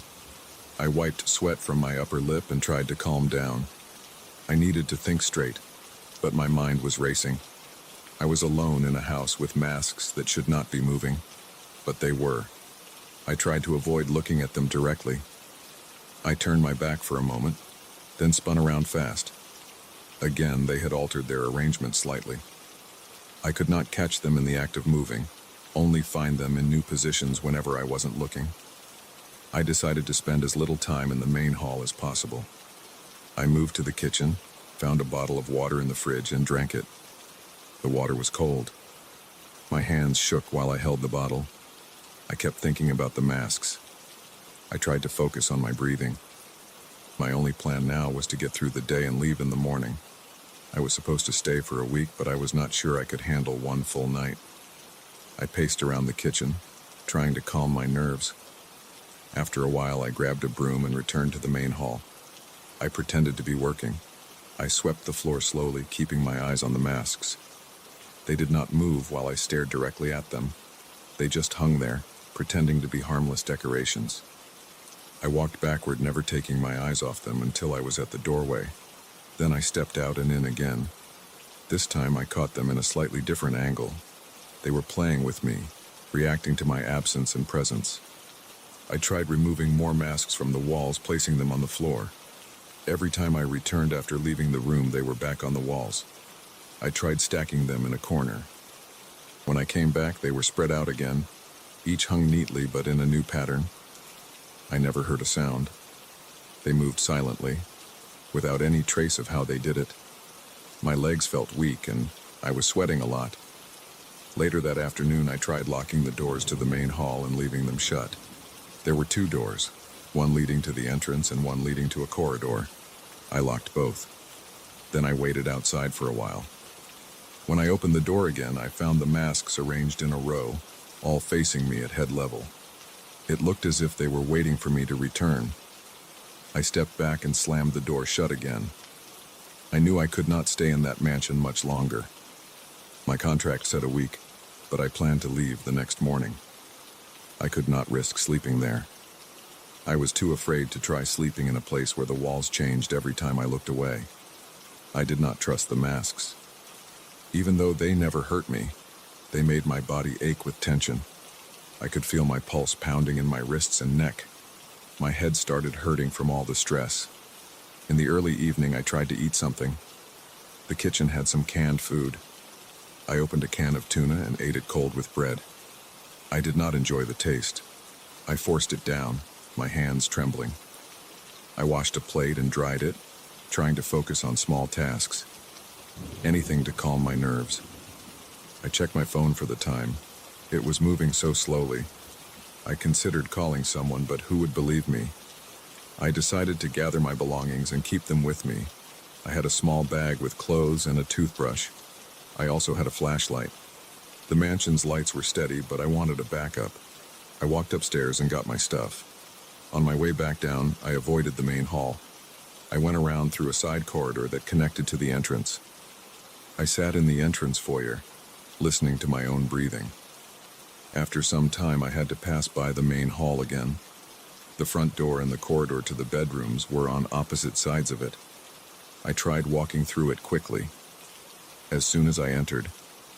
I wiped sweat from my upper lip and tried to calm down. I needed to think straight, but my mind was racing. I was alone in a house with masks that should not be moving, but they were. I tried to avoid looking at them directly. I turned my back for a moment, then spun around fast. Again, they had altered their arrangement slightly. I could not catch them in the act of moving, only find them in new positions whenever I wasn't looking. I decided to spend as little time in the main hall as possible. I moved to the kitchen, found a bottle of water in the fridge, and drank it. The water was cold. My hands shook while I held the bottle. I kept thinking about the masks. I tried to focus on my breathing. My only plan now was to get through the day and leave in the morning. I was supposed to stay for a week, but I was not sure I could handle one full night. I paced around the kitchen, trying to calm my nerves. After a while, I grabbed a broom and returned to the main hall. I pretended to be working. I swept the floor slowly, keeping my eyes on the masks. They did not move while I stared directly at them. They just hung there, pretending to be harmless decorations. I walked backward, never taking my eyes off them until I was at the doorway. Then I stepped out and in again. This time I caught them in a slightly different angle. They were playing with me, reacting to my absence and presence. I tried removing more masks from the walls, placing them on the floor. Every time I returned after leaving the room, they were back on the walls. I tried stacking them in a corner. When I came back, they were spread out again, each hung neatly but in a new pattern. I never heard a sound. They moved silently, without any trace of how they did it. My legs felt weak and I was sweating a lot. Later that afternoon, I tried locking the doors to the main hall and leaving them shut. There were two doors, one leading to the entrance and one leading to a corridor. I locked both. Then I waited outside for a while. When I opened the door again, I found the masks arranged in a row, all facing me at head level. It looked as if they were waiting for me to return. I stepped back and slammed the door shut again. I knew I could not stay in that mansion much longer. My contract said a week, but I planned to leave the next morning. I could not risk sleeping there. I was too afraid to try sleeping in a place where the walls changed every time I looked away. I did not trust the masks. Even though they never hurt me, they made my body ache with tension. I could feel my pulse pounding in my wrists and neck. My head started hurting from all the stress. In the early evening, I tried to eat something. The kitchen had some canned food. I opened a can of tuna and ate it cold with bread. I did not enjoy the taste. I forced it down, my hands trembling. I washed a plate and dried it, trying to focus on small tasks. Anything to calm my nerves. I checked my phone for the time. It was moving so slowly. I considered calling someone, but who would believe me? I decided to gather my belongings and keep them with me. I had a small bag with clothes and a toothbrush. I also had a flashlight. The mansion's lights were steady, but I wanted a backup. I walked upstairs and got my stuff. On my way back down, I avoided the main hall. I went around through a side corridor that connected to the entrance. I sat in the entrance foyer, listening to my own breathing. After some time, I had to pass by the main hall again. The front door and the corridor to the bedrooms were on opposite sides of it. I tried walking through it quickly. As soon as I entered,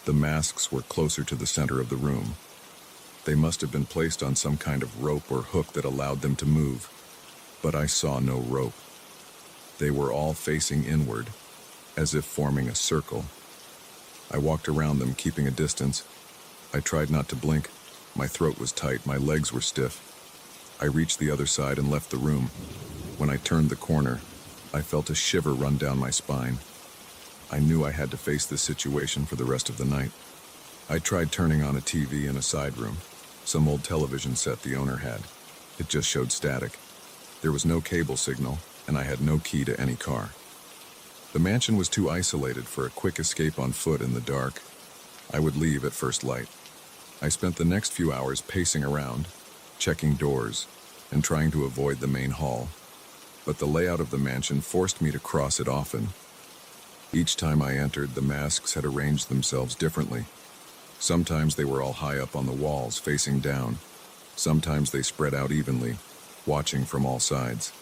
the masks were closer to the center of the room. They must have been placed on some kind of rope or hook that allowed them to move, but I saw no rope. They were all facing inward, as if forming a circle. I walked around them, keeping a distance. I tried not to blink. My throat was tight, my legs were stiff. I reached the other side and left the room. When I turned the corner, I felt a shiver run down my spine. I knew I had to face this situation for the rest of the night. I tried turning on a TV in a side room, some old television set the owner had. It just showed static. There was no cable signal, and I had no key to any car. The mansion was too isolated for a quick escape on foot in the dark. I would leave at first light. I spent the next few hours pacing around, checking doors, and trying to avoid the main hall. But the layout of the mansion forced me to cross it often. Each time I entered, the masks had arranged themselves differently. Sometimes they were all high up on the walls, facing down. Sometimes they spread out evenly, watching from all sides.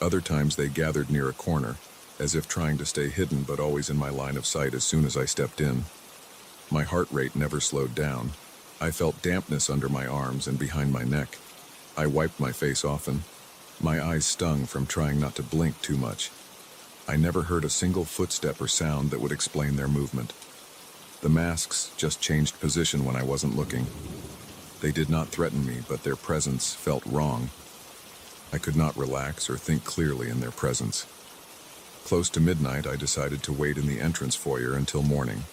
Other times they gathered near a corner, as if trying to stay hidden but always in my line of sight as soon as I stepped in. My heart rate never slowed down. I felt dampness under my arms and behind my neck. I wiped my face often. My eyes stung from trying not to blink too much. I never heard a single footstep or sound that would explain their movement. The masks just changed position when I wasn't looking. They did not threaten me, but their presence felt wrong. I could not relax or think clearly in their presence. Close to midnight, I decided to wait in the entrance foyer until morning.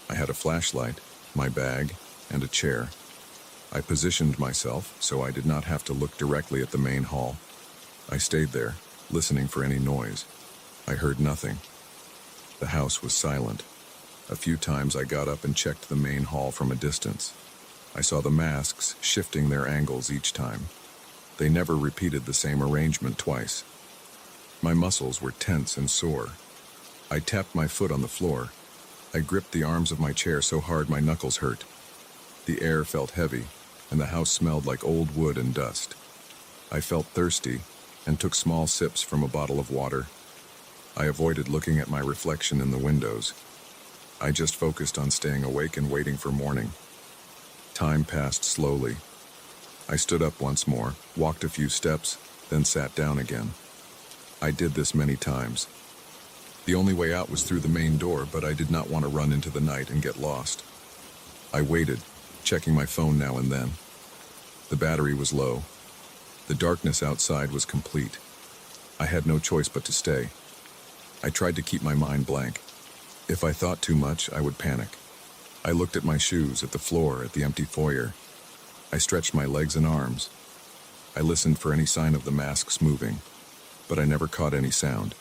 I had a flashlight, my bag, and a chair. I positioned myself so I did not have to look directly at the main hall. I stayed there, listening for any noise. I heard nothing. The house was silent. A few times I got up and checked the main hall from a distance. I saw the masks shifting their angles each time. They never repeated the same arrangement twice. My muscles were tense and sore. I tapped my foot on the floor. I gripped the arms of my chair so hard my knuckles hurt. The air felt heavy, and the house smelled like old wood and dust. I felt thirsty and took small sips from a bottle of water. I avoided looking at my reflection in the windows. I just focused on staying awake and waiting for morning. Time passed slowly. I stood up once more, walked a few steps, then sat down again. I did this many times. The only way out was through the main door, but I did not want to run into the night and get lost. I waited, checking my phone now and then. The battery was low. The darkness outside was complete. I had no choice but to stay. I tried to keep my mind blank. If I thought too much, I would panic. I looked at my shoes, at the floor, at the empty foyer. I stretched my legs and arms. I listened for any sign of the masks moving, but I never caught any sound.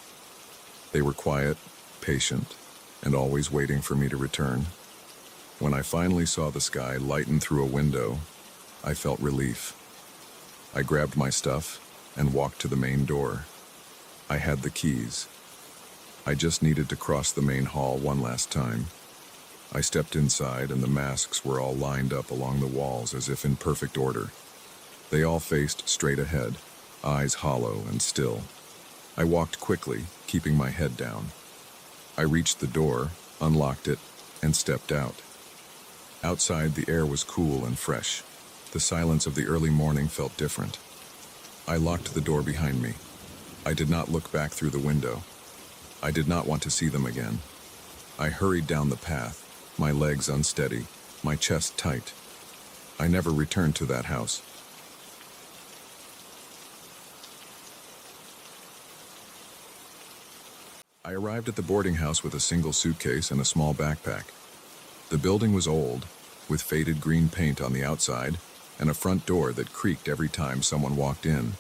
They were quiet, patient, and always waiting for me to return. When I finally saw the sky lighten through a window, I felt relief. I grabbed my stuff and walked to the main door. I had the keys. I just needed to cross the main hall one last time. I stepped inside, and the masks were all lined up along the walls as if in perfect order. They all faced straight ahead, eyes hollow and still. I walked quickly, keeping my head down. I reached the door, unlocked it, and stepped out. Outside, the air was cool and fresh. The silence of the early morning felt different. I locked the door behind me. I did not look back through the window. I did not want to see them again. I hurried down the path, my legs unsteady, my chest tight. I never returned to that house. I arrived at the boarding house with a single suitcase and a small backpack. The building was old, with faded green paint on the outside and a front door that creaked every time someone walked in.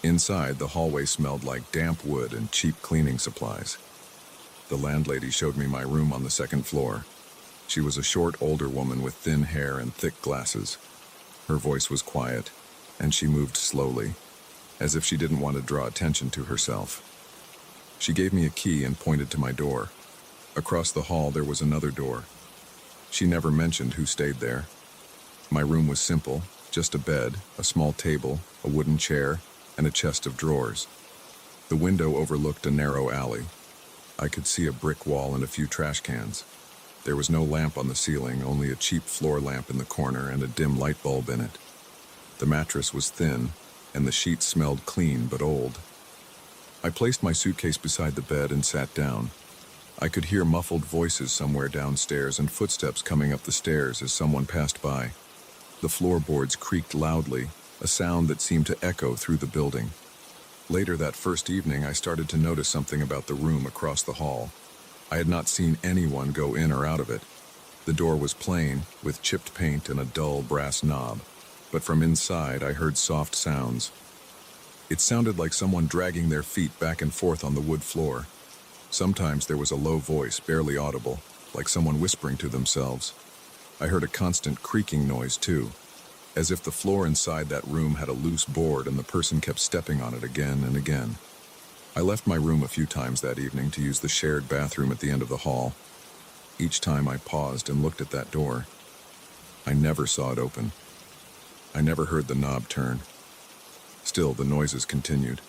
Inside, the hallway smelled like damp wood and cheap cleaning supplies. The landlady showed me my room on the second floor. She was a short, older woman with thin hair and thick glasses. Her voice was quiet, and she moved slowly, as if she didn't want to draw attention to herself. She gave me a key and pointed to my door. Across the hall, there was another door. She never mentioned who stayed there. My room was simple, just a bed, a small table, a wooden chair, and a chest of drawers. The window overlooked a narrow alley. I could see a brick wall and a few trash cans. There was no lamp on the ceiling, only a cheap floor lamp in the corner and a dim light bulb in it. The mattress was thin, and the sheets smelled clean but old. I placed my suitcase beside the bed and sat down. I could hear muffled voices somewhere downstairs and footsteps coming up the stairs as someone passed by. The floorboards creaked loudly, a sound that seemed to echo through the building. Later that first evening, I started to notice something about the room across the hall. I had not seen anyone go in or out of it. The door was plain, with chipped paint and a dull brass knob, but from inside I heard soft sounds. It sounded like someone dragging their feet back and forth on the wood floor. Sometimes there was a low voice, barely audible, like someone whispering to themselves. I heard a constant creaking noise too, as if the floor inside that room had a loose board and the person kept stepping on it again and again. I left my room a few times that evening to use the shared bathroom at the end of the hall. Each time I paused and looked at that door. I never saw it open. I never heard the knob turn. Still, the noises continued.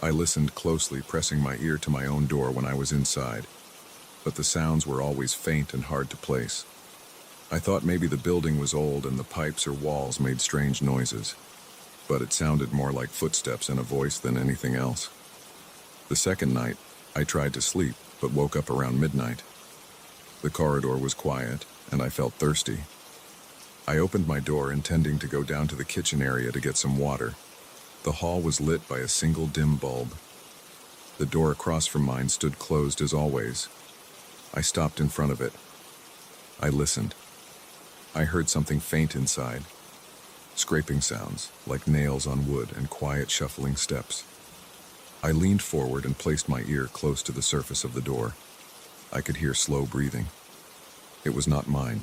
I listened closely, pressing my ear to my own door when I was inside, but the sounds were always faint and hard to place. I thought maybe the building was old and the pipes or walls made strange noises, but it sounded more like footsteps and a voice than anything else. The second night, I tried to sleep, but woke up around midnight. The corridor was quiet, and I felt thirsty. I opened my door, intending to go down to the kitchen area to get some water. The hall was lit by a single dim bulb. The door across from mine stood closed as always. I stopped in front of it. I listened. I heard something faint inside. Scraping sounds, like nails on wood, and quiet shuffling steps. I leaned forward and placed my ear close to the surface of the door. I could hear slow breathing. It was not mine.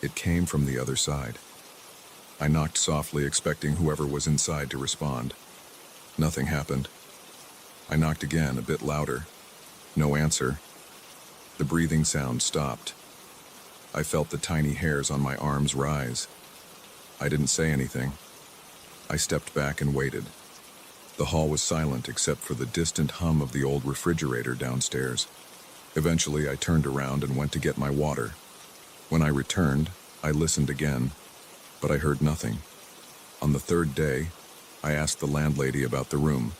It came from the other side. I knocked softly, expecting whoever was inside to respond. Nothing happened. I knocked again, a bit louder. No answer. The breathing sound stopped. I felt the tiny hairs on my arms rise. I didn't say anything. I stepped back and waited. The hall was silent except for the distant hum of the old refrigerator downstairs. Eventually, I turned around and went to get my water. When I returned, I listened again, but I heard nothing. On the third day, I asked the landlady about the room.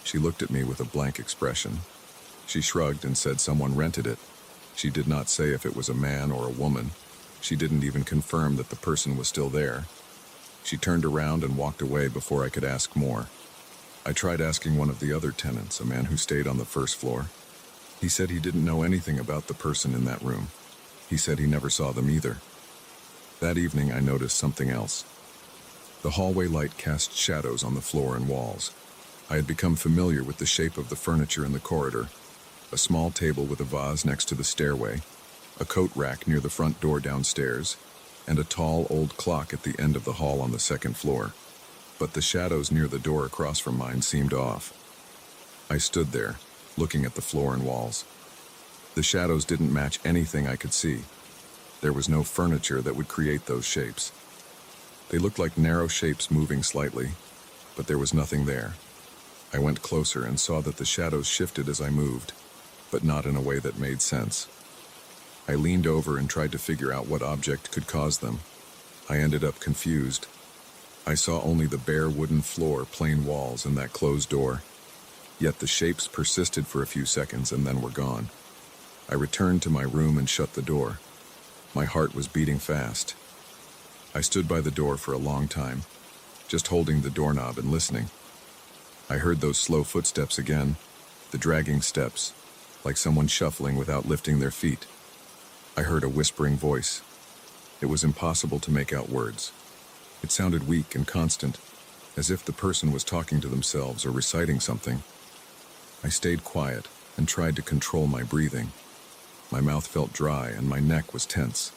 She looked at me with a blank expression. She shrugged and said someone rented it. She did not say if it was a man or a woman. She didn't even confirm that the person was still there. She turned around and walked away before I could ask more. I tried asking one of the other tenants, a man who stayed on the first floor. He said he didn't know anything about the person in that room. He said he never saw them either. That evening, I noticed something else. The hallway light cast shadows on the floor and walls. I had become familiar with the shape of the furniture in the corridor. A small table with a vase next to the stairway, a coat rack near the front door downstairs, and a tall old clock at the end of the hall on the second floor. But the shadows near the door across from mine seemed off. I stood there, looking at the floor and walls. The shadows didn't match anything I could see. There was no furniture that would create those shapes. They looked like narrow shapes moving slightly, but there was nothing there. I went closer and saw that the shadows shifted as I moved, but not in a way that made sense. I leaned over and tried to figure out what object could cause them. I ended up confused. I saw only the bare wooden floor, plain walls, and that closed door. Yet the shapes persisted for a few seconds and then were gone. I returned to my room and shut the door. My heart was beating fast. I stood by the door for a long time, just holding the doorknob and listening. I heard those slow footsteps again, the dragging steps, like someone shuffling without lifting their feet. I heard a whispering voice. It was impossible to make out words. It sounded weak and constant, as if the person was talking to themselves or reciting something. I stayed quiet and tried to control my breathing. My mouth felt dry and my neck was tense.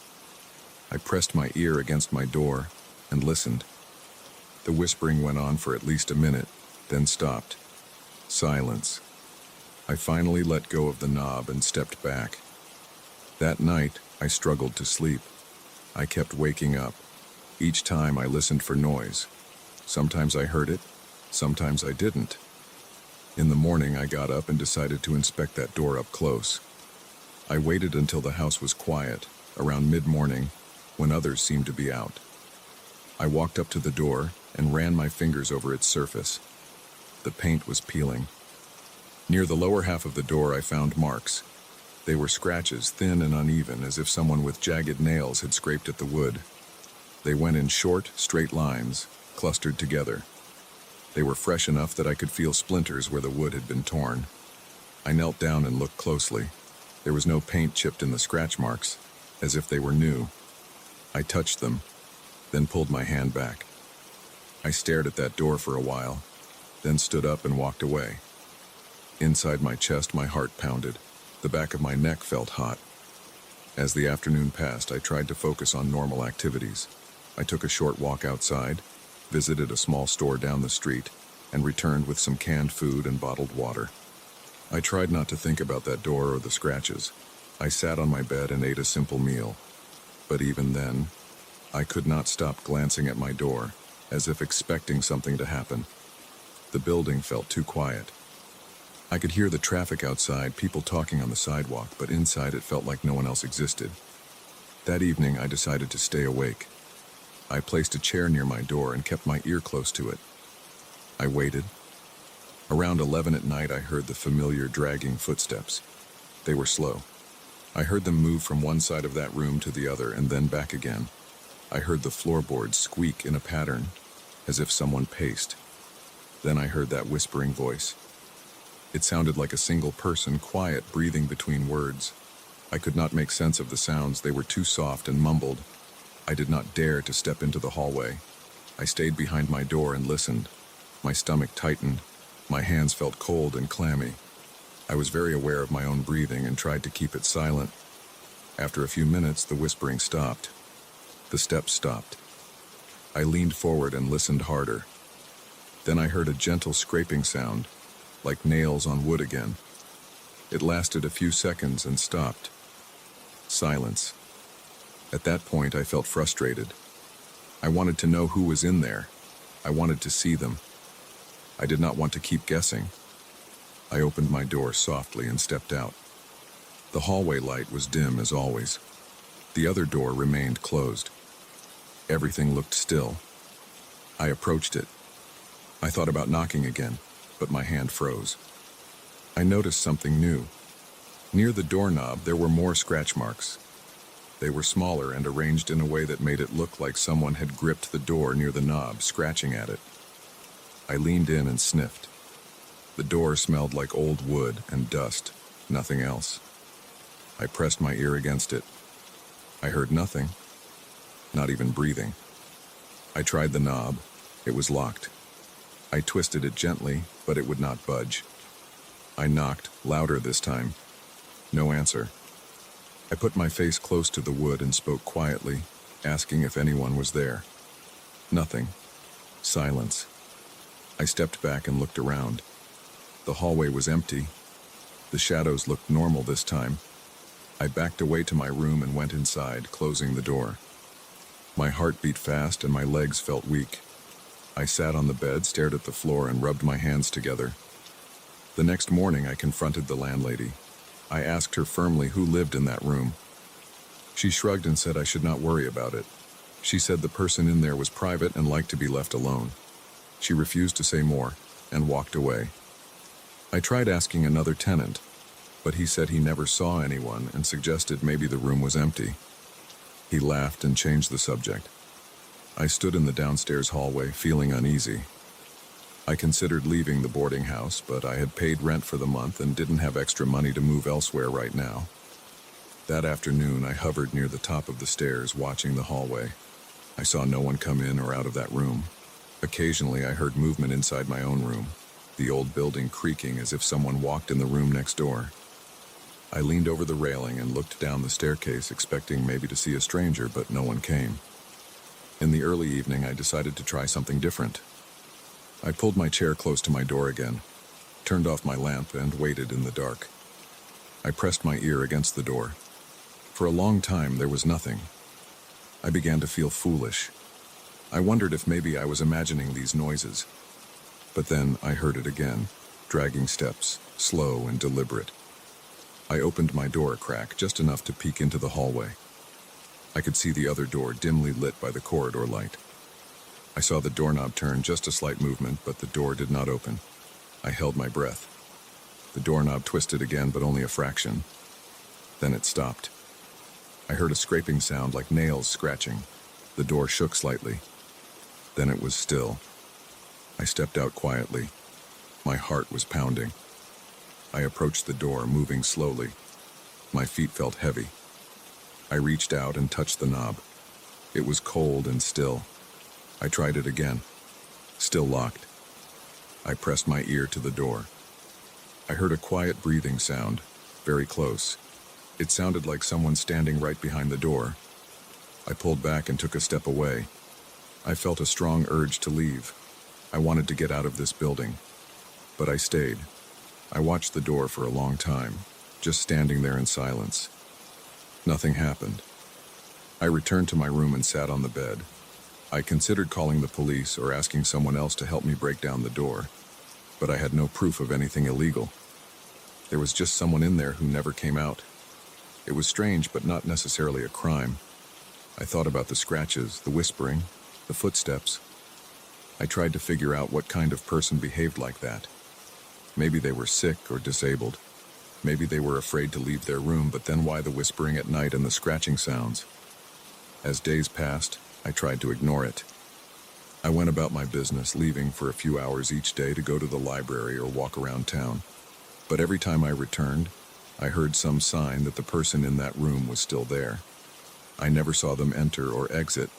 I pressed my ear against my door and listened. The whispering went on for at least a minute, then stopped. Silence. I finally let go of the knob and stepped back. That night, I struggled to sleep. I kept waking up. Each time I listened for noise. Sometimes I heard it, sometimes I didn't. In the morning, I got up and decided to inspect that door up close. I waited until the house was quiet, around mid-morning, when others seemed to be out. I walked up to the door and ran my fingers over its surface. The paint was peeling. Near the lower half of the door, I found marks. They were scratches, thin and uneven, as if someone with jagged nails had scraped at the wood. They went in short, straight lines, clustered together. They were fresh enough that I could feel splinters where the wood had been torn. I knelt down and looked closely. There was no paint chipped in the scratch marks, as if they were new. I touched them, then pulled my hand back. I stared at that door for a while, then stood up and walked away. Inside my chest, my heart pounded. The back of my neck felt hot. As the afternoon passed, I tried to focus on normal activities. I took a short walk outside, visited a small store down the street, and returned with some canned food and bottled water. I tried not to think about that door or the scratches. I sat on my bed and ate a simple meal. But even then, I could not stop glancing at my door, as if expecting something to happen. The building felt too quiet. I could hear the traffic outside, people talking on the sidewalk, but inside it felt like no one else existed. That evening, I decided to stay awake. I placed a chair near my door and kept my ear close to it. I waited. Around 11 at night, I heard the familiar dragging footsteps. They were slow. I heard them move from one side of that room to the other and then back again. I heard the floorboards squeak in a pattern, as if someone paced. Then I heard that whispering voice. It sounded like a single person, quiet, breathing between words. I could not make sense of the sounds. They were too soft and mumbled. I did not dare to step into the hallway. I stayed behind my door and listened. My stomach tightened. My hands felt cold and clammy. I was very aware of my own breathing and tried to keep it silent. After a few minutes, the whispering stopped. The steps stopped. I leaned forward and listened harder. Then I heard a gentle scraping sound, like nails on wood again. It lasted a few seconds and stopped. Silence. At that point, I felt frustrated. I wanted to know who was in there. I wanted to see them. I did not want to keep guessing. I opened my door softly and stepped out. The hallway light was dim as always. The other door remained closed. Everything looked still. I approached it. I thought about knocking again, but my hand froze. I noticed something new. Near the doorknob, there were more scratch marks. They were smaller and arranged in a way that made it look like someone had gripped the door near the knob, scratching at it. I leaned in and sniffed. The door smelled like old wood and dust, nothing else. I pressed my ear against it. I heard nothing, not even breathing. I tried the knob. It was locked. I twisted it gently, but it would not budge. I knocked, louder this time. No answer. I put my face close to the wood and spoke quietly, asking if anyone was there. Nothing. Silence. I stepped back and looked around. The hallway was empty. The shadows looked normal this time. I backed away to my room and went inside, closing the door. My heart beat fast and my legs felt weak. I sat on the bed, stared at the floor, and rubbed my hands together. The next morning, I confronted the landlady. I asked her firmly who lived in that room. She shrugged and said I should not worry about it. She said the person in there was private and liked to be left alone. She refused to say more and walked away. I tried asking another tenant, but he said he never saw anyone and suggested maybe the room was empty. He laughed and changed the subject. I stood in the downstairs hallway, feeling uneasy. I considered leaving the boarding house, but I had paid rent for the month and didn't have extra money to move elsewhere right now. That afternoon, I hovered near the top of the stairs, watching the hallway. I saw no one come in or out of that room. Occasionally, I heard movement inside my own room, the old building creaking as if someone walked in the room next door. I leaned over the railing and looked down the staircase, expecting maybe to see a stranger, but no one came. In the early evening, I decided to try something different. I pulled my chair close to my door again, turned off my lamp, and waited in the dark. I pressed my ear against the door. For a long time, there was nothing. I began to feel foolish. I wondered if maybe I was imagining these noises. But then I heard it again, dragging steps, slow and deliberate. I opened my door a crack, just enough to peek into the hallway. I could see the other door dimly lit by the corridor light. I saw the doorknob turn, just a slight movement, but the door did not open. I held my breath. The doorknob twisted again, but only a fraction. Then it stopped. I heard a scraping sound like nails scratching. The door shook slightly. Then it was still. I stepped out quietly. My heart was pounding. I approached the door, moving slowly. My feet felt heavy. I reached out and touched the knob. It was cold and still. I tried it again. Still locked. I pressed my ear to the door. I heard a quiet breathing sound, very close. It sounded like someone standing right behind the door. I pulled back and took a step away. I felt a strong urge to leave. I wanted to get out of this building. But I stayed. I watched the door for a long time, just standing there in silence. Nothing happened. I returned to my room and sat on the bed. I considered calling the police or asking someone else to help me break down the door, but I had no proof of anything illegal. There was just someone in there who never came out. It was strange, but not necessarily a crime. I thought about the scratches, the whispering, the footsteps. I tried to figure out what kind of person behaved like that. Maybe they were sick or disabled. Maybe they were afraid to leave their room, but then why the whispering at night and the scratching sounds? As days passed, I tried to ignore it. I went about my business, leaving for a few hours each day to go to the library or walk around town. But every time I returned, I heard some sign that the person in that room was still there. I never saw them enter or exit.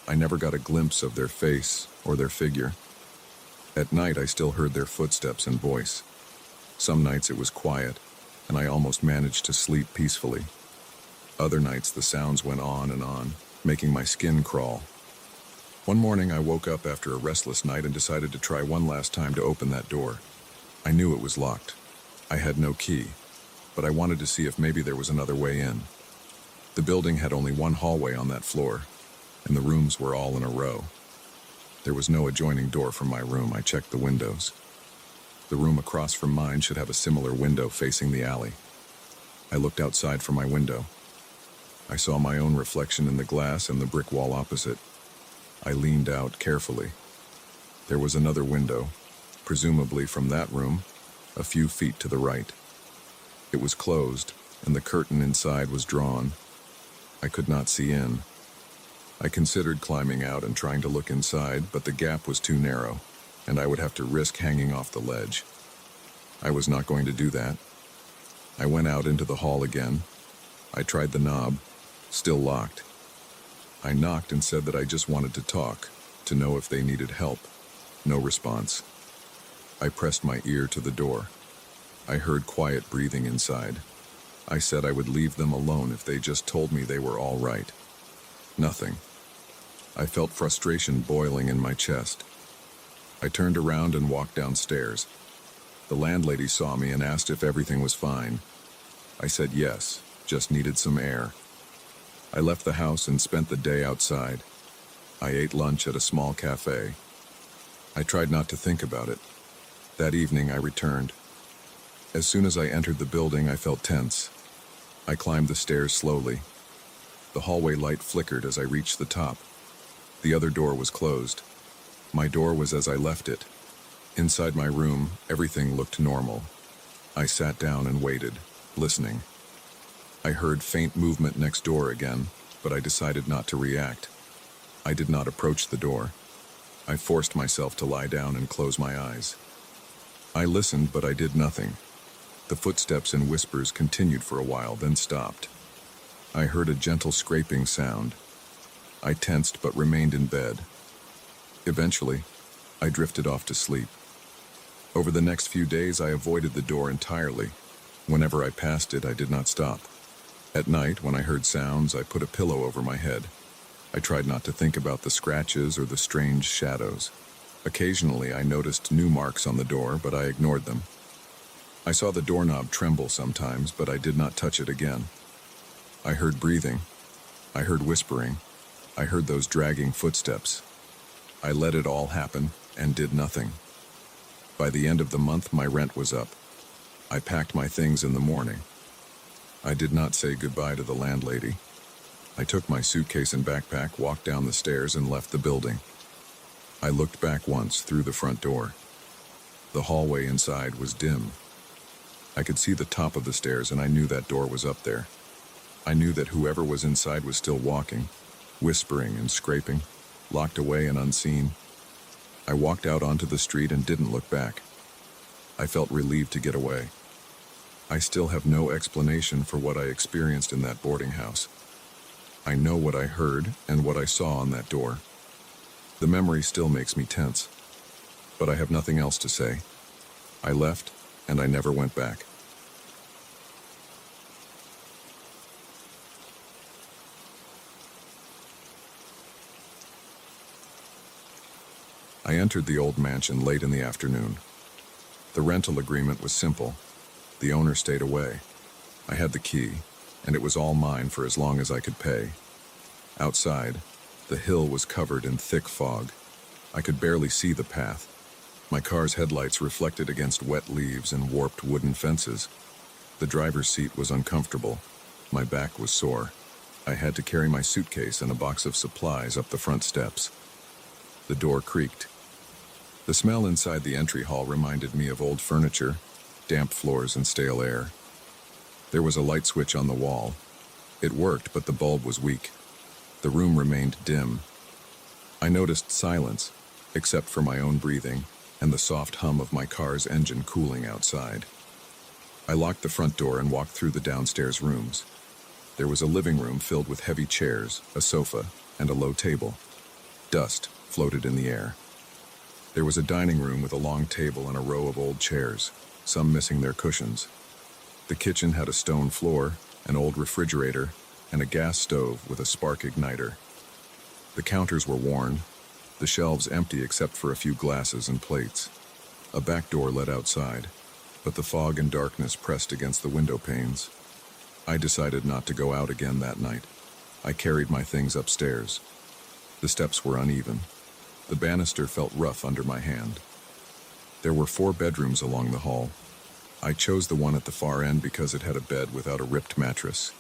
I never got a glimpse of their face or their figure. At night, I still heard their footsteps and voice. Some nights it was quiet, and I almost managed to sleep peacefully. Other nights the sounds went on, making my skin crawl. One morning I woke up after a restless night and decided to try one last time to open that door. I knew it was locked. I had no key, but I wanted to see if maybe there was another way in. The building had only one hallway on that floor, and the rooms were all in a row. There was no adjoining door from my room. I checked the windows. The room across from mine should have a similar window facing the alley. I looked outside from my window. I saw my own reflection in the glass and the brick wall opposite. I leaned out carefully. There was another window, presumably from that room, a few feet to the right. It was closed, and the curtain inside was drawn. I could not see in. I considered climbing out and trying to look inside, but the gap was too narrow, and I would have to risk hanging off the ledge. I was not going to do that. I went out into the hall again. I tried the knob, still locked. I knocked and said that I just wanted to talk, to know if they needed help. No response. I pressed my ear to the door. I heard quiet breathing inside. I said I would leave them alone if they just told me they were all right. Nothing. I felt frustration boiling in my chest. I turned around and walked downstairs. The landlady saw me and asked if everything was fine. I said yes, just needed some air. I left the house and spent the day outside. I ate lunch at a small cafe. I tried not to think about it. That evening I returned. As soon as I entered the building, I felt tense. I climbed the stairs slowly. The hallway light flickered as I reached the top. The other door was closed. My door was as I left it. Inside my room, everything looked normal. I sat down and waited, listening. I heard faint movement next door again, but I decided not to react. I did not approach the door. I forced myself to lie down and close my eyes. I listened, but I did nothing. The footsteps and whispers continued for a while, then stopped. I heard a gentle scraping sound. I tensed but remained in bed. Eventually, I drifted off to sleep. Over the next few days, I avoided the door entirely. Whenever I passed it, I did not stop. At night, when I heard sounds, I put a pillow over my head. I tried not to think about the scratches or the strange shadows. Occasionally, I noticed new marks on the door, but I ignored them. I saw the doorknob tremble sometimes, but I did not touch it again. I heard breathing. I heard whispering. I heard those dragging footsteps. I let it all happen and did nothing. By the end of the month, my rent was up. I packed my things in the morning. I did not say goodbye to the landlady. I took my suitcase and backpack, walked down the stairs, and left the building. I looked back once through the front door. The hallway inside was dim. I could see the top of the stairs, and I knew that door was up there. I knew that whoever was inside was still walking, whispering and scraping, locked away and unseen. I walked out onto the street and didn't look back. I felt relieved to get away. I still have no explanation for what I experienced in that boarding house. I know what I heard and what I saw on that door. The memory still makes me tense, but I have nothing else to say. I left, and I never went back. I entered the old mansion late in the afternoon. The rental agreement was simple. The owner stayed away. I had the key, and it was all mine for as long as I could pay. Outside, the hill was covered in thick fog. I could barely see the path. My car's headlights reflected against wet leaves and warped wooden fences. The driver's seat was uncomfortable. My back was sore. I had to carry my suitcase and a box of supplies up the front steps. The door creaked. The smell inside the entry hall reminded me of old furniture, damp floors, and stale air. There was a light switch on the wall. It worked, but the bulb was weak. The room remained dim. I noticed silence, except for my own breathing and the soft hum of my car's engine cooling outside. I locked the front door and walked through the downstairs rooms. There was a living room filled with heavy chairs, a sofa, and a low table. Dust floated in the air. There was a dining room with a long table and a row of old chairs, some missing their cushions. The kitchen had a stone floor, an old refrigerator, and a gas stove with a spark igniter. The counters were worn, the shelves empty except for a few glasses and plates. A back door led outside, but the fog and darkness pressed against the window panes. I decided not to go out again that night. I carried my things upstairs. The steps were uneven. The banister felt rough under my hand. There were 4 bedrooms along the hall. I chose the one at the far end because it had a bed without a ripped mattress.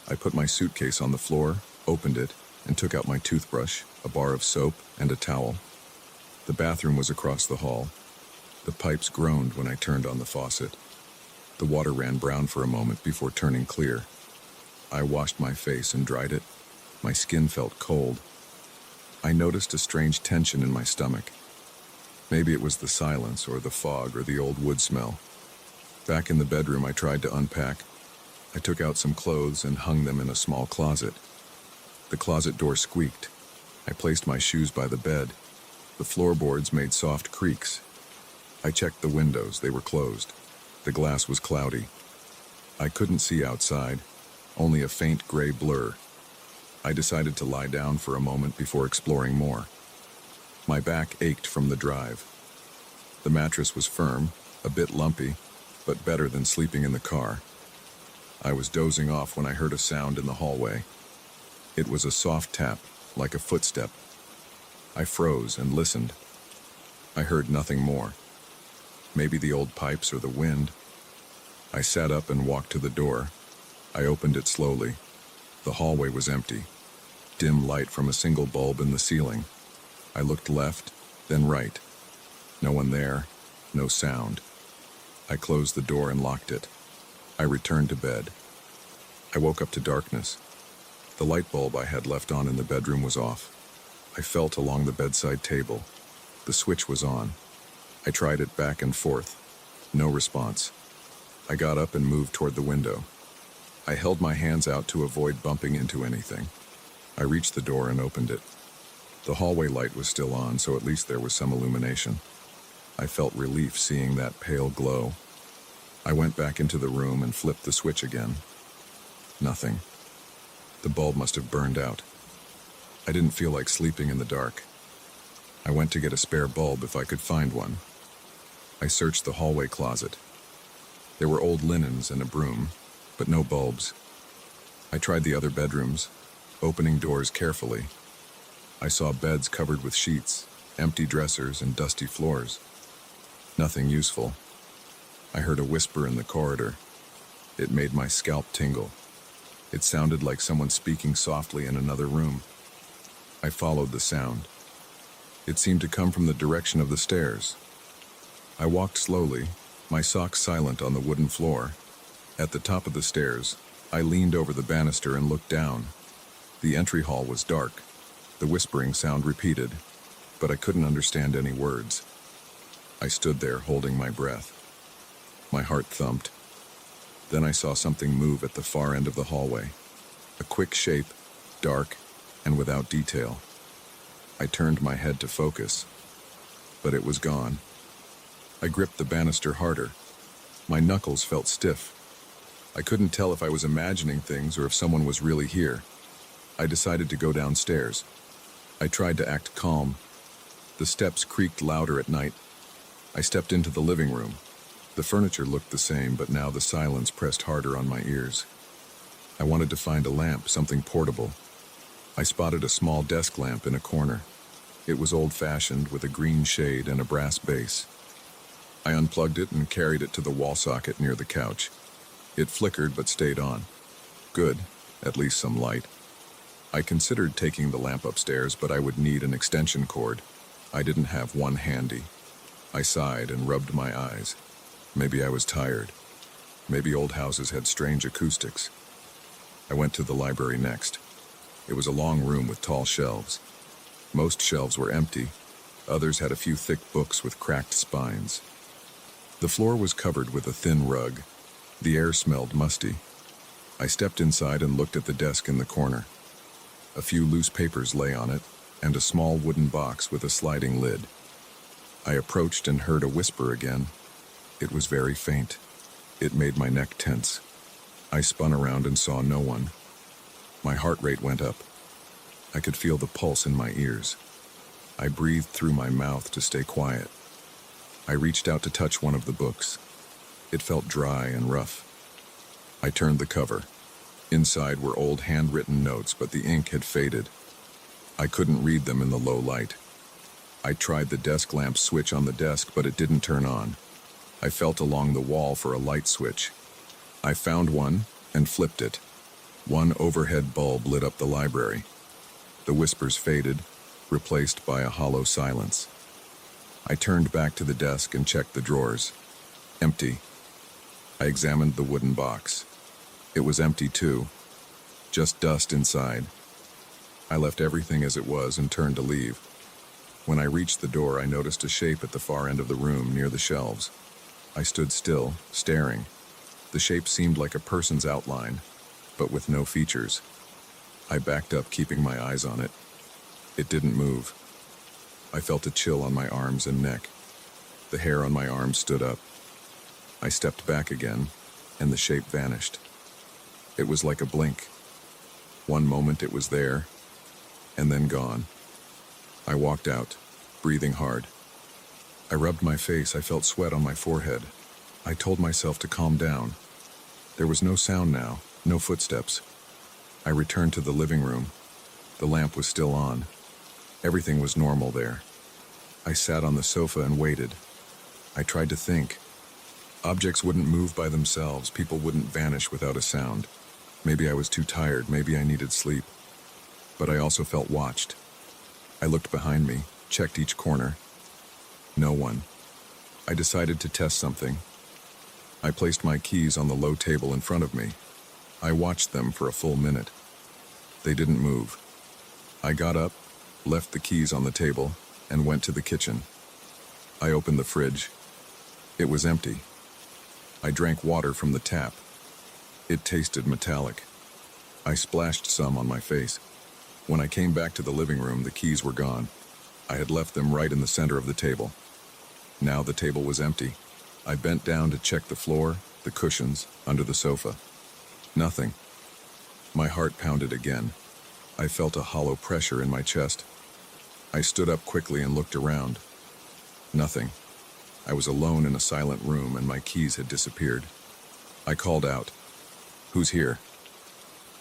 I put my suitcase on the floor, opened it, and took out my toothbrush, a bar of soap, and a towel. The bathroom was across the hall. The pipes groaned when I turned on the faucet. The water ran brown for a moment before turning clear. I washed my face and dried it. My skin felt cold. I noticed a strange tension in my stomach. Maybe it was the silence or the fog or the old wood smell. Back in the bedroom, I tried to unpack. I took out some clothes and hung them in a small closet. The closet door squeaked. I placed my shoes by the bed. The floorboards made soft creaks. I checked the windows. They were closed. The glass was cloudy. I couldn't see outside, only a faint gray blur. I decided to lie down for a moment before exploring more. My back ached from the drive. The mattress was firm, a bit lumpy, but better than sleeping in the car. I was dozing off when I heard a sound in the hallway. It was a soft tap, like a footstep. I froze and listened. I heard nothing more. Maybe the old pipes or the wind. I sat up and walked to the door. I opened it slowly. The hallway was empty. dim light from a single bulb in the ceiling. I looked left, then right. No one there, no sound. I closed the door and locked it. I returned to bed. I woke up to darkness. The light bulb I had left on in the bedroom was off. I felt along the bedside table. The switch was on. I tried it back and forth. No response. I got up and moved toward the window. I held my hands out to avoid bumping into anything. I reached the door and opened it. The hallway light was still on, so at least there was some illumination. I felt relief seeing that pale glow. I went back into the room and flipped the switch again. Nothing. The bulb must have burned out. I didn't feel like sleeping in the dark. I went to get a spare bulb if I could find one. I searched the hallway closet. There were old linens and a broom, but no bulbs. I tried the other bedrooms, opening doors carefully. I saw beds covered with sheets, empty dressers, and dusty floors. Nothing useful. I heard a whisper in the corridor. It made my scalp tingle. It sounded like someone speaking softly in another room. I followed the sound. It seemed to come from the direction of the stairs. I walked slowly, my socks silent on the wooden floor. At the top of the stairs, I leaned over the banister and looked down. The entry hall was dark. The whispering sound repeated, but I couldn't understand any words. I stood there holding my breath. My heart thumped. Then I saw something move at the far end of the hallway. A quick shape, dark, and without detail. I turned my head to focus, but it was gone. I gripped the banister harder. My knuckles felt stiff. I couldn't tell if I was imagining things or if someone was really here. I decided to go downstairs. I tried to act calm. The steps creaked louder at night. I stepped into the living room. The furniture looked the same, but now the silence pressed harder on my ears. I wanted to find a lamp, something portable. I spotted a small desk lamp in a corner. It was old-fashioned, with a green shade and a brass base. I unplugged it and carried it to the wall socket near the couch. It flickered but stayed on. Good, at least some light. I considered taking the lamp upstairs, but I would need an extension cord. I didn't have one handy. I sighed and rubbed my eyes. Maybe I was tired. Maybe old houses had strange acoustics. I went to the library next. It was a long room with tall shelves. Most shelves were empty. Others had a few thick books with cracked spines. The floor was covered with a thin rug. The air smelled musty. I stepped inside and looked at the desk in the corner. A few loose papers lay on it, and a small wooden box with a sliding lid. I approached and heard a whisper again. It was very faint. It made my neck tense. I spun around and saw no one. My heart rate went up. I could feel the pulse in my ears. I breathed through my mouth to stay quiet. I reached out to touch one of the books. It felt dry and rough. I turned the cover. Inside were old handwritten notes, but the ink had faded. I couldn't read them in the low light. I tried the desk lamp switch on the desk, but it didn't turn on. I felt along the wall for a light switch. I found one and flipped it. One overhead bulb lit up the library. The whispers faded, replaced by a hollow silence. I turned back to the desk and checked the drawers. Empty. I examined the wooden box. It was empty too. Just dust inside. I left everything as it was and turned to leave. When I reached the door, I noticed a shape at the far end of the room near the shelves. I stood still, staring. The shape seemed like a person's outline, but with no features. I backed up, keeping my eyes on it. It didn't move. I felt a chill on my arms and neck. The hair on my arms stood up. I stepped back again, and the shape vanished. It was like a blink. One moment it was there, and then gone. I walked out, breathing hard. I rubbed my face. I felt sweat on my forehead. I told myself to calm down. There was no sound now, no footsteps. I returned to the living room. The lamp was still on. Everything was normal there. I sat on the sofa and waited. I tried to think. Objects wouldn't move by themselves. People wouldn't vanish without a sound. Maybe I was too tired. Maybe I needed sleep. but I also felt watched. I looked behind me, checked each corner. No one. I decided to test something. I placed my keys on the low table in front of me. I watched them for a full minute. They didn't move. I got up, left the keys on the table, and went to the kitchen. I opened the fridge. It was empty. I drank water from the tap. It tasted metallic. I splashed some on my face. When I came back to the living room, the keys were gone. I had left them right in the center of the table. Now the table was empty. I bent down to check the floor, the cushions, under the sofa. Nothing. My heart pounded again. I felt a hollow pressure in my chest. I stood up quickly and looked around. Nothing. I was alone in a silent room and my keys had disappeared. I called out, "Who's here?"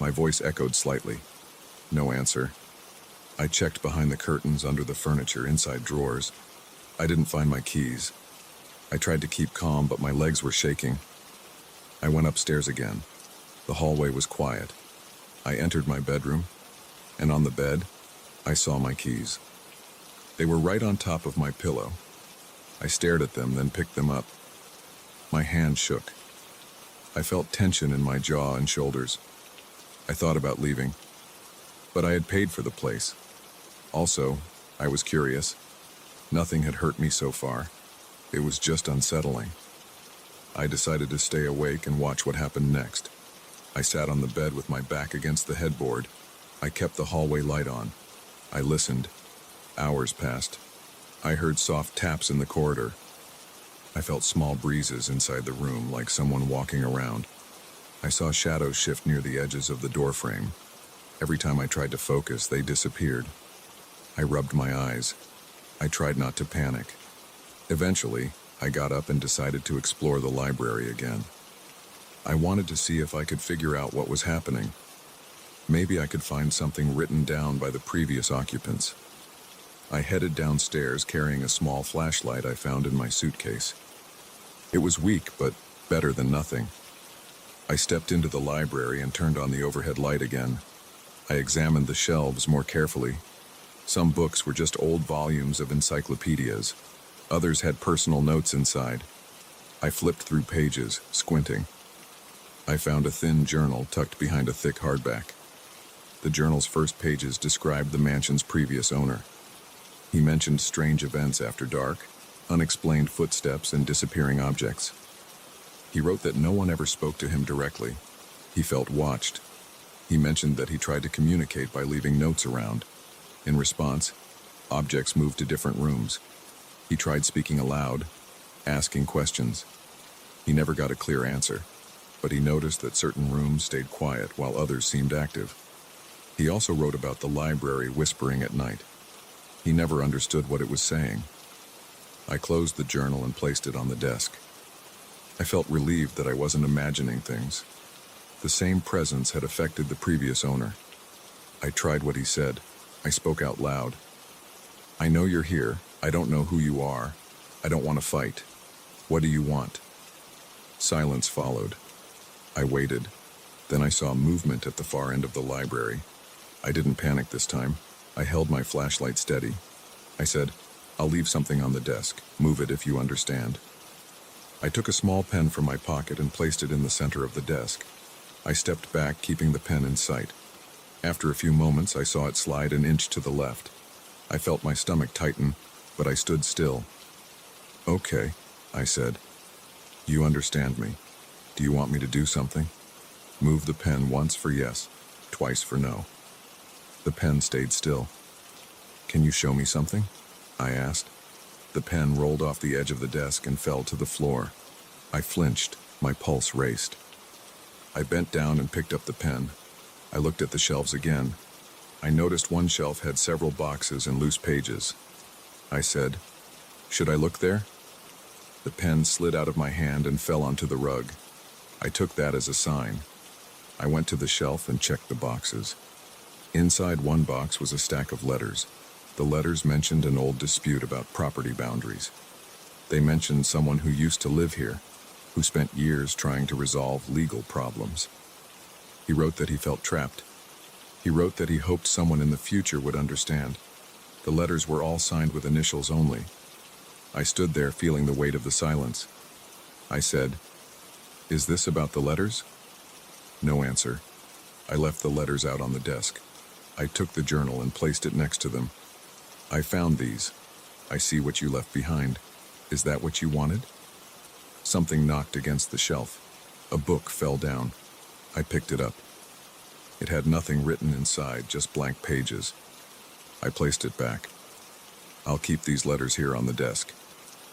My voice echoed slightly. No answer. I checked behind the curtains, under the furniture, inside drawers. I didn't find my keys. I tried to keep calm, but my legs were shaking. I went upstairs again. The hallway was quiet. I entered my bedroom, and on the bed, I saw my keys. They were right on top of my pillow. I stared at them, then picked them up. My hand shook. I felt tension in my jaw and shoulders. I thought about leaving, but I had paid for the place. Also, I was curious. Nothing had hurt me so far. It was just unsettling. I decided to stay awake and watch what happened next. I sat on the bed with my back against the headboard. I kept the hallway light on. I listened. Hours passed. I heard soft taps in the corridor. I felt small breezes inside the room, like someone walking around. I saw shadows shift near the edges of the doorframe. Every time I tried to focus, they disappeared. I rubbed my eyes. I tried not to panic. Eventually, I got up and decided to explore the library again. I wanted to see if I could figure out what was happening. Maybe I could find something written down by the previous occupants. I headed downstairs carrying a small flashlight I found in my suitcase. It was weak, but better than nothing. I stepped into the library and turned on the overhead light again. I examined the shelves more carefully. Some books were just old volumes of encyclopedias. Others had personal notes inside. I flipped through pages, squinting. I found a thin journal tucked behind a thick hardback. The journal's first pages described the mansion's previous owner. He mentioned strange events after dark, unexplained footsteps, and disappearing objects. He wrote that no one ever spoke to him directly. He felt watched. He mentioned that he tried to communicate by leaving notes around. In response, objects moved to different rooms. He tried speaking aloud, asking questions. He never got a clear answer, but he noticed that certain rooms stayed quiet while others seemed active. He also wrote about the library whispering at night. He never understood what it was saying. I closed the journal and placed it on the desk. I felt relieved that I wasn't imagining things. The same presence had affected the previous owner. I tried what he said. I spoke out loud. "I know you're here. I don't know who you are. I don't want to fight. What do you want?" Silence followed. I waited. Then I saw movement at the far end of the library. I didn't panic this time. I held my flashlight steady. I said, "I'll leave something on the desk. Move it if you understand." I took a small pen from my pocket and placed it in the center of the desk. I stepped back, keeping the pen in sight. After a few moments, I saw it slide an inch to the left. I felt my stomach tighten, but I stood still. "Okay," I said. "You understand me. Do you want me to do something?" Move the pen once for yes, twice for no. The pen stayed still. "Can you show me something?" I asked. The pen rolled off the edge of the desk and fell to the floor. I flinched. My pulse raced. I bent down and picked up the pen. I looked at the shelves again. I noticed one shelf had several boxes and loose pages. I said, "Should I look there?" The pen slid out of my hand and fell onto the rug. I took that as a sign. I went to the shelf and checked the boxes. Inside one box was a stack of letters. The letters mentioned an old dispute about property boundaries. They mentioned someone who used to live here, who spent years trying to resolve legal problems. He wrote that he felt trapped. He wrote that he hoped someone in the future would understand. The letters were all signed with initials only. I stood there feeling the weight of the silence. I said, "Is this about the letters?" No answer. I left the letters out on the desk. I took the journal and placed it next to them. "I found these. I see what you left behind. Is that what you wanted?" Something knocked against the shelf. A book fell down. I picked it up. It had nothing written inside, just blank pages. I placed it back. "I'll keep these letters here on the desk.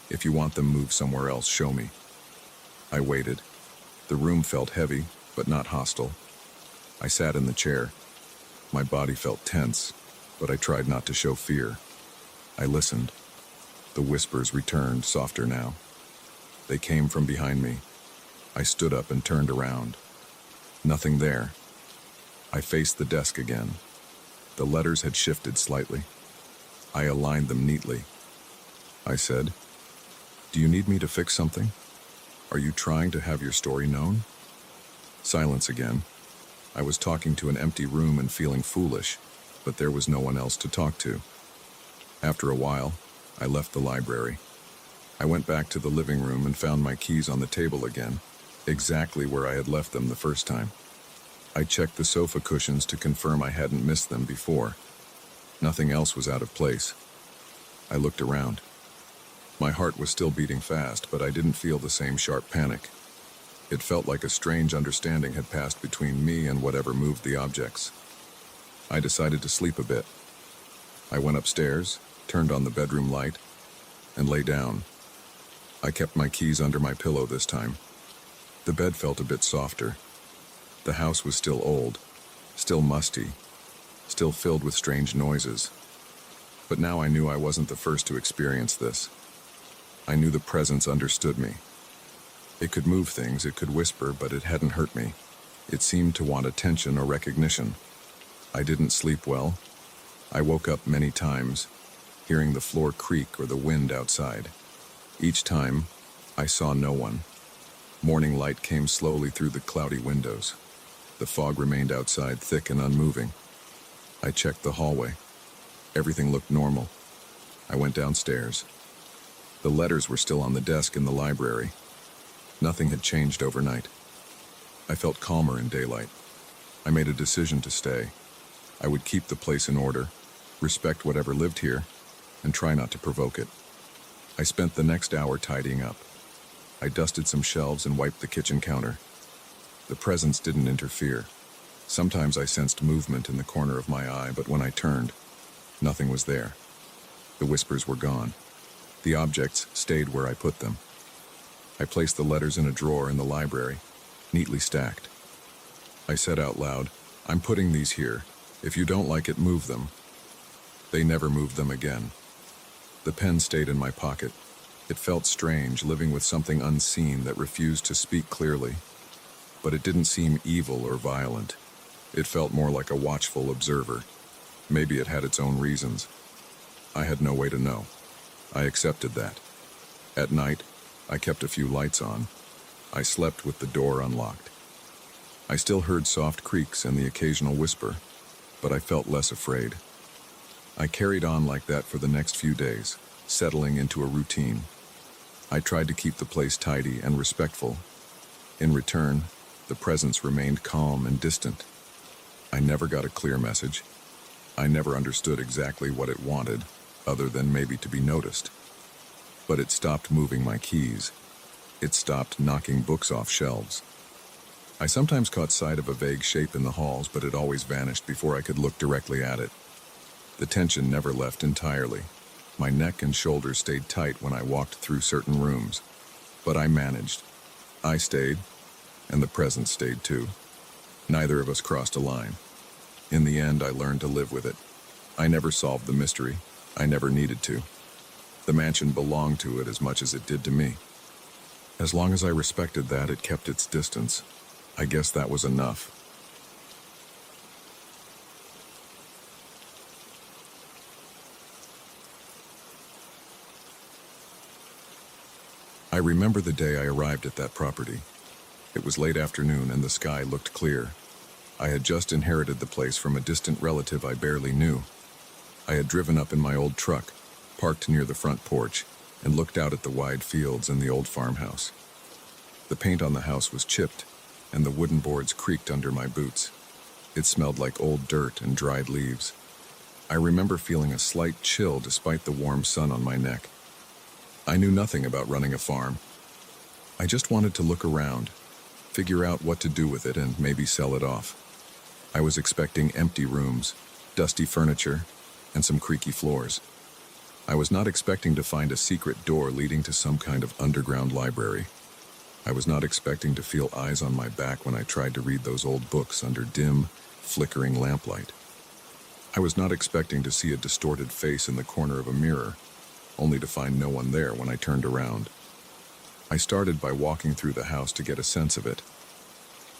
If you want them moved somewhere else, show me." I waited. The room felt heavy, but not hostile. I sat in the chair. My body felt tense, but I tried not to show fear. I listened. The whispers returned, softer now. They came from behind me. I stood up and turned around. Nothing there. I faced the desk again. The letters had shifted slightly. I aligned them neatly. I said, "Do you need me to fix something? Are you trying to have your story known?" Silence again. I was talking to an empty room and feeling foolish, but there was no one else to talk to. After a while, I left the library. I went back to the living room and found my keys on the table again, exactly where I had left them the first time. I checked the sofa cushions to confirm I hadn't missed them before. Nothing else was out of place. I looked around. My heart was still beating fast, but I didn't feel the same sharp panic. It felt like a strange understanding had passed between me and whatever moved the objects. I decided to sleep a bit. I went upstairs, turned on the bedroom light, and lay down. I kept my keys under my pillow this time. The bed felt a bit softer. The house was still old, still musty, still filled with strange noises. But now I knew I wasn't the first to experience this. I knew the presence understood me. It could move things, it could whisper, but it hadn't hurt me. It seemed to want attention or recognition. I didn't sleep well. I woke up many times, hearing the floor creak or the wind outside. Each time, I saw no one. Morning light came slowly through the cloudy windows. The fog remained outside, thick and unmoving. I checked the hallway. Everything looked normal. I went downstairs. The letters were still on the desk in the library. Nothing had changed overnight. I felt calmer in daylight. I made a decision to stay. I would keep the place in order, respect whatever lived here, and try not to provoke it. I spent the next hour tidying up. I dusted some shelves and wiped the kitchen counter. The presence didn't interfere. Sometimes I sensed movement in the corner of my eye, but when I turned, nothing was there. The whispers were gone. The objects stayed where I put them. I placed the letters in a drawer in the library, neatly stacked. I said out loud, "I'm putting these here. If you don't like it, move them." They never moved them again. The pen stayed in my pocket. It felt strange, living with something unseen that refused to speak clearly. But it didn't seem evil or violent. It felt more like a watchful observer. Maybe it had its own reasons. I had no way to know. I accepted that. At night, I kept a few lights on. I slept with the door unlocked. I still heard soft creaks and the occasional whisper, but I felt less afraid. I carried on like that for the next few days, settling into a routine. I tried to keep the place tidy and respectful. In return, the presence remained calm and distant. I never got a clear message. I never understood exactly what it wanted, other than maybe to be noticed. But it stopped moving my keys. It stopped knocking books off shelves. I sometimes caught sight of a vague shape in the halls, but it always vanished before I could look directly at it. The tension never left entirely. My neck and shoulders stayed tight when I walked through certain rooms. But I managed. I stayed, and the presence stayed too. Neither of us crossed a line. In the end, I learned to live with it. I never solved the mystery. I never needed to. The mansion belonged to it as much as it did to me. As long as I respected that, it kept its distance. I guess that was enough. I remember the day I arrived at that property. It was late afternoon and the sky looked clear. I had just inherited the place from a distant relative I barely knew. I had driven up in my old truck, parked near the front porch, and looked out at the wide fields and the old farmhouse. The paint on the house was chipped, and the wooden boards creaked under my boots. It smelled like old dirt and dried leaves. I remember feeling a slight chill despite the warm sun on my neck. I knew nothing about running a farm. I just wanted to look around, figure out what to do with it, and maybe sell it off. I was expecting empty rooms, dusty furniture, and some creaky floors. I was not expecting to find a secret door leading to some kind of underground library. I was not expecting to feel eyes on my back when I tried to read those old books under dim, flickering lamplight. I was not expecting to see a distorted face in the corner of a mirror, only to find no one there when I turned around. I started by walking through the house to get a sense of it.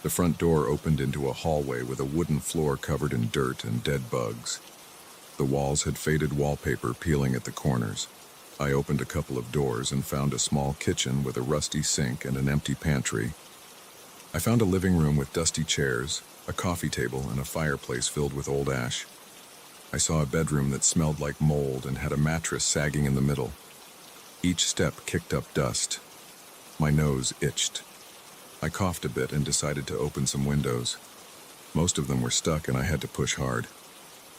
The front door opened into a hallway with a wooden floor covered in dirt and dead bugs. The walls had faded wallpaper peeling at the corners. I opened a couple of doors and found a small kitchen with a rusty sink and an empty pantry. I found a living room with dusty chairs, a coffee table, and a fireplace filled with old ash. I saw a bedroom that smelled like mold and had a mattress sagging in the middle. Each step kicked up dust. My nose itched. I coughed a bit and decided to open some windows. Most of them were stuck and I had to push hard.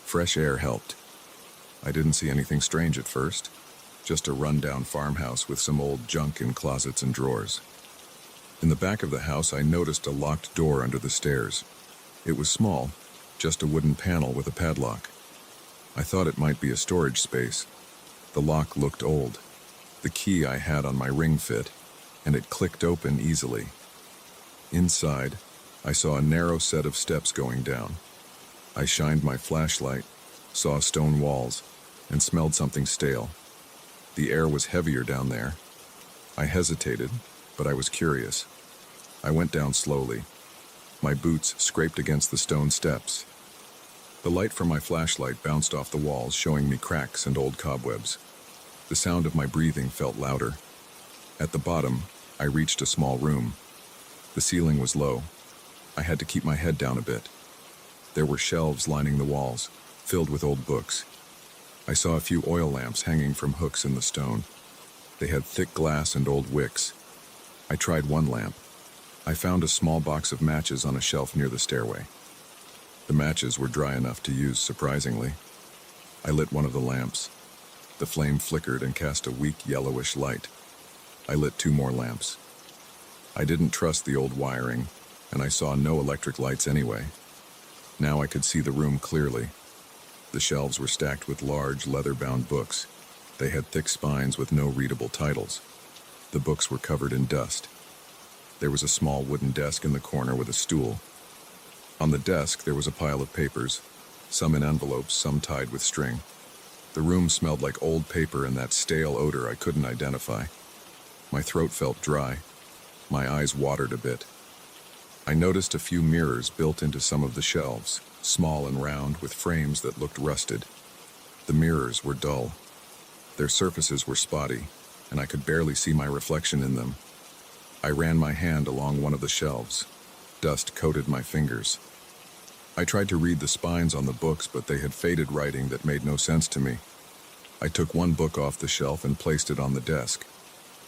Fresh air helped. I didn't see anything strange at first, just a run-down farmhouse with some old junk in closets and drawers. In the back of the house, I noticed a locked door under the stairs. It was small, just a wooden panel with a padlock. I thought it might be a storage space. The lock looked old. The key I had on my ring fit, and it clicked open easily. Inside, I saw a narrow set of steps going down. I shined my flashlight, saw stone walls, and smelled something stale. The air was heavier down there. I hesitated, but I was curious. I went down slowly. My boots scraped against the stone steps. The light from my flashlight bounced off the walls, showing me cracks and old cobwebs. The sound of my breathing felt louder. At the bottom, I reached a small room. The ceiling was low. I had to keep my head down a bit. There were shelves lining the walls, filled with old books. I saw a few oil lamps hanging from hooks in the stone. They had thick glass and old wicks. I tried one lamp. I found a small box of matches on a shelf near the stairway. The matches were dry enough to use, surprisingly. I lit one of the lamps. The flame flickered and cast a weak yellowish light. I lit 2 more lamps. I didn't trust the old wiring, and I saw no electric lights anyway. Now I could see the room clearly. The shelves were stacked with large, leather-bound books. They had thick spines with no readable titles. The books were covered in dust. There was a small wooden desk in the corner with a stool. On the desk, there was a pile of papers, some in envelopes, some tied with string. The room smelled like old paper and that stale odor I couldn't identify. My throat felt dry. My eyes watered a bit. I noticed a few mirrors built into some of the shelves, small and round, with frames that looked rusted. The mirrors were dull. Their surfaces were spotty, and I could barely see my reflection in them. I ran my hand along one of the shelves. Dust coated my fingers. I tried to read the spines on the books, but they had faded writing that made no sense to me. I took one book off the shelf and placed it on the desk.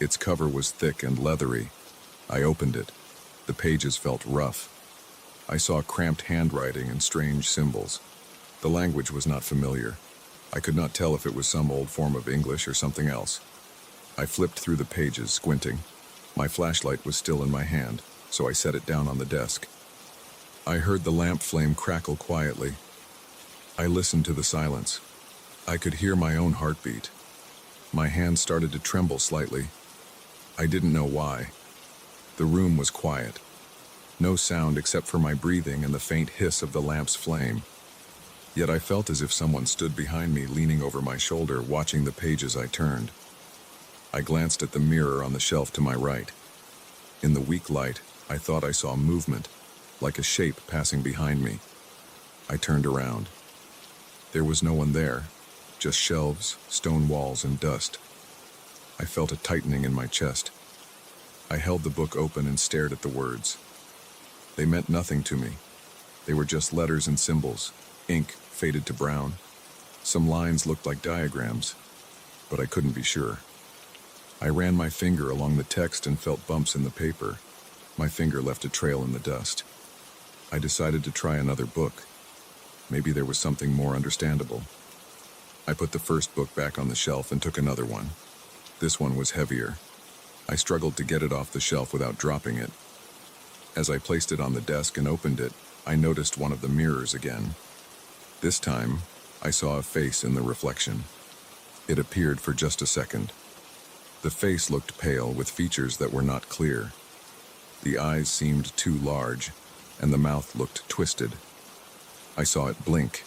Its cover was thick and leathery. I opened it. The pages felt rough. I saw cramped handwriting and strange symbols. The language was not familiar. I could not tell if it was some old form of English or something else. I flipped through the pages, squinting. My flashlight was still in my hand, so I set it down on the desk. I heard the lamp flame crackle quietly. I listened to the silence. I could hear my own heartbeat. My hand started to tremble slightly. I didn't know why. The room was quiet. No sound except for my breathing and the faint hiss of the lamp's flame. Yet I felt as if someone stood behind me, leaning over my shoulder, watching the pages I turned. I glanced at the mirror on the shelf to my right. In the weak light, I thought I saw movement, like a shape passing behind me. I turned around. There was no one there, just shelves, stone walls, and dust. I felt a tightening in my chest. I held the book open and stared at the words. They meant nothing to me. They were just letters and symbols, ink faded to brown. Some lines looked like diagrams, but I couldn't be sure. I ran my finger along the text and felt bumps in the paper. My finger left a trail in the dust. I decided to try another book. Maybe there was something more understandable. I put the first book back on the shelf and took another one. This one was heavier. I struggled to get it off the shelf without dropping it. As I placed it on the desk and opened it, I noticed one of the mirrors again. This time, I saw a face in the reflection. It appeared for just a second. The face looked pale with features that were not clear. The eyes seemed too large, and the mouth looked twisted. I saw it blink.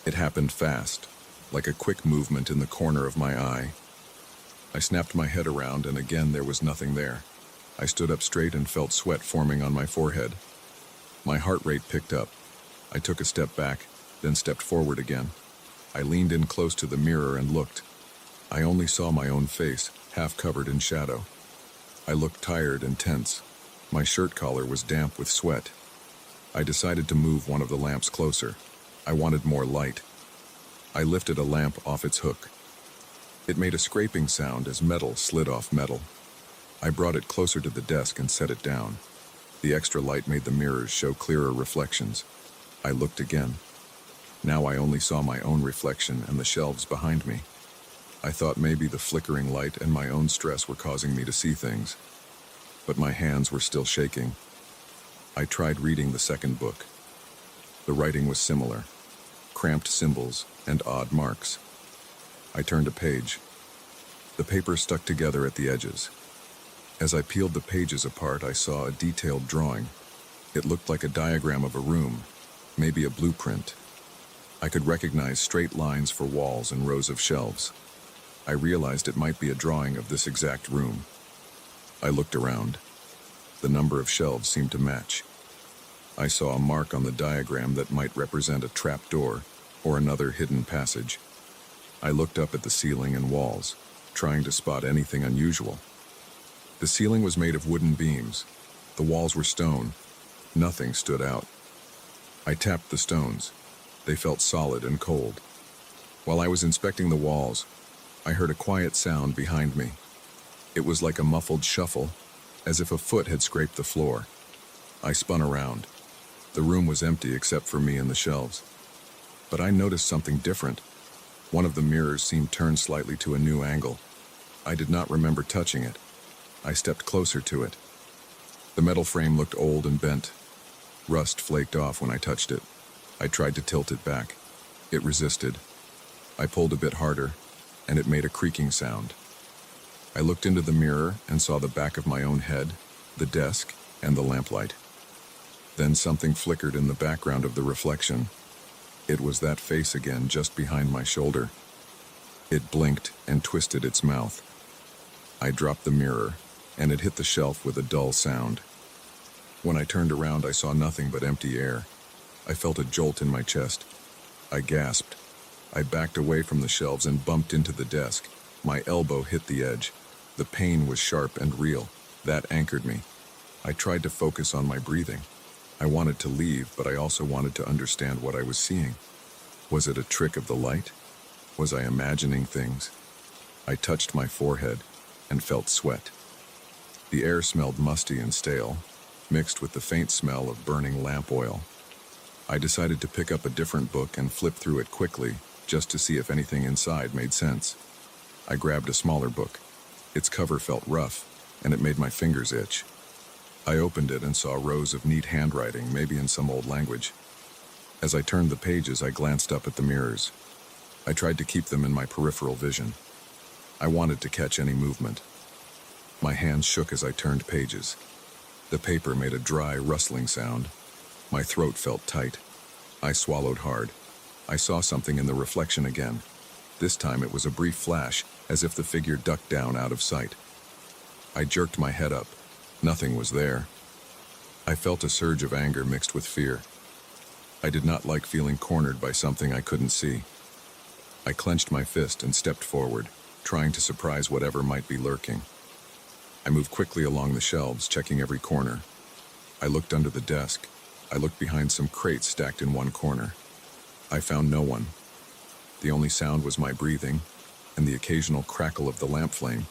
It happened fast, like a quick movement in the corner of my eye. I snapped my head around, and again there was nothing there. I stood up straight and felt sweat forming on my forehead. My heart rate picked up. I took a step back, then stepped forward again. I leaned in close to the mirror and looked. I only saw my own face, half covered in shadow. I looked tired and tense. My shirt collar was damp with sweat. I decided to move one of the lamps closer. I wanted more light. I lifted a lamp off its hook. It made a scraping sound as metal slid off metal. I brought it closer to the desk and set it down. The extra light made the mirrors show clearer reflections. I looked again. Now I only saw my own reflection and the shelves behind me. I thought maybe the flickering light and my own stress were causing me to see things. But my hands were still shaking. I tried reading the second book. The writing was similar, cramped symbols and odd marks. I turned a page. The paper stuck together at the edges. As I peeled the pages apart, I saw a detailed drawing. It looked like a diagram of a room, maybe a blueprint. I could recognize straight lines for walls and rows of shelves. I realized it might be a drawing of this exact room. I looked around. The number of shelves seemed to match. I saw a mark on the diagram that might represent a trap door or another hidden passage. I looked up at the ceiling and walls, trying to spot anything unusual. The ceiling was made of wooden beams. The walls were stone. Nothing stood out. I tapped the stones. They felt solid and cold. While I was inspecting the walls, I heard a quiet sound behind me. It was like a muffled shuffle, as if a foot had scraped the floor. I spun around. The room was empty except for me and the shelves. But I noticed something different. One of the mirrors seemed turned slightly to a new angle. I did not remember touching it. I stepped closer to it. The metal frame looked old and bent. Rust flaked off when I touched it. I tried to tilt it back. It resisted. I pulled a bit harder, and it made a creaking sound. I looked into the mirror and saw the back of my own head, the desk, and the lamplight. Then something flickered in the background of the reflection. It was that face again just behind my shoulder. It blinked and twisted its mouth. I dropped the mirror, and it hit the shelf with a dull sound. When I turned around, I saw nothing but empty air. I felt a jolt in my chest. I gasped. I backed away from the shelves and bumped into the desk. My elbow hit the edge. The pain was sharp and real. That anchored me. I tried to focus on my breathing. I wanted to leave, but I also wanted to understand what I was seeing. Was it a trick of the light? Was I imagining things? I touched my forehead and felt sweat. The air smelled musty and stale, mixed with the faint smell of burning lamp oil. I decided to pick up a different book and flip through it quickly, just to see if anything inside made sense. I grabbed a smaller book. Its cover felt rough, and it made my fingers itch. I opened it and saw rows of neat handwriting, maybe in some old language. As I turned the pages, I glanced up at the mirrors. I tried to keep them in my peripheral vision. I wanted to catch any movement. My hands shook as I turned pages. The paper made a dry, rustling sound. My throat felt tight. I swallowed hard. I saw something in the reflection again. This time it was a brief flash, as if the figure ducked down out of sight. I jerked my head up. Nothing was there. I felt a surge of anger mixed with fear. I did not like feeling cornered by something I couldn't see. I clenched my fist and stepped forward, trying to surprise whatever might be lurking. I moved quickly along the shelves, checking every corner. I looked under the desk. I looked behind some crates stacked in one corner. I found no one. The only sound was my breathing and the occasional crackle of the lamp flame.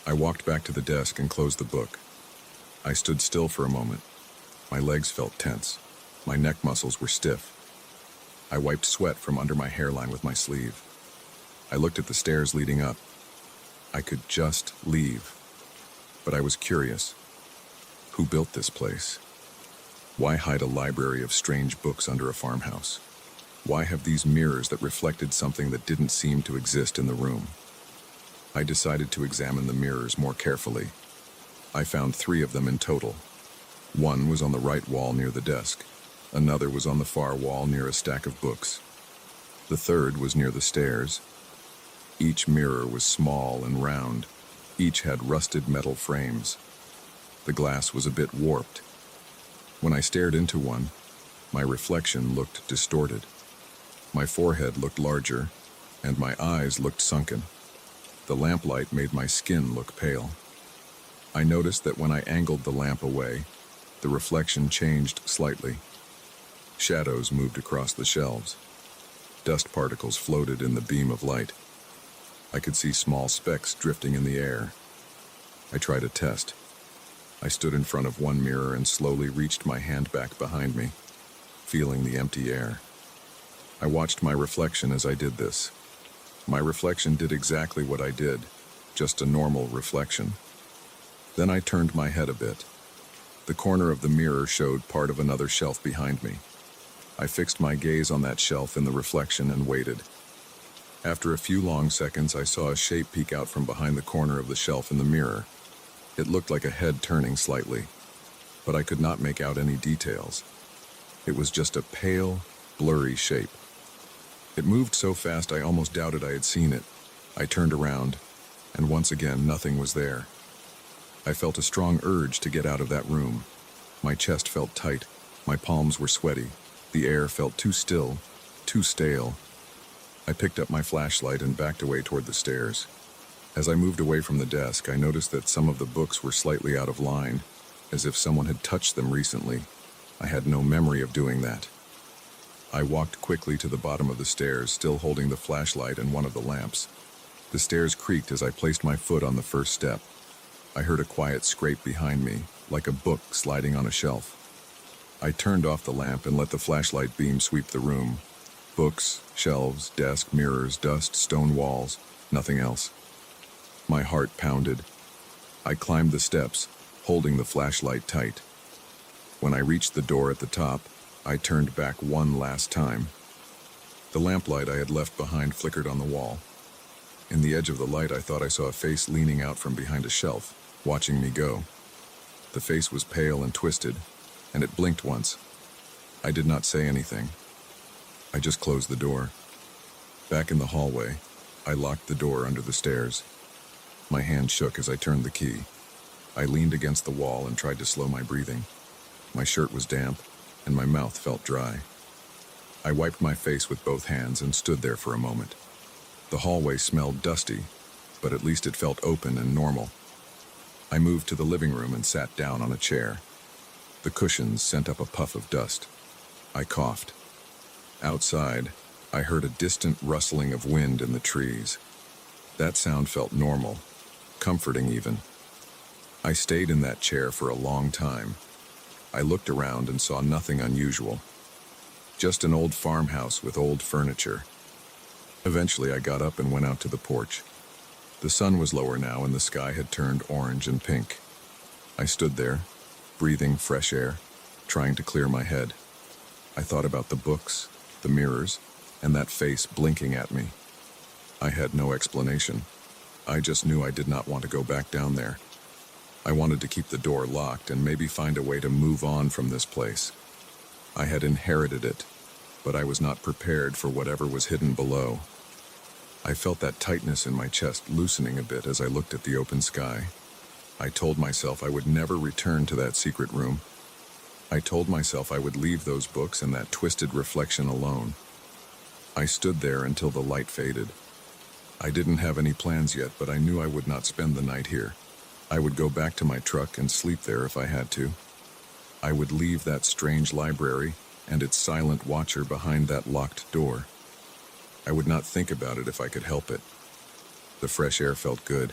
I walked back to the desk and closed the book. I stood still for a moment. My legs felt tense. My neck muscles were stiff. I wiped sweat from under my hairline with my sleeve. I looked at the stairs leading up. I could just leave. But I was curious. Who built this place? Why hide a library of strange books under a farmhouse? Why have these mirrors that reflected something that didn't seem to exist in the room? I decided to examine the mirrors more carefully. I found 3 of them in total. One was on the right wall near the desk. Another was on the far wall near a stack of books. The third was near the stairs. Each mirror was small and round. Each had rusted metal frames. The glass was a bit warped. When I stared into one, my reflection looked distorted. My forehead looked larger, and my eyes looked sunken. The lamplight made my skin look pale. I noticed that when I angled the lamp away, the reflection changed slightly. Shadows moved across the shelves. Dust particles floated in the beam of light. I could see small specks drifting in the air. I tried a test. I stood in front of one mirror and slowly reached my hand back behind me, feeling the empty air. I watched my reflection as I did this. My reflection did exactly what I did, just a normal reflection. Then I turned my head a bit. The corner of the mirror showed part of another shelf behind me. I fixed my gaze on that shelf in the reflection and waited. After a few long seconds, I saw a shape peek out from behind the corner of the shelf in the mirror. It looked like a head turning slightly, but I could not make out any details. It was just a pale, blurry shape. It moved so fast I almost doubted I had seen it. I turned around, and once again, nothing was there. I felt a strong urge to get out of that room. My chest felt tight. My palms were sweaty. The air felt too still, too stale. I picked up my flashlight and backed away toward the stairs. As I moved away from the desk, I noticed that some of the books were slightly out of line, as if someone had touched them recently. I had no memory of doing that. I walked quickly to the bottom of the stairs, still holding the flashlight and one of the lamps. The stairs creaked as I placed my foot on the first step. I heard a quiet scrape behind me, like a book sliding on a shelf. I turned off the lamp and let the flashlight beam sweep the room. Books, shelves, desk, mirrors, dust, stone walls, nothing else. My heart pounded. I climbed the steps, holding the flashlight tight. When I reached the door at the top, I turned back one last time. The lamplight I had left behind flickered on the wall. In the edge of the light, I thought I saw a face leaning out from behind a shelf, watching me go. The face was pale and twisted, and it blinked once. I did not say anything. I just closed the door. Back in the hallway, I locked the door under the stairs. My hand shook as I turned the key. I leaned against the wall and tried to slow my breathing. My shirt was damp, and my mouth felt dry. I wiped my face with both hands and stood there for a moment. The hallway smelled dusty, but at least it felt open and normal. I moved to the living room and sat down on a chair. The cushions sent up a puff of dust. I coughed. Outside, I heard a distant rustling of wind in the trees. That sound felt normal, comforting even. I stayed in that chair for a long time. I looked around and saw nothing unusual. Just an old farmhouse with old furniture. Eventually, I got up and went out to the porch. The sun was lower now and the sky had turned orange and pink. I stood there, breathing fresh air, trying to clear my head. I thought about the books, the mirrors, and that face blinking at me. I had no explanation. I just knew I did not want to go back down there. I wanted to keep the door locked and maybe find a way to move on from this place. I had inherited it, but I was not prepared for whatever was hidden below. I felt that tightness in my chest loosening a bit as I looked at the open sky. I told myself I would never return to that secret room. I told myself I would leave those books and that twisted reflection alone. I stood there until the light faded. I didn't have any plans yet, but I knew I would not spend the night here. I would go back to my truck and sleep there if I had to. I would leave that strange library and its silent watcher behind that locked door. I would not think about it if I could help it. The fresh air felt good.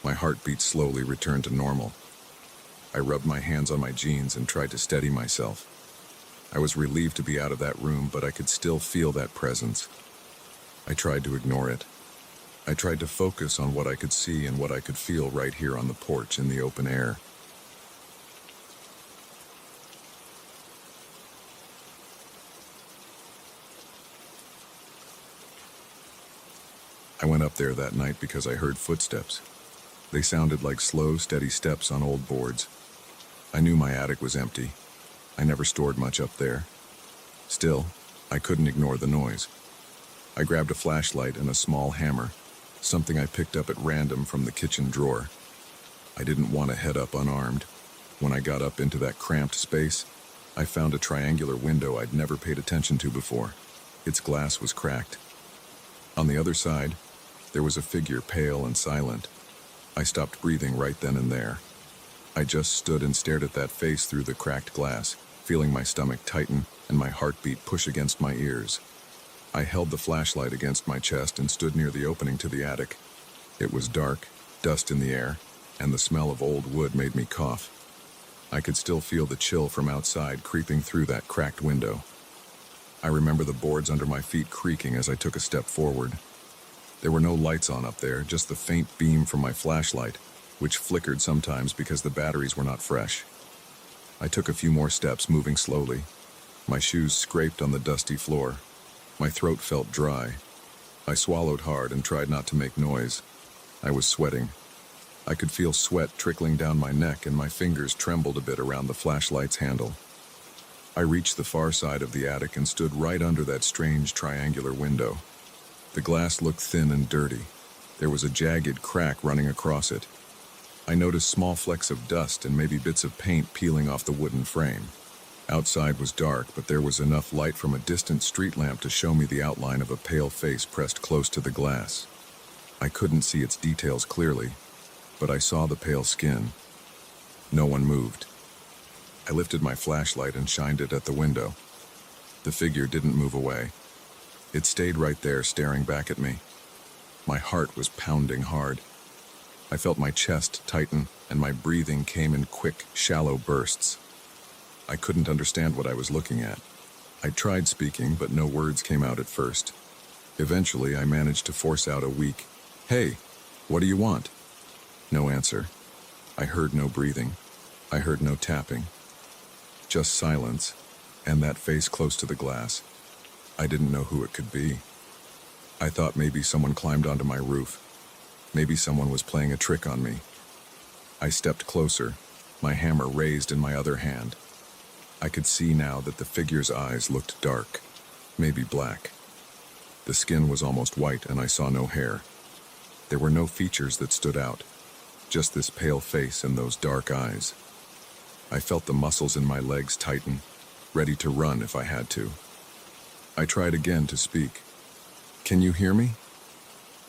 My heartbeat slowly returned to normal. I rubbed my hands on my jeans and tried to steady myself. I was relieved to be out of that room, but I could still feel that presence. I tried to ignore it. I tried to focus on what I could see and what I could feel right here on the porch in the open air. I went up there that night because I heard footsteps. They sounded like slow, steady steps on old boards. I knew my attic was empty. I never stored much up there. Still, I couldn't ignore the noise. I grabbed a flashlight and a small hammer, something I picked up at random from the kitchen drawer. I didn't want to head up unarmed. When I got up into that cramped space, I found a triangular window I'd never paid attention to before. Its glass was cracked. On the other side, there was a figure, pale and silent. I stopped breathing right then and there. I just stood and stared at that face through the cracked glass, feeling my stomach tighten and my heartbeat push against my ears. I held the flashlight against my chest and stood near the opening to the attic. It was dark, dust in the air, and the smell of old wood made me cough. I could still feel the chill from outside creeping through that cracked window. I remember the boards under my feet creaking as I took a step forward. There were no lights on up there, just the faint beam from my flashlight, which flickered sometimes because the batteries were not fresh. I took a few more steps, moving slowly. My shoes scraped on the dusty floor. My throat felt dry. I swallowed hard and tried not to make noise. I was sweating. I could feel sweat trickling down my neck and my fingers trembled a bit around the flashlight's handle. I reached the far side of the attic and stood right under that strange triangular window. The glass looked thin and dirty. There was a jagged crack running across it. I noticed small flecks of dust and maybe bits of paint peeling off the wooden frame. Outside was dark, but there was enough light from a distant street lamp to show me the outline of a pale face pressed close to the glass. I couldn't see its details clearly, but I saw the pale skin. No one moved. I lifted my flashlight and shined it at the window. The figure didn't move away. It stayed right there, staring back at me. My heart was pounding hard. I felt my chest tighten, and my breathing came in quick, shallow bursts. I couldn't understand what I was looking at. I tried speaking, but no words came out at first. Eventually, I managed to force out a weak, "Hey, what do you want?" No answer. I heard no breathing. I heard no tapping. Just silence, and that face close to the glass. I didn't know who it could be. I thought maybe someone climbed onto my roof. Maybe someone was playing a trick on me. I stepped closer, my hammer raised in my other hand. I could see now that the figure's eyes looked dark, maybe black. The skin was almost white and I saw no hair. There were no features that stood out, just this pale face and those dark eyes. I felt the muscles in my legs tighten, ready to run if I had to. I tried again to speak. "Can you hear me?"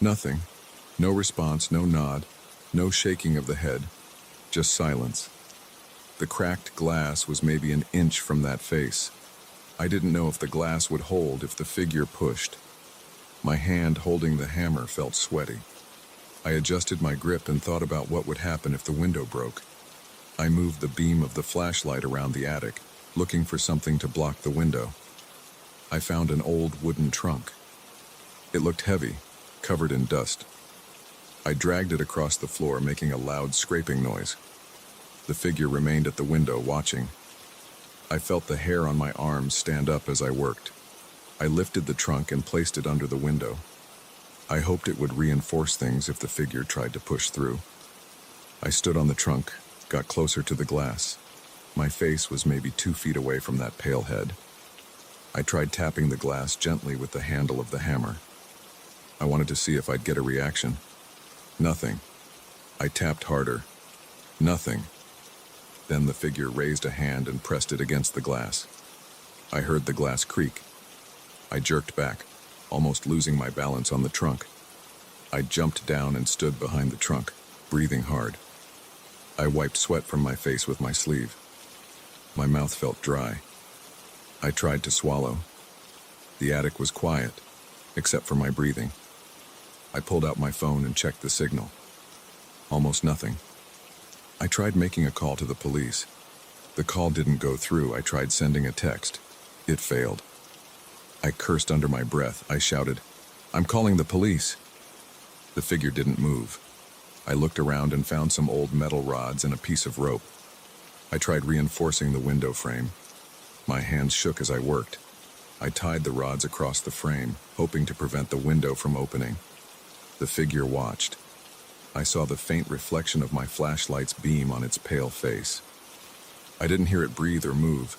Nothing. No response, no nod, no shaking of the head, just silence. The cracked glass was maybe an inch from that face. I didn't know if the glass would hold if the figure pushed. My hand holding the hammer felt sweaty. I adjusted my grip and thought about what would happen if the window broke. I moved the beam of the flashlight around the attic, looking for something to block the window. I found an old wooden trunk. It looked heavy, covered in dust. I dragged it across the floor, making a loud scraping noise. The figure remained at the window, watching. I felt the hair on my arms stand up as I worked. I lifted the trunk and placed it under the window. I hoped it would reinforce things if the figure tried to push through. I stood on the trunk, got closer to the glass. My face was maybe 2 feet away from that pale head. I tried tapping the glass gently with the handle of the hammer. I wanted to see if I'd get a reaction. Nothing. I tapped harder. Nothing. Then the figure raised a hand and pressed it against the glass. I heard the glass creak. I jerked back, almost losing my balance on the trunk. I jumped down and stood behind the trunk, breathing hard. I wiped sweat from my face with my sleeve. My mouth felt dry. I tried to swallow. The attic was quiet, except for my breathing. I pulled out my phone and checked the signal. Almost nothing. I tried making a call to the police. The call didn't go through. I tried sending a text. It failed. I cursed under my breath. I shouted, "I'm calling the police." The figure didn't move. I looked around and found some old metal rods and a piece of rope. I tried reinforcing the window frame. My hands shook as I worked. I tied the rods across the frame, hoping to prevent the window from opening. The figure watched. I saw the faint reflection of my flashlight's beam on its pale face. I didn't hear it breathe or move.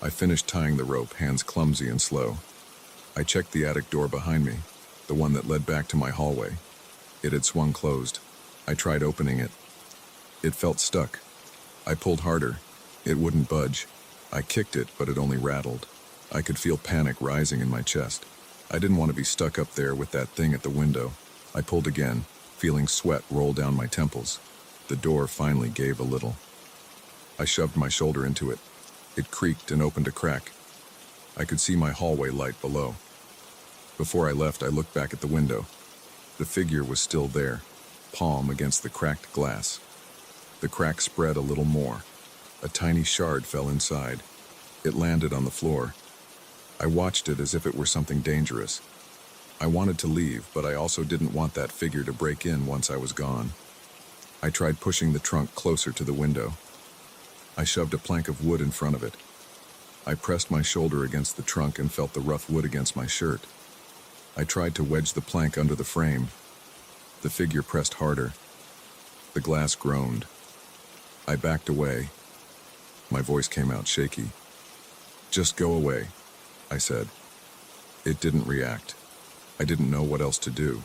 I finished tying the rope, hands clumsy and slow. I checked the attic door behind me, the one that led back to my hallway. It had swung closed. I tried opening it. It felt stuck. I pulled harder. It wouldn't budge. I kicked it, but it only rattled. I could feel panic rising in my chest. I didn't want to be stuck up there with that thing at the window. I pulled again, feeling sweat roll down my temples. The door finally gave a little. I shoved my shoulder into it. It creaked and opened a crack. I could see my hallway light below. Before I left, I looked back at the window. The figure was still there, palm against the cracked glass. The crack spread a little more. A tiny shard fell inside. It landed on the floor. I watched it as if it were something dangerous. I wanted to leave, but I also didn't want that figure to break in once I was gone. I tried pushing the trunk closer to the window. I shoved a plank of wood in front of it. I pressed my shoulder against the trunk and felt the rough wood against my shirt. I tried to wedge the plank under the frame. The figure pressed harder. The glass groaned. I backed away. My voice came out shaky. "Just go away," I said. It didn't react. I didn't know what else to do.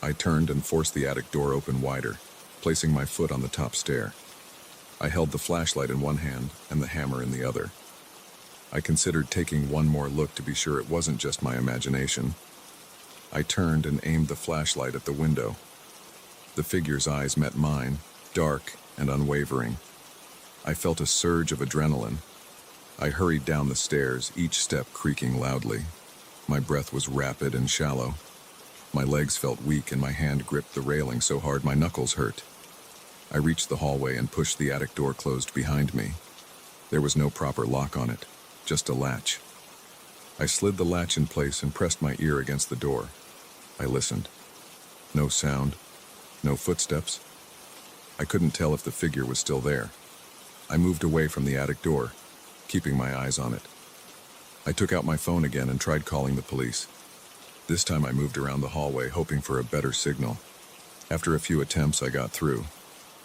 I turned and forced the attic door open wider, placing my foot on the top stair. I held the flashlight in one hand and the hammer in the other. I considered taking one more look to be sure it wasn't just my imagination. I turned and aimed the flashlight at the window. The figure's eyes met mine, dark and unwavering. I felt a surge of adrenaline. I hurried down the stairs, each step creaking loudly. My breath was rapid and shallow. My legs felt weak and my hand gripped the railing so hard my knuckles hurt. I reached the hallway and pushed the attic door closed behind me. There was no proper lock on it, just a latch. I slid the latch in place and pressed my ear against the door. I listened. No sound, no footsteps. I couldn't tell if the figure was still there. I moved away from the attic door, keeping my eyes on it. I took out my phone again and tried calling the police. This time I moved around the hallway, hoping for a better signal. After a few attempts, I got through.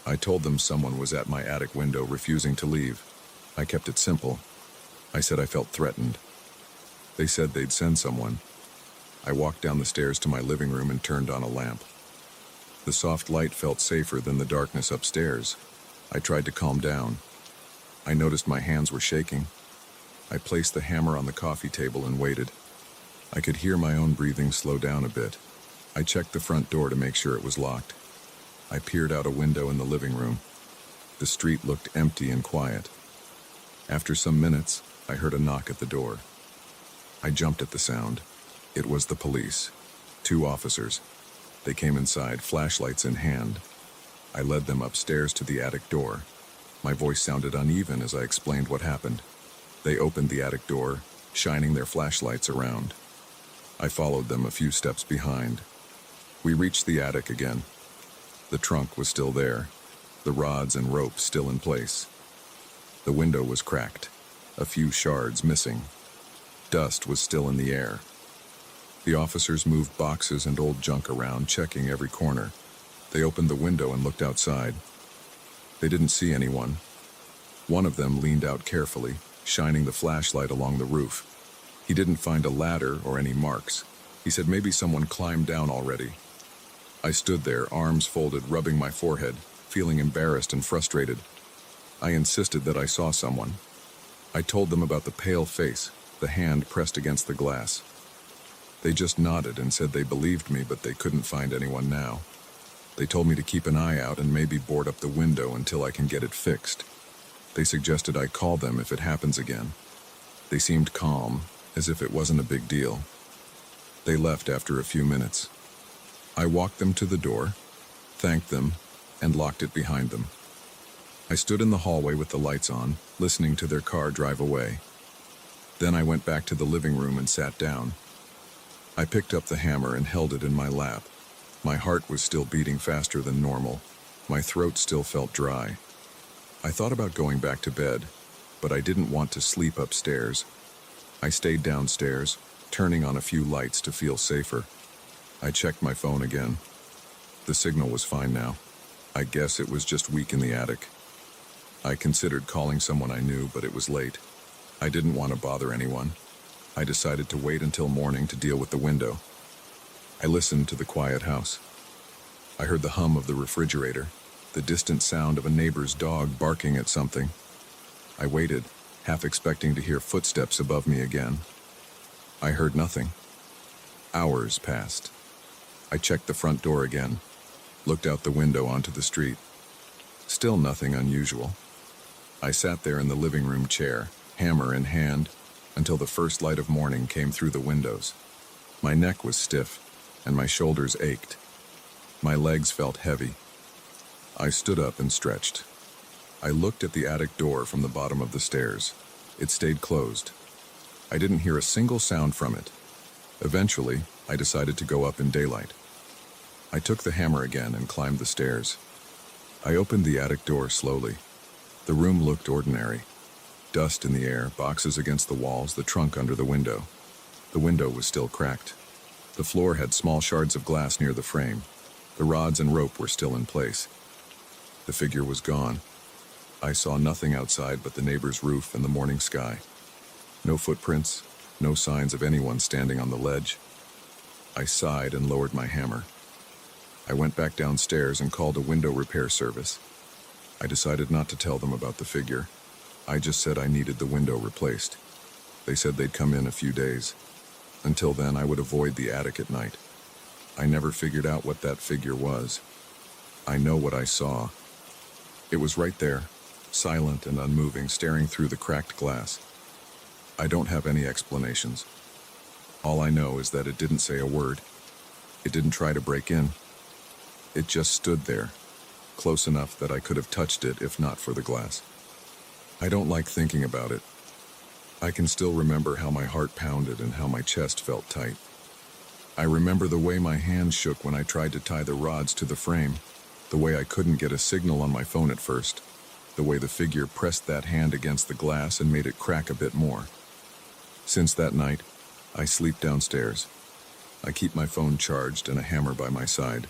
I told them someone was at my attic window refusing to leave. I kept it simple. I said I felt threatened. They said they'd send someone. I walked down the stairs to my living room and turned on a lamp. The soft light felt safer than the darkness upstairs. I tried to calm down. I noticed my hands were shaking. I placed the hammer on the coffee table and waited. I could hear my own breathing slow down a bit. I checked the front door to make sure it was locked. I peered out a window in the living room. The street looked empty and quiet. After some minutes, I heard a knock at the door. I jumped at the sound. It was the police. 2 officers. They came inside, flashlights in hand. I led them upstairs to the attic door. My voice sounded uneven as I explained what happened. They opened the attic door, shining their flashlights around. I followed them a few steps behind. We reached the attic again. The trunk was still there, the rods and rope still in place. The window was cracked, a few shards missing. Dust was still in the air. The officers moved boxes and old junk around, checking every corner. They opened the window and looked outside. They didn't see anyone. One of them leaned out carefully, shining the flashlight along the roof. He didn't find a ladder or any marks. He said maybe someone climbed down already. I stood there, arms folded, rubbing my forehead, feeling embarrassed and frustrated. I insisted that I saw someone. I told them about the pale face, the hand pressed against the glass. They just nodded and said they believed me, but they couldn't find anyone now. They told me to keep an eye out and maybe board up the window until I can get it fixed. They suggested I call them if it happens again. They seemed calm, as if it wasn't a big deal. They left after a few minutes. I walked them to the door, thanked them, and locked it behind them. I stood in the hallway with the lights on, listening to their car drive away. Then I went back to the living room and sat down. I picked up the hammer and held it in my lap. My heart was still beating faster than normal. My throat still felt dry. I thought about going back to bed, but I didn't want to sleep upstairs. I stayed downstairs, turning on a few lights to feel safer. I checked my phone again. The signal was fine now. I guess it was just weak in the attic. I considered calling someone I knew, but it was late. I didn't want to bother anyone. I decided to wait until morning to deal with the window. I listened to the quiet house. I heard the hum of the refrigerator, the distant sound of a neighbor's dog barking at something. I waited, half expecting to hear footsteps above me again. I heard nothing. Hours passed. I checked the front door again, looked out the window onto the street. Still nothing unusual. I sat there in the living room chair, hammer in hand, until the first light of morning came through the windows. My neck was stiff, and my shoulders ached. My legs felt heavy. I stood up and stretched. I looked at the attic door from the bottom of the stairs. It stayed closed. I didn't hear a single sound from it. Eventually, I decided to go up in daylight. I took the hammer again and climbed the stairs. I opened the attic door slowly. The room looked ordinary. Dust in the air, boxes against the walls, the trunk under the window. The window was still cracked. The floor had small shards of glass near the frame. The rods and rope were still in place. The figure was gone. I saw nothing outside but the neighbor's roof and the morning sky. No footprints, no signs of anyone standing on the ledge. I sighed and lowered my hammer. I went back downstairs and called a window repair service. I decided not to tell them about the figure. I just said I needed the window replaced. They said they'd come in a few days. Until then, I would avoid the attic at night. I never figured out what that figure was. I know what I saw. It was right there, silent and unmoving, staring through the cracked glass. I don't have any explanations. All I know is that it didn't say a word. It didn't try to break in. It just stood there, close enough that I could have touched it if not for the glass. I don't like thinking about it. I can still remember how my heart pounded and how my chest felt tight. I remember the way my hands shook when I tried to tie the rods to the frame, the way I couldn't get a signal on my phone at first, the way the figure pressed that hand against the glass and made it crack a bit more. Since that night, I sleep downstairs. I keep my phone charged and a hammer by my side.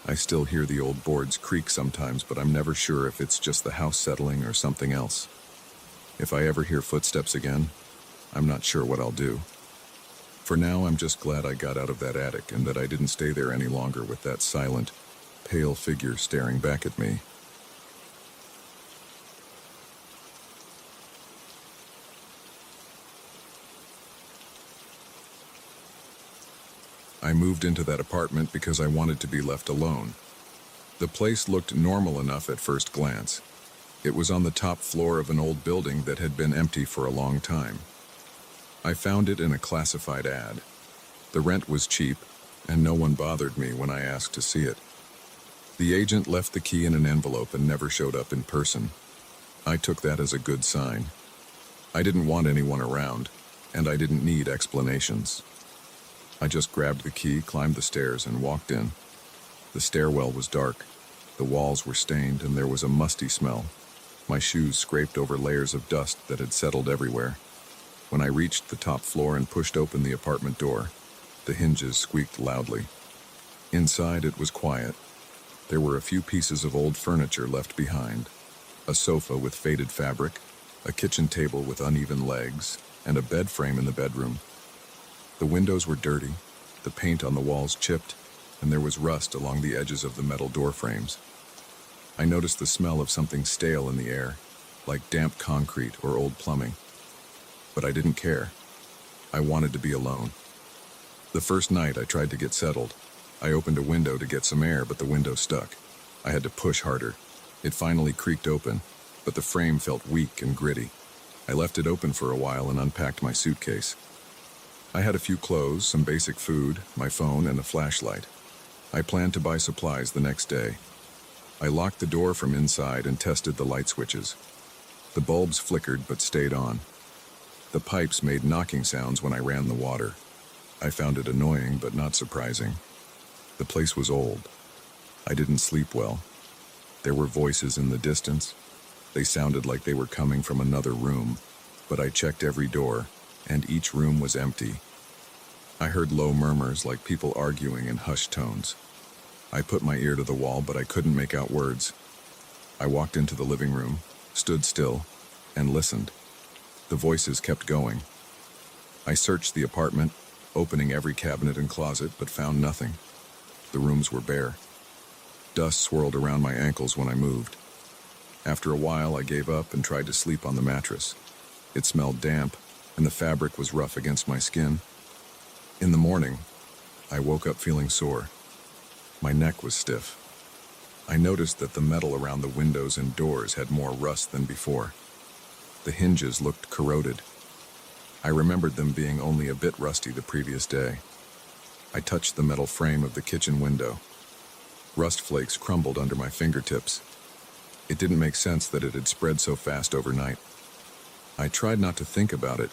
I still hear the old boards creak sometimes, but I'm never sure if it's just the house settling or something else. If I ever hear footsteps again, I'm not sure what I'll do. For now, I'm just glad I got out of that attic and that I didn't stay there any longer with that silent, pale figure staring back at me. I moved into that apartment because I wanted to be left alone. The place looked normal enough at first glance. It was on the top floor of an old building that had been empty for a long time. I found it in a classified ad. The rent was cheap, and no one bothered me when I asked to see it. The agent left the key in an envelope and never showed up in person. I took that as a good sign. I didn't want anyone around, and I didn't need explanations. I just grabbed the key, climbed the stairs, and walked in. The stairwell was dark. The walls were stained, and there was a musty smell. My shoes scraped over layers of dust that had settled everywhere. When I reached the top floor and pushed open the apartment door, the hinges squeaked loudly. Inside, it was quiet. There were a few pieces of old furniture left behind. A sofa with faded fabric, a kitchen table with uneven legs, and a bed frame in the bedroom. The windows were dirty, the paint on the walls chipped, and there was rust along the edges of the metal door frames. I noticed the smell of something stale in the air, like damp concrete or old plumbing. But I didn't care. I wanted to be alone. The first night I tried to get settled. I opened a window to get some air, but the window stuck. I had to push harder. It finally creaked open, but the frame felt weak and gritty. I left it open for a while and unpacked my suitcase. I had a few clothes, some basic food, my phone, and a flashlight. I planned to buy supplies the next day. I locked the door from inside and tested the light switches. The bulbs flickered but stayed on. The pipes made knocking sounds when I ran the water. I found it annoying but not surprising. The place was old. I didn't sleep well. There were voices in the distance. They sounded like they were coming from another room, but I checked every door, and each room was empty. I heard low murmurs like people arguing in hushed tones. I put my ear to the wall, but I couldn't make out words. I walked into the living room, stood still, and listened. The voices kept going. I searched the apartment, opening every cabinet and closet, but found nothing. The rooms were bare. Dust swirled around my ankles when I moved. After a while, I gave up and tried to sleep on the mattress. It smelled damp, and the fabric was rough against my skin. In the morning, I woke up feeling sore. My neck was stiff. I noticed that the metal around the windows and doors had more rust than before. The hinges looked corroded. I remembered them being only a bit rusty the previous day. I touched the metal frame of the kitchen window. Rust flakes crumbled under my fingertips. It didn't make sense that it had spread so fast overnight. I tried not to think about it.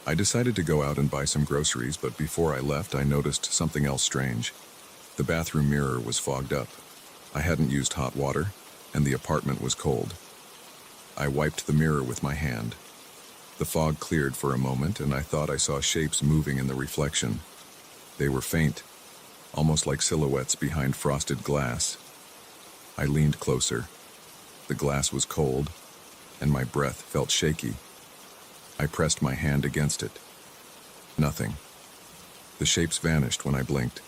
I decided to go out and buy some groceries, but before I left, I noticed something else strange. The bathroom mirror was fogged up. I hadn't used hot water, and the apartment was cold. I wiped the mirror with my hand. The fog cleared for a moment, and I thought I saw shapes moving in the reflection. They were faint, almost like silhouettes behind frosted glass. I leaned closer. The glass was cold, and my breath felt shaky. I pressed my hand against it. Nothing. The shapes vanished when I blinked.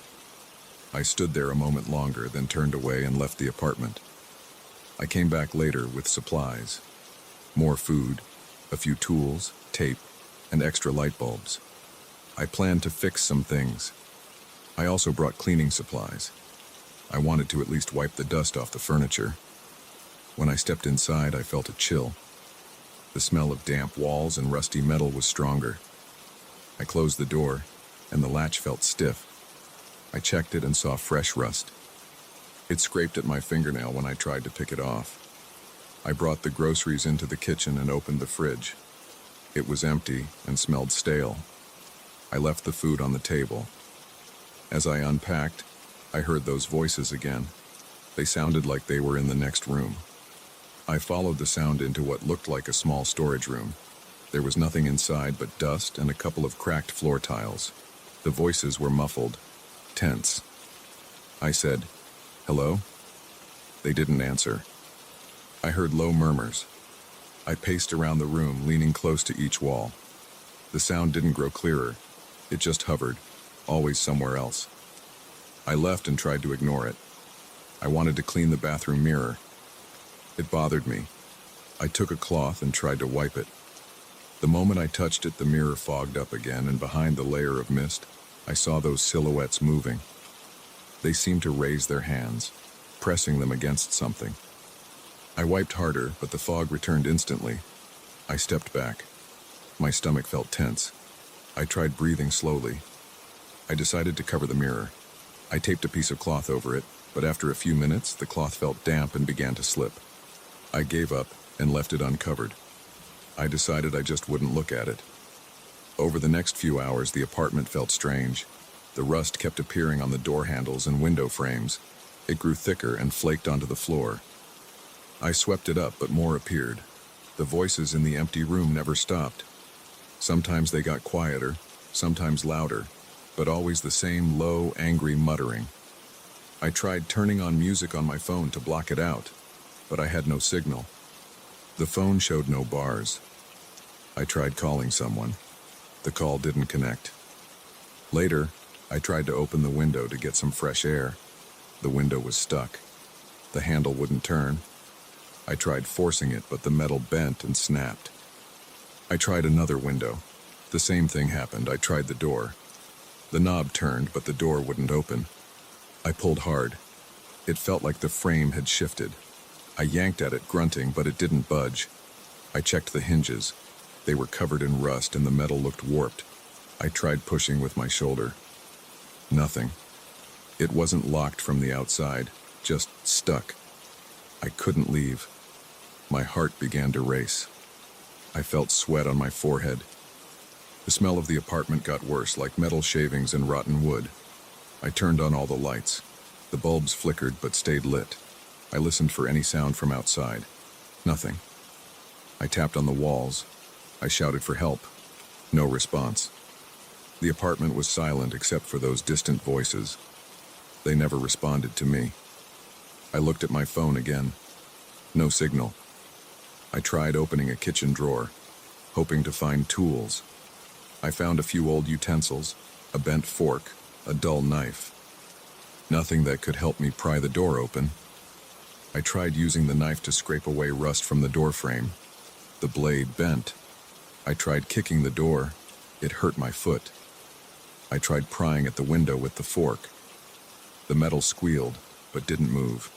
I stood there a moment longer, then turned away and left the apartment. I came back later with supplies. More food, a few tools, tape, and extra light bulbs. I planned to fix some things. I also brought cleaning supplies. I wanted to at least wipe the dust off the furniture. When I stepped inside, I felt a chill. The smell of damp walls and rusty metal was stronger. I closed the door, and the latch felt stiff. I checked it and saw fresh rust. It scraped at my fingernail when I tried to pick it off. I brought the groceries into the kitchen and opened the fridge. It was empty and smelled stale. I left the food on the table. As I unpacked, I heard those voices again. They sounded like they were in the next room. I followed the sound into what looked like a small storage room. There was nothing inside but dust and a couple of cracked floor tiles. The voices were muffled, tense. I said, "Hello?" They didn't answer. I heard low murmurs. I paced around the room, leaning close to each wall. The sound didn't grow clearer. It just hovered, always somewhere else. I left and tried to ignore it. I wanted to clean the bathroom mirror. It bothered me. I took a cloth and tried to wipe it. The moment I touched it, the mirror fogged up again, and behind the layer of mist, I saw those silhouettes moving. They seemed to raise their hands, pressing them against something. I wiped harder, but the fog returned instantly. I stepped back. My stomach felt tense. I tried breathing slowly. I decided to cover the mirror. I taped a piece of cloth over it, but after a few minutes, the cloth felt damp and began to slip. I gave up and left it uncovered. I decided I just wouldn't look at it. Over the next few hours, the apartment felt strange. The rust kept appearing on the door handles and window frames. It grew thicker and flaked onto the floor. I swept it up, but more appeared. The voices in the empty room never stopped. Sometimes they got quieter, sometimes louder, but always the same low, angry muttering. I tried turning on music on my phone to block it out, but I had no signal. The phone showed no bars. I tried calling someone. The call didn't connect. Later, I tried to open the window to get some fresh air. The window was stuck. The handle wouldn't turn. I tried forcing it, but the metal bent and snapped. I tried another window. The same thing happened. I tried the door. The knob turned, but the door wouldn't open. I pulled hard. It felt like the frame had shifted. I yanked at it, grunting, but it didn't budge. I checked the hinges. They were covered in rust and the metal looked warped. I tried pushing with my shoulder. Nothing. It wasn't locked from the outside, just stuck. I couldn't leave. My heart began to race. I felt sweat on my forehead. The smell of the apartment got worse, like metal shavings and rotten wood. I turned on all the lights. The bulbs flickered but stayed lit. I listened for any sound from outside. Nothing. I tapped on the walls. I shouted for help. No response. The apartment was silent except for those distant voices. They never responded to me. I looked at my phone again. No signal. I tried opening a kitchen drawer, hoping to find tools. I found a few old utensils, a bent fork, a dull knife. Nothing that could help me pry the door open. I tried using the knife to scrape away rust from the door frame. The blade bent. I tried kicking the door. It hurt my foot. I tried prying at the window with the fork. The metal squealed, but didn't move.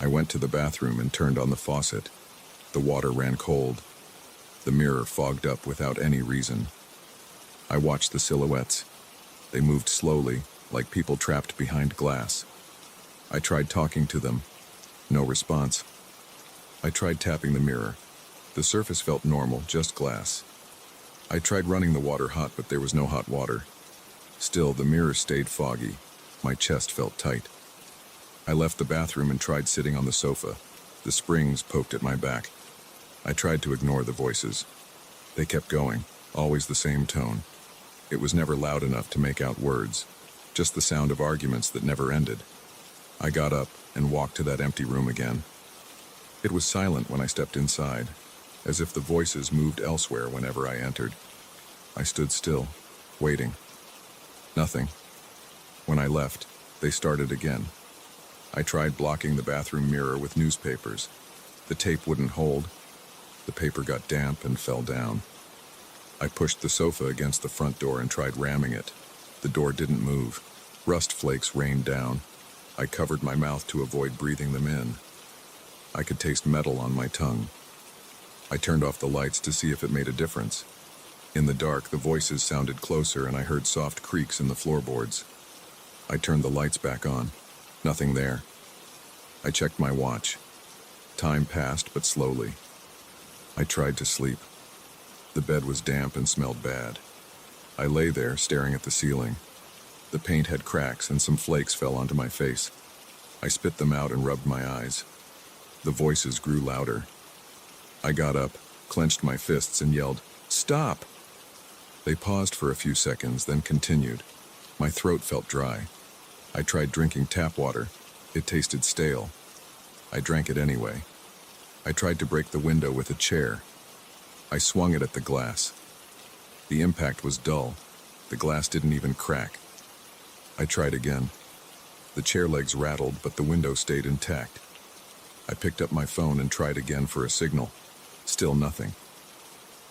I went to the bathroom and turned on the faucet. The water ran cold. The mirror fogged up without any reason. I watched the silhouettes. They moved slowly, like people trapped behind glass. I tried talking to them. No response. I tried tapping the mirror. The surface felt normal, just glass. I tried running the water hot, but there was no hot water. Still, the mirror stayed foggy. My chest felt tight. I left the bathroom and tried sitting on the sofa. The springs poked at my back. I tried to ignore the voices. They kept going, always the same tone. It was never loud enough to make out words, just the sound of arguments that never ended. I got up and walked to that empty room again. It was silent when I stepped inside, as if the voices moved elsewhere whenever I entered. I stood still, waiting. Nothing. When I left, they started again. I tried blocking the bathroom mirror with newspapers. The tape wouldn't hold. The paper got damp and fell down. I pushed the sofa against the front door and tried ramming it. The door didn't move. Rust flakes rained down. I covered my mouth to avoid breathing them in. I could taste metal on my tongue. I turned off the lights to see if it made a difference. In the dark, the voices sounded closer and I heard soft creaks in the floorboards. I turned the lights back on. Nothing there. I checked my watch. Time passed, but slowly. I tried to sleep. The bed was damp and smelled bad. I lay there, staring at the ceiling. The paint had cracks and some flakes fell onto my face. I spit them out and rubbed my eyes. The voices grew louder. I got up, clenched my fists, and yelled, "Stop!" They paused for a few seconds, then continued. My throat felt dry. I tried drinking tap water. It tasted stale. I drank it anyway. I tried to break the window with a chair. I swung it at the glass. The impact was dull. The glass didn't even crack. I tried again. The chair legs rattled, but the window stayed intact. I picked up my phone and tried again for a signal. Still nothing.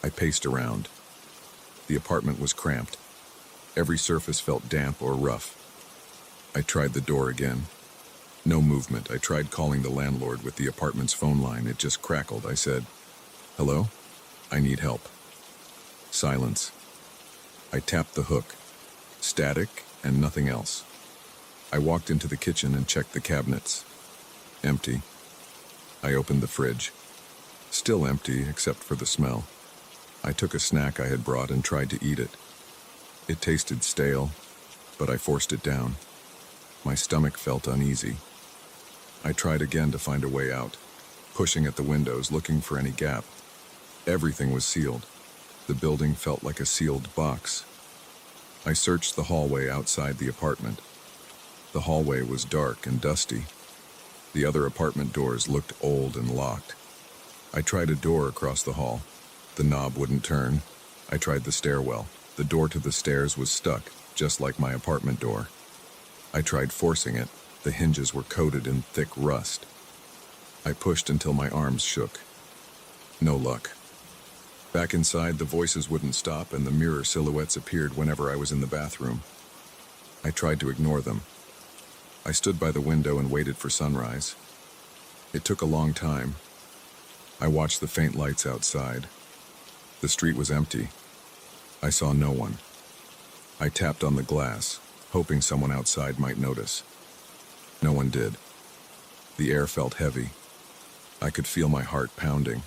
I paced around. The apartment was cramped. Every surface felt damp or rough. I tried the door again. No movement. I tried calling the landlord with the apartment's phone line. It just crackled. I said, "Hello? I need help." Silence. I tapped the hook. Static and nothing else. I walked into the kitchen and checked the cabinets. Empty. I opened the fridge. Still empty except for the smell. I took a snack I had brought and tried to eat it. It tasted stale, but I forced it down. My stomach felt uneasy. I tried again to find a way out, pushing at the windows, looking for any gap. Everything was sealed. The building felt like a sealed box. I searched the hallway outside the apartment. The hallway was dark and dusty. The other apartment doors looked old and locked. I tried a door across the hall. The knob wouldn't turn. I tried the stairwell. The door to the stairs was stuck, just like my apartment door. I tried forcing it. The hinges were coated in thick rust. I pushed until my arms shook. No luck. Back inside, the voices wouldn't stop and the mirror silhouettes appeared whenever I was in the bathroom. I tried to ignore them. I stood by the window and waited for sunrise. It took a long time. I watched the faint lights outside. The street was empty. I saw no one. I tapped on the glass, hoping someone outside might notice. No one did. The air felt heavy. I could feel my heart pounding.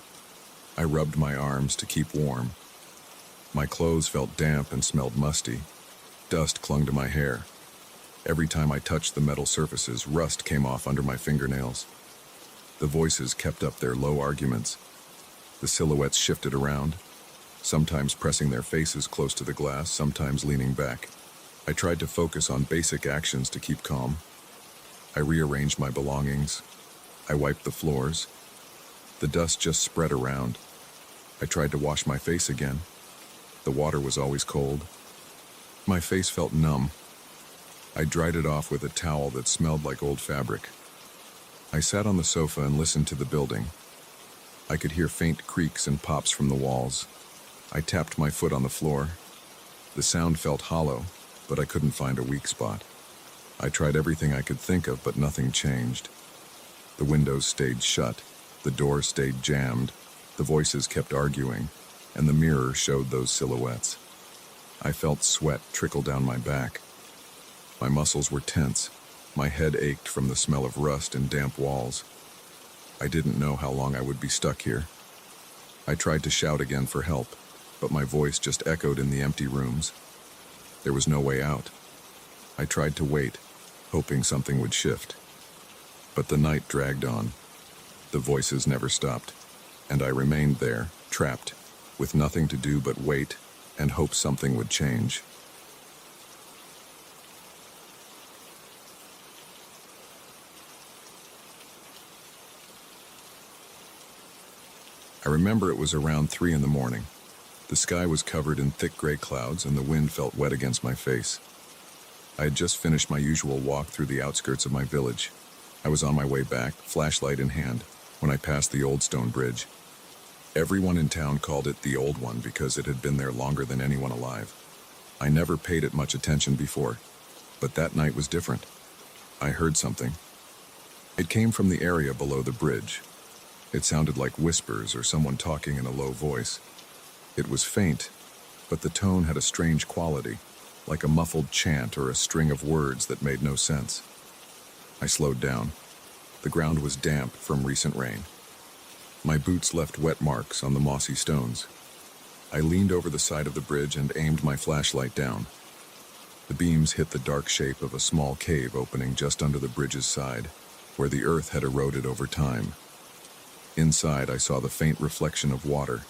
I rubbed my arms to keep warm. My clothes felt damp and smelled musty. Dust clung to my hair. Every time I touched the metal surfaces, rust came off under my fingernails. The voices kept up their low arguments. The silhouettes shifted around, sometimes pressing their faces close to the glass, sometimes leaning back. I tried to focus on basic actions to keep calm. I rearranged my belongings. I wiped the floors. The dust just spread around. I tried to wash my face again. The water was always cold. My face felt numb. I dried it off with a towel that smelled like old fabric. I sat on the sofa and listened to the building. I could hear faint creaks and pops from the walls. I tapped my foot on the floor. The sound felt hollow, but I couldn't find a weak spot. I tried everything I could think of, but nothing changed. The windows stayed shut. The door stayed jammed. The voices kept arguing, and the mirror showed those silhouettes. I felt sweat trickle down my back. My muscles were tense. My head ached from the smell of rust and damp walls. I didn't know how long I would be stuck here. I tried to shout again for help, but my voice just echoed in the empty rooms. There was no way out. I tried to wait, hoping something would shift. But the night dragged on. The voices never stopped, and I remained there, trapped, with nothing to do but wait and hope something would change. I remember it was around 3 in the morning. The sky was covered in thick gray clouds and the wind felt wet against my face. I had just finished my usual walk through the outskirts of my village. I was on my way back, flashlight in hand, when I passed the old stone bridge. Everyone in town called it the old one because it had been there longer than anyone alive. I never paid it much attention before, but that night was different. I heard something. It came from the area below the bridge. It sounded like whispers or someone talking in a low voice. It was faint, but the tone had a strange quality, like a muffled chant or a string of words that made no sense. I slowed down. The ground was damp from recent rain. My boots left wet marks on the mossy stones. I leaned over the side of the bridge and aimed my flashlight down. The beams hit the dark shape of a small cave opening just under the bridge's side, where the earth had eroded over time. Inside, I saw the faint reflection of water.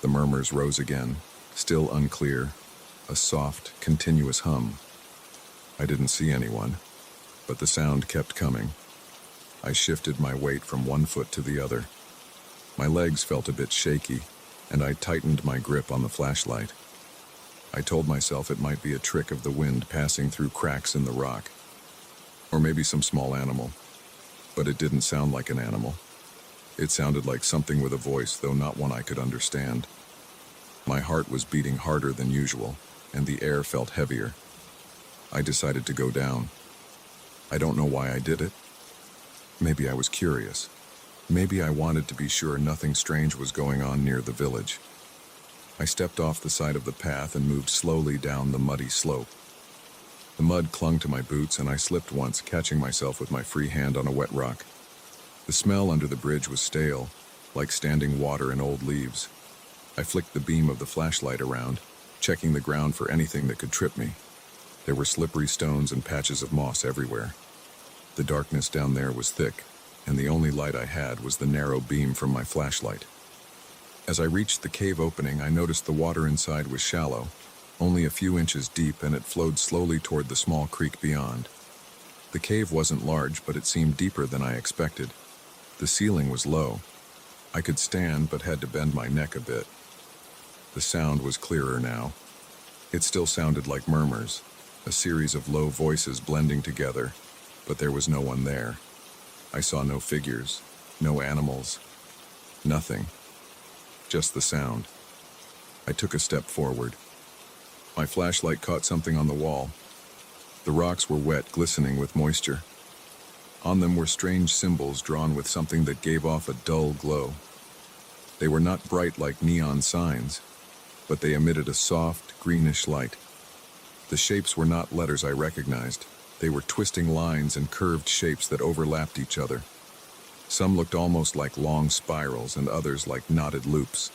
The murmurs rose again, still unclear, a soft, continuous hum. I didn't see anyone, but the sound kept coming. I shifted my weight from one foot to the other. My legs felt a bit shaky, and I tightened my grip on the flashlight. I told myself it might be a trick of the wind passing through cracks in the rock, or maybe some small animal, but it didn't sound like an animal. It sounded like something with a voice, though not one I could understand. My heart was beating harder than usual, and the air felt heavier. I decided to go down. I don't know why I did it. Maybe I was curious. Maybe I wanted to be sure nothing strange was going on near the village. I stepped off the side of the path and moved slowly down the muddy slope. The mud clung to my boots, and I slipped once, catching myself with my free hand on a wet rock. The smell under the bridge was stale, like standing water and old leaves. I flicked the beam of the flashlight around, checking the ground for anything that could trip me. There were slippery stones and patches of moss everywhere. The darkness down there was thick, and the only light I had was the narrow beam from my flashlight. As I reached the cave opening, I noticed the water inside was shallow, only a few inches deep, and it flowed slowly toward the small creek beyond. The cave wasn't large, but it seemed deeper than I expected. The ceiling was low. I could stand, but had to bend my neck a bit. The sound was clearer now. It still sounded like murmurs, a series of low voices blending together, but there was no one there. I saw no figures, no animals, nothing. Just the sound. I took a step forward. My flashlight caught something on the wall. The rocks were wet, glistening with moisture. On them were strange symbols drawn with something that gave off a dull glow. They were not bright like neon signs, but they emitted a soft, greenish light. The shapes were not letters I recognized. They were twisting lines and curved shapes that overlapped each other. Some looked almost like long spirals and others like knotted loops.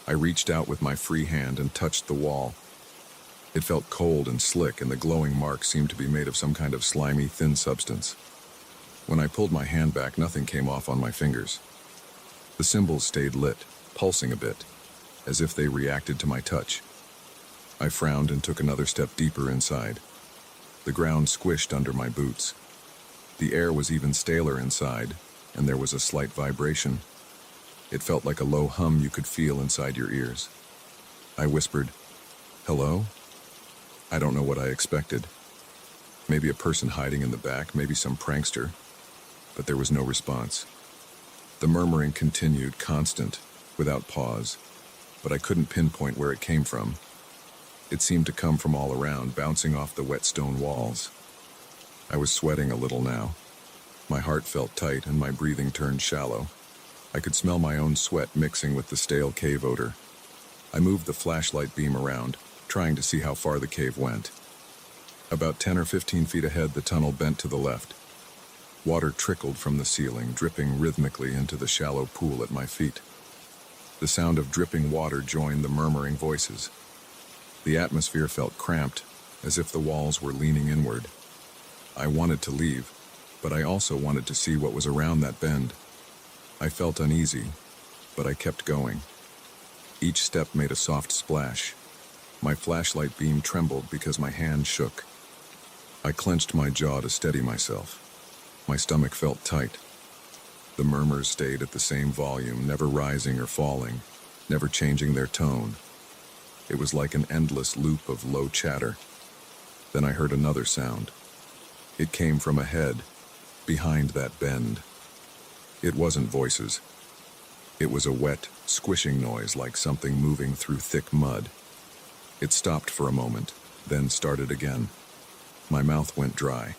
I reached out with my free hand and touched the wall. It felt cold and slick, and the glowing mark seemed to be made of some kind of slimy, thin substance. When I pulled my hand back, nothing came off on my fingers. The symbols stayed lit, pulsing a bit, as if they reacted to my touch. I frowned and took another step deeper inside. The ground squished under my boots. The air was even staler inside, and there was a slight vibration. It felt like a low hum you could feel inside your ears. I whispered, "Hello?" I don't know what I expected. Maybe a person hiding in the back, maybe some prankster, but there was no response. The murmuring continued, constant, without pause, but I couldn't pinpoint where it came from. It seemed to come from all around, bouncing off the wet stone walls. I was sweating a little now. My heart felt tight and my breathing turned shallow. I could smell my own sweat mixing with the stale cave odor. I moved the flashlight beam around, trying to see how far the cave went. About 10 or 15 feet ahead, the tunnel bent to the left. Water trickled from the ceiling, dripping rhythmically into the shallow pool at my feet. The sound of dripping water joined the murmuring voices. The atmosphere felt cramped, as if the walls were leaning inward. I wanted to leave, but I also wanted to see what was around that bend. I felt uneasy, but I kept going. Each step made a soft splash. My flashlight beam trembled because my hand shook. I clenched my jaw to steady myself. My stomach felt tight. The murmurs stayed at the same volume, never rising or falling, never changing their tone. It was like an endless loop of low chatter. Then I heard another sound. It came from ahead, behind that bend. It wasn't voices. It was a wet, squishing noise like something moving through thick mud. It stopped for a moment, then started again. My mouth went dry.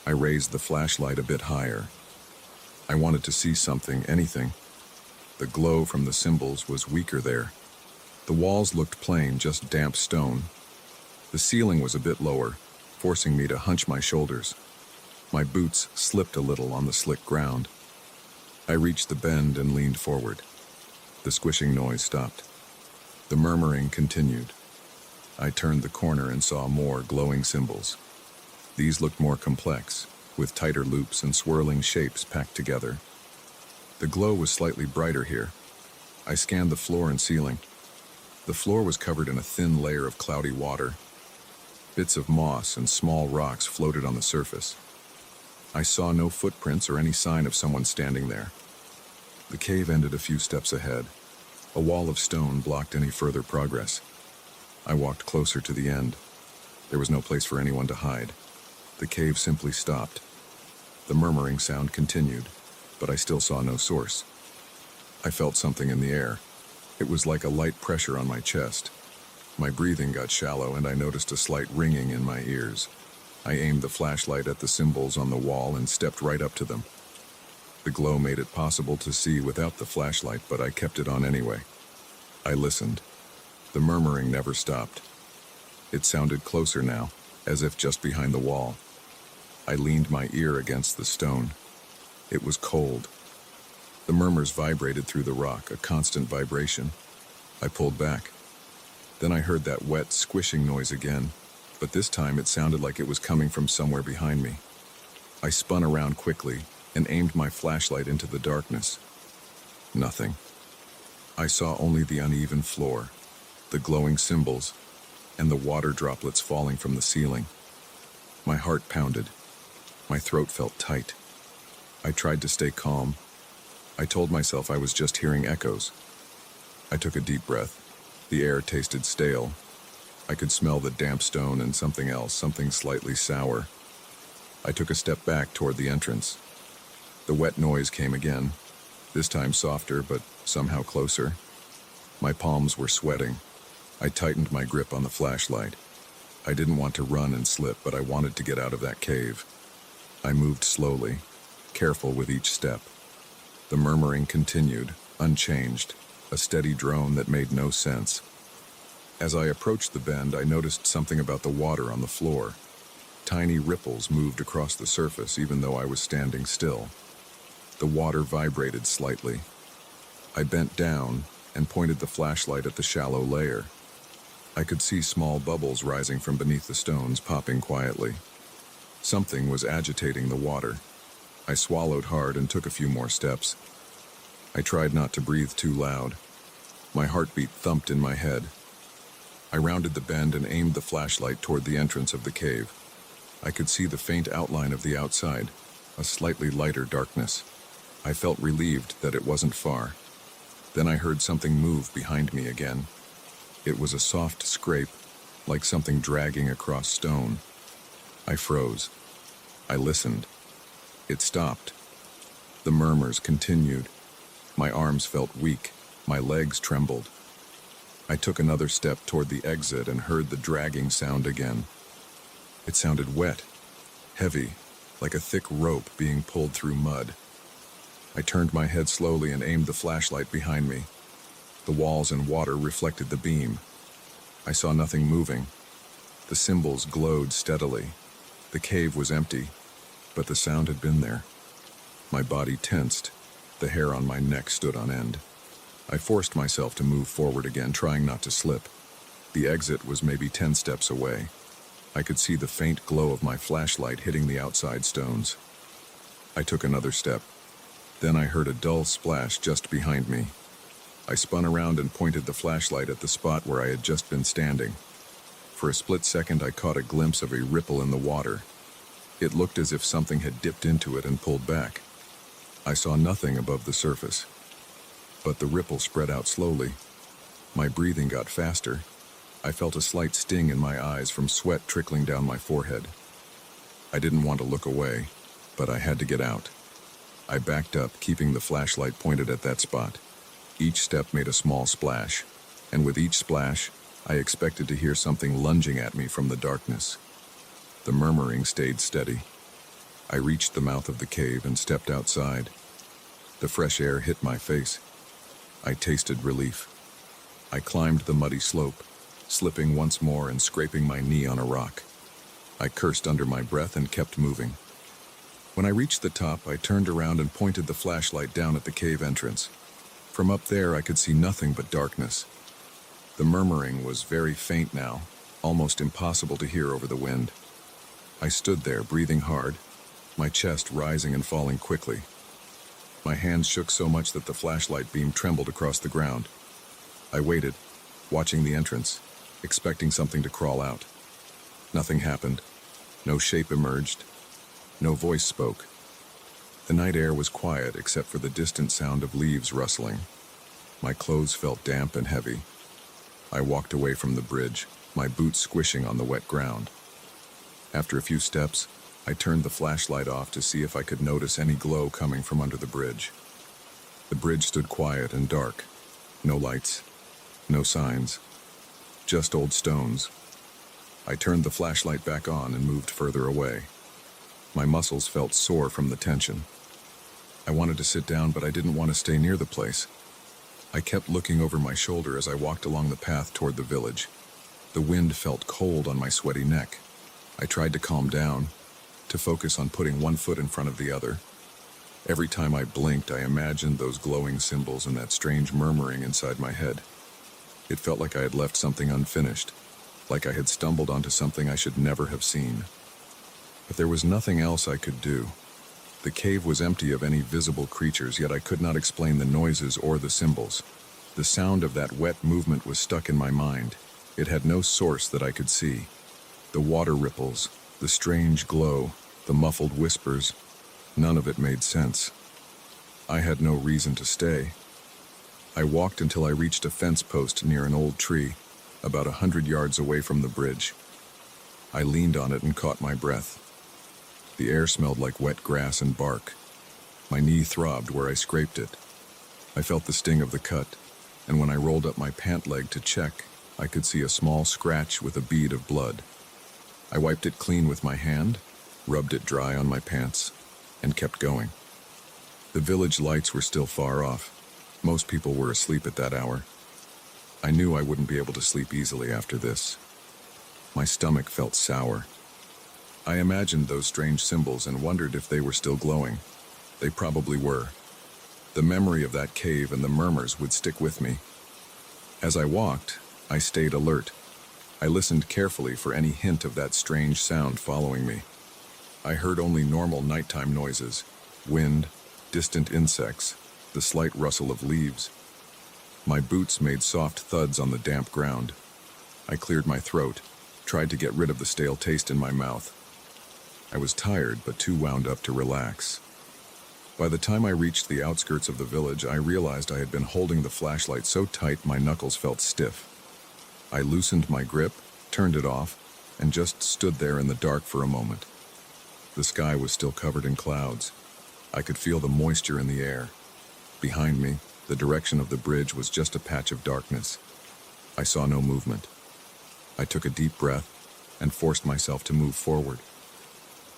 I raised the flashlight a bit higher. I wanted to see something, anything. The glow from the symbols was weaker there. The walls looked plain, just damp stone. The ceiling was a bit lower, forcing me to hunch my shoulders. My boots slipped a little on the slick ground. I reached the bend and leaned forward. The squishing noise stopped. The murmuring continued. I turned the corner and saw more glowing symbols. These looked more complex, with tighter loops and swirling shapes packed together. The glow was slightly brighter here. I scanned the floor and ceiling. The floor was covered in a thin layer of cloudy water. Bits of moss and small rocks floated on the surface. I saw no footprints or any sign of someone standing there. The cave ended a few steps ahead. A wall of stone blocked any further progress. I walked closer to the end. There was no place for anyone to hide. The cave simply stopped. The murmuring sound continued, but I still saw no source. I felt something in the air. It was like a light pressure on my chest. My breathing got shallow and I noticed a slight ringing in my ears. I aimed the flashlight at the symbols on the wall and stepped right up to them. The glow made it possible to see without the flashlight, but I kept it on anyway. I listened. The murmuring never stopped. It sounded closer now, as if just behind the wall. I leaned my ear against the stone. It was cold. The murmurs vibrated through the rock, a constant vibration. I pulled back. Then I heard that wet, squishing noise again, but this time it sounded like it was coming from somewhere behind me. I spun around quickly and aimed my flashlight into the darkness. Nothing. I saw only the uneven floor, the glowing symbols, and the water droplets falling from the ceiling. My heart pounded. My throat felt tight. I tried to stay calm. I told myself I was just hearing echoes. I took a deep breath. The air tasted stale. I could smell the damp stone and something else, something slightly sour. I took a step back toward the entrance. The wet noise came again, this time softer, but somehow closer. My palms were sweating. I tightened my grip on the flashlight. I didn't want to run and slip, but I wanted to get out of that cave. I moved slowly, careful with each step. The murmuring continued, unchanged, a steady drone that made no sense. As I approached the bend, I noticed something about the water on the floor. Tiny ripples moved across the surface even though I was standing still. The water vibrated slightly. I bent down and pointed the flashlight at the shallow layer. I could see small bubbles rising from beneath the stones, popping quietly. Something was agitating the water. I swallowed hard and took a few more steps. I tried not to breathe too loud. My heartbeat thumped in my head. I rounded the bend and aimed the flashlight toward the entrance of the cave. I could see the faint outline of the outside, a slightly lighter darkness. I felt relieved that it wasn't far. Then I heard something move behind me again. It was a soft scrape, like something dragging across stone. I froze. I listened. It stopped. The murmurs continued. My arms felt weak. My legs trembled. I took another step toward the exit and heard the dragging sound again. It sounded wet, heavy, like a thick rope being pulled through mud. I turned my head slowly and aimed the flashlight behind me. The walls and water reflected the beam. I saw nothing moving. The symbols glowed steadily. The cave was empty, but the sound had been there. My body tensed. The hair on my neck stood on end. I forced myself to move forward again, trying not to slip. The exit was maybe 10 steps away. I could see the faint glow of my flashlight hitting the outside stones. I took another step. Then I heard a dull splash just behind me. I spun around and pointed the flashlight at the spot where I had just been standing. For a split second, I caught a glimpse of a ripple in the water. It looked as if something had dipped into it and pulled back. I saw nothing above the surface. But the ripple spread out slowly. My breathing got faster. I felt a slight sting in my eyes from sweat trickling down my forehead. I didn't want to look away, but I had to get out. I backed up, keeping the flashlight pointed at that spot. Each step made a small splash, and with each splash, I expected to hear something lunging at me from the darkness. The murmuring stayed steady. I reached the mouth of the cave and stepped outside. The fresh air hit my face. I tasted relief. I climbed the muddy slope, slipping once more and scraping my knee on a rock. I cursed under my breath and kept moving. When I reached the top, I turned around and pointed the flashlight down at the cave entrance. From up there, I could see nothing but darkness. The murmuring was very faint now, almost impossible to hear over the wind. I stood there, breathing hard, my chest rising and falling quickly. My hands shook so much that the flashlight beam trembled across the ground. I waited, watching the entrance, expecting something to crawl out. Nothing happened. No shape emerged. No voice spoke. The night air was quiet except for the distant sound of leaves rustling. My clothes felt damp and heavy. I walked away from the bridge, my boots squishing on the wet ground. After a few steps, I turned the flashlight off to see if I could notice any glow coming from under the bridge. The bridge stood quiet and dark. No lights, no signs, just old stones. I turned the flashlight back on and moved further away. My muscles felt sore from the tension. I wanted to sit down, but I didn't want to stay near the place. I kept looking over my shoulder as I walked along the path toward the village. The wind felt cold on my sweaty neck. I tried to calm down, to focus on putting one foot in front of the other. Every time I blinked, I imagined those glowing symbols and that strange murmuring inside my head. It felt like I had left something unfinished, like I had stumbled onto something I should never have seen. But there was nothing else I could do. The cave was empty of any visible creatures, yet I could not explain the noises or the symbols. The sound of that wet movement was stuck in my mind. It had no source that I could see. The water ripples, the strange glow, the muffled whispers, none of it made sense. I had no reason to stay. I walked until I reached a fence post near an old tree, about 100 yards away from the bridge. I leaned on it and caught my breath. The air smelled like wet grass and bark. My knee throbbed where I scraped it. I felt the sting of the cut, and when I rolled up my pant leg to check, I could see a small scratch with a bead of blood. I wiped it clean with my hand, rubbed it dry on my pants, and kept going. The village lights were still far off. Most people were asleep at that hour. I knew I wouldn't be able to sleep easily after this. My stomach felt sour. I imagined those strange symbols and wondered if they were still glowing. They probably were. The memory of that cave and the murmurs would stick with me. As I walked, I stayed alert. I listened carefully for any hint of that strange sound following me. I heard only normal nighttime noises: wind, distant insects, the slight rustle of leaves. My boots made soft thuds on the damp ground. I cleared my throat, tried to get rid of the stale taste in my mouth. I was tired, but too wound up to relax. By the time I reached the outskirts of the village, I realized I had been holding the flashlight so tight my knuckles felt stiff. I loosened my grip, turned it off, and just stood there in the dark for a moment. The sky was still covered in clouds. I could feel the moisture in the air. Behind me, the direction of the bridge was just a patch of darkness. I saw no movement. I took a deep breath and forced myself to move forward.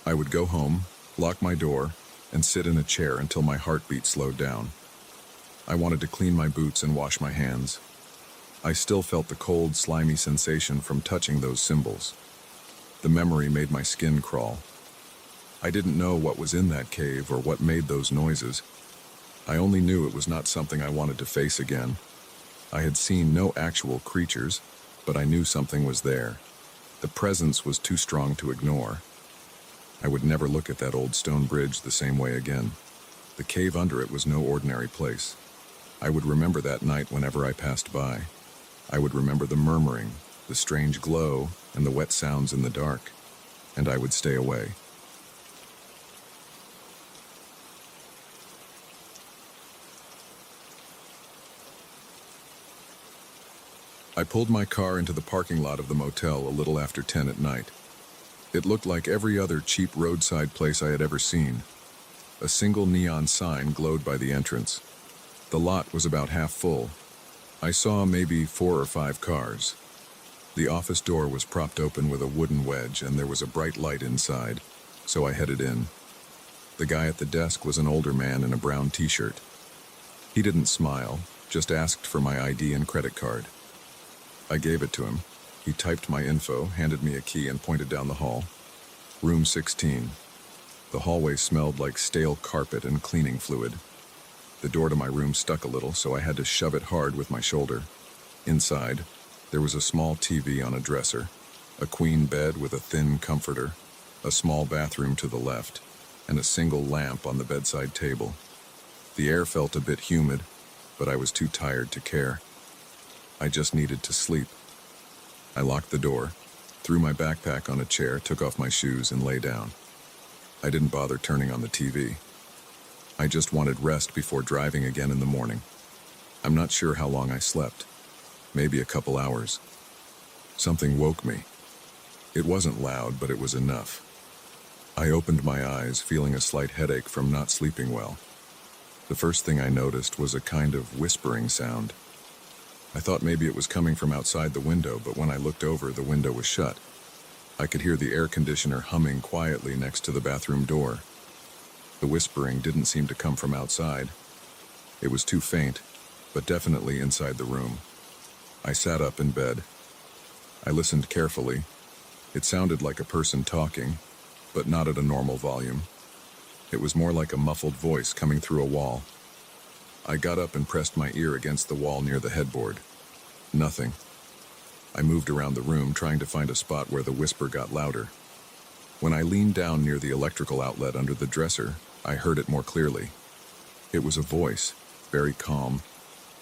I would go home, lock my door, and sit in a chair until my heartbeat slowed down. I wanted to clean my boots and wash my hands. I still felt the cold, slimy sensation from touching those symbols. The memory made my skin crawl. I didn't know what was in that cave or what made those noises. I only knew it was not something I wanted to face again. I had seen no actual creatures, but I knew something was there. The presence was too strong to ignore. I would never look at that old stone bridge the same way again. The cave under it was no ordinary place. I would remember that night whenever I passed by. I would remember the murmuring, the strange glow, and the wet sounds in the dark, and I would stay away. I pulled my car into the parking lot of the motel a little after 10 at night. It looked like every other cheap roadside place I had ever seen. A single neon sign glowed by the entrance. The lot was about half full. I saw maybe 4 or 5 cars. The office door was propped open with a wooden wedge, and there was a bright light inside, so I headed in. The guy at the desk was an older man in a brown t-shirt. He didn't smile, just asked for my ID and credit card. I gave it to him. He typed my info, handed me a key, and pointed down the hall. Room 16. The hallway smelled like stale carpet and cleaning fluid. The door to my room stuck a little, so I had to shove it hard with my shoulder. Inside, there was a small TV on a dresser, a queen bed with a thin comforter, a small bathroom to the left, and a single lamp on the bedside table. The air felt a bit humid, but I was too tired to care. I just needed to sleep. I locked the door, threw my backpack on a chair, took off my shoes, and lay down. I didn't bother turning on the TV. I just wanted rest before driving again in the morning. I'm not sure how long I slept. Maybe a couple hours. Something woke me. It wasn't loud, but it was enough. I opened my eyes, feeling a slight headache from not sleeping well. The first thing I noticed was a kind of whispering sound. I thought maybe it was coming from outside the window, but when I looked over, the window was shut. I could hear the air conditioner humming quietly next to the bathroom door. The whispering didn't seem to come from outside. It was too faint, but definitely inside the room. I sat up in bed. I listened carefully. It sounded like a person talking, but not at a normal volume. It was more like a muffled voice coming through a wall. I got up and pressed my ear against the wall near the headboard. Nothing. I moved around the room, trying to find a spot where the whisper got louder. When I leaned down near the electrical outlet under the dresser, I heard it more clearly. It was a voice, very calm,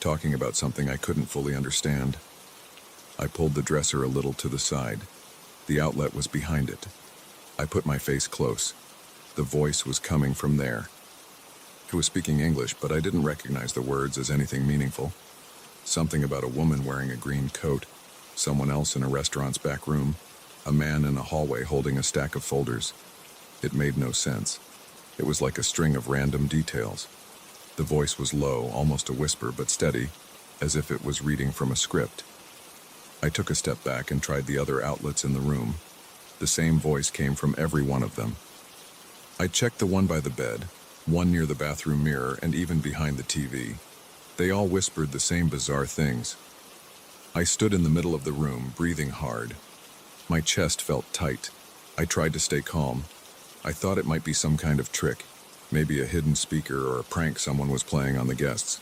talking about something I couldn't fully understand. I pulled the dresser a little to the side. The outlet was behind it. I put my face close. The voice was coming from there. It was speaking English, but I didn't recognize the words as anything meaningful. Something about a woman wearing a green coat, someone else in a restaurant's back room, a man in a hallway holding a stack of folders. It made no sense. It was like a string of random details. The voice was low, almost a whisper, but steady, as if it was reading from a script. I took a step back and tried the other outlets in the room. The same voice came from every one of them. I checked the one by the bed, one near the bathroom mirror, and even behind the TV. They all whispered the same bizarre things. I stood in the middle of the room, breathing hard. My chest felt tight. I tried to stay calm. I thought it might be some kind of trick, maybe a hidden speaker or a prank someone was playing on the guests.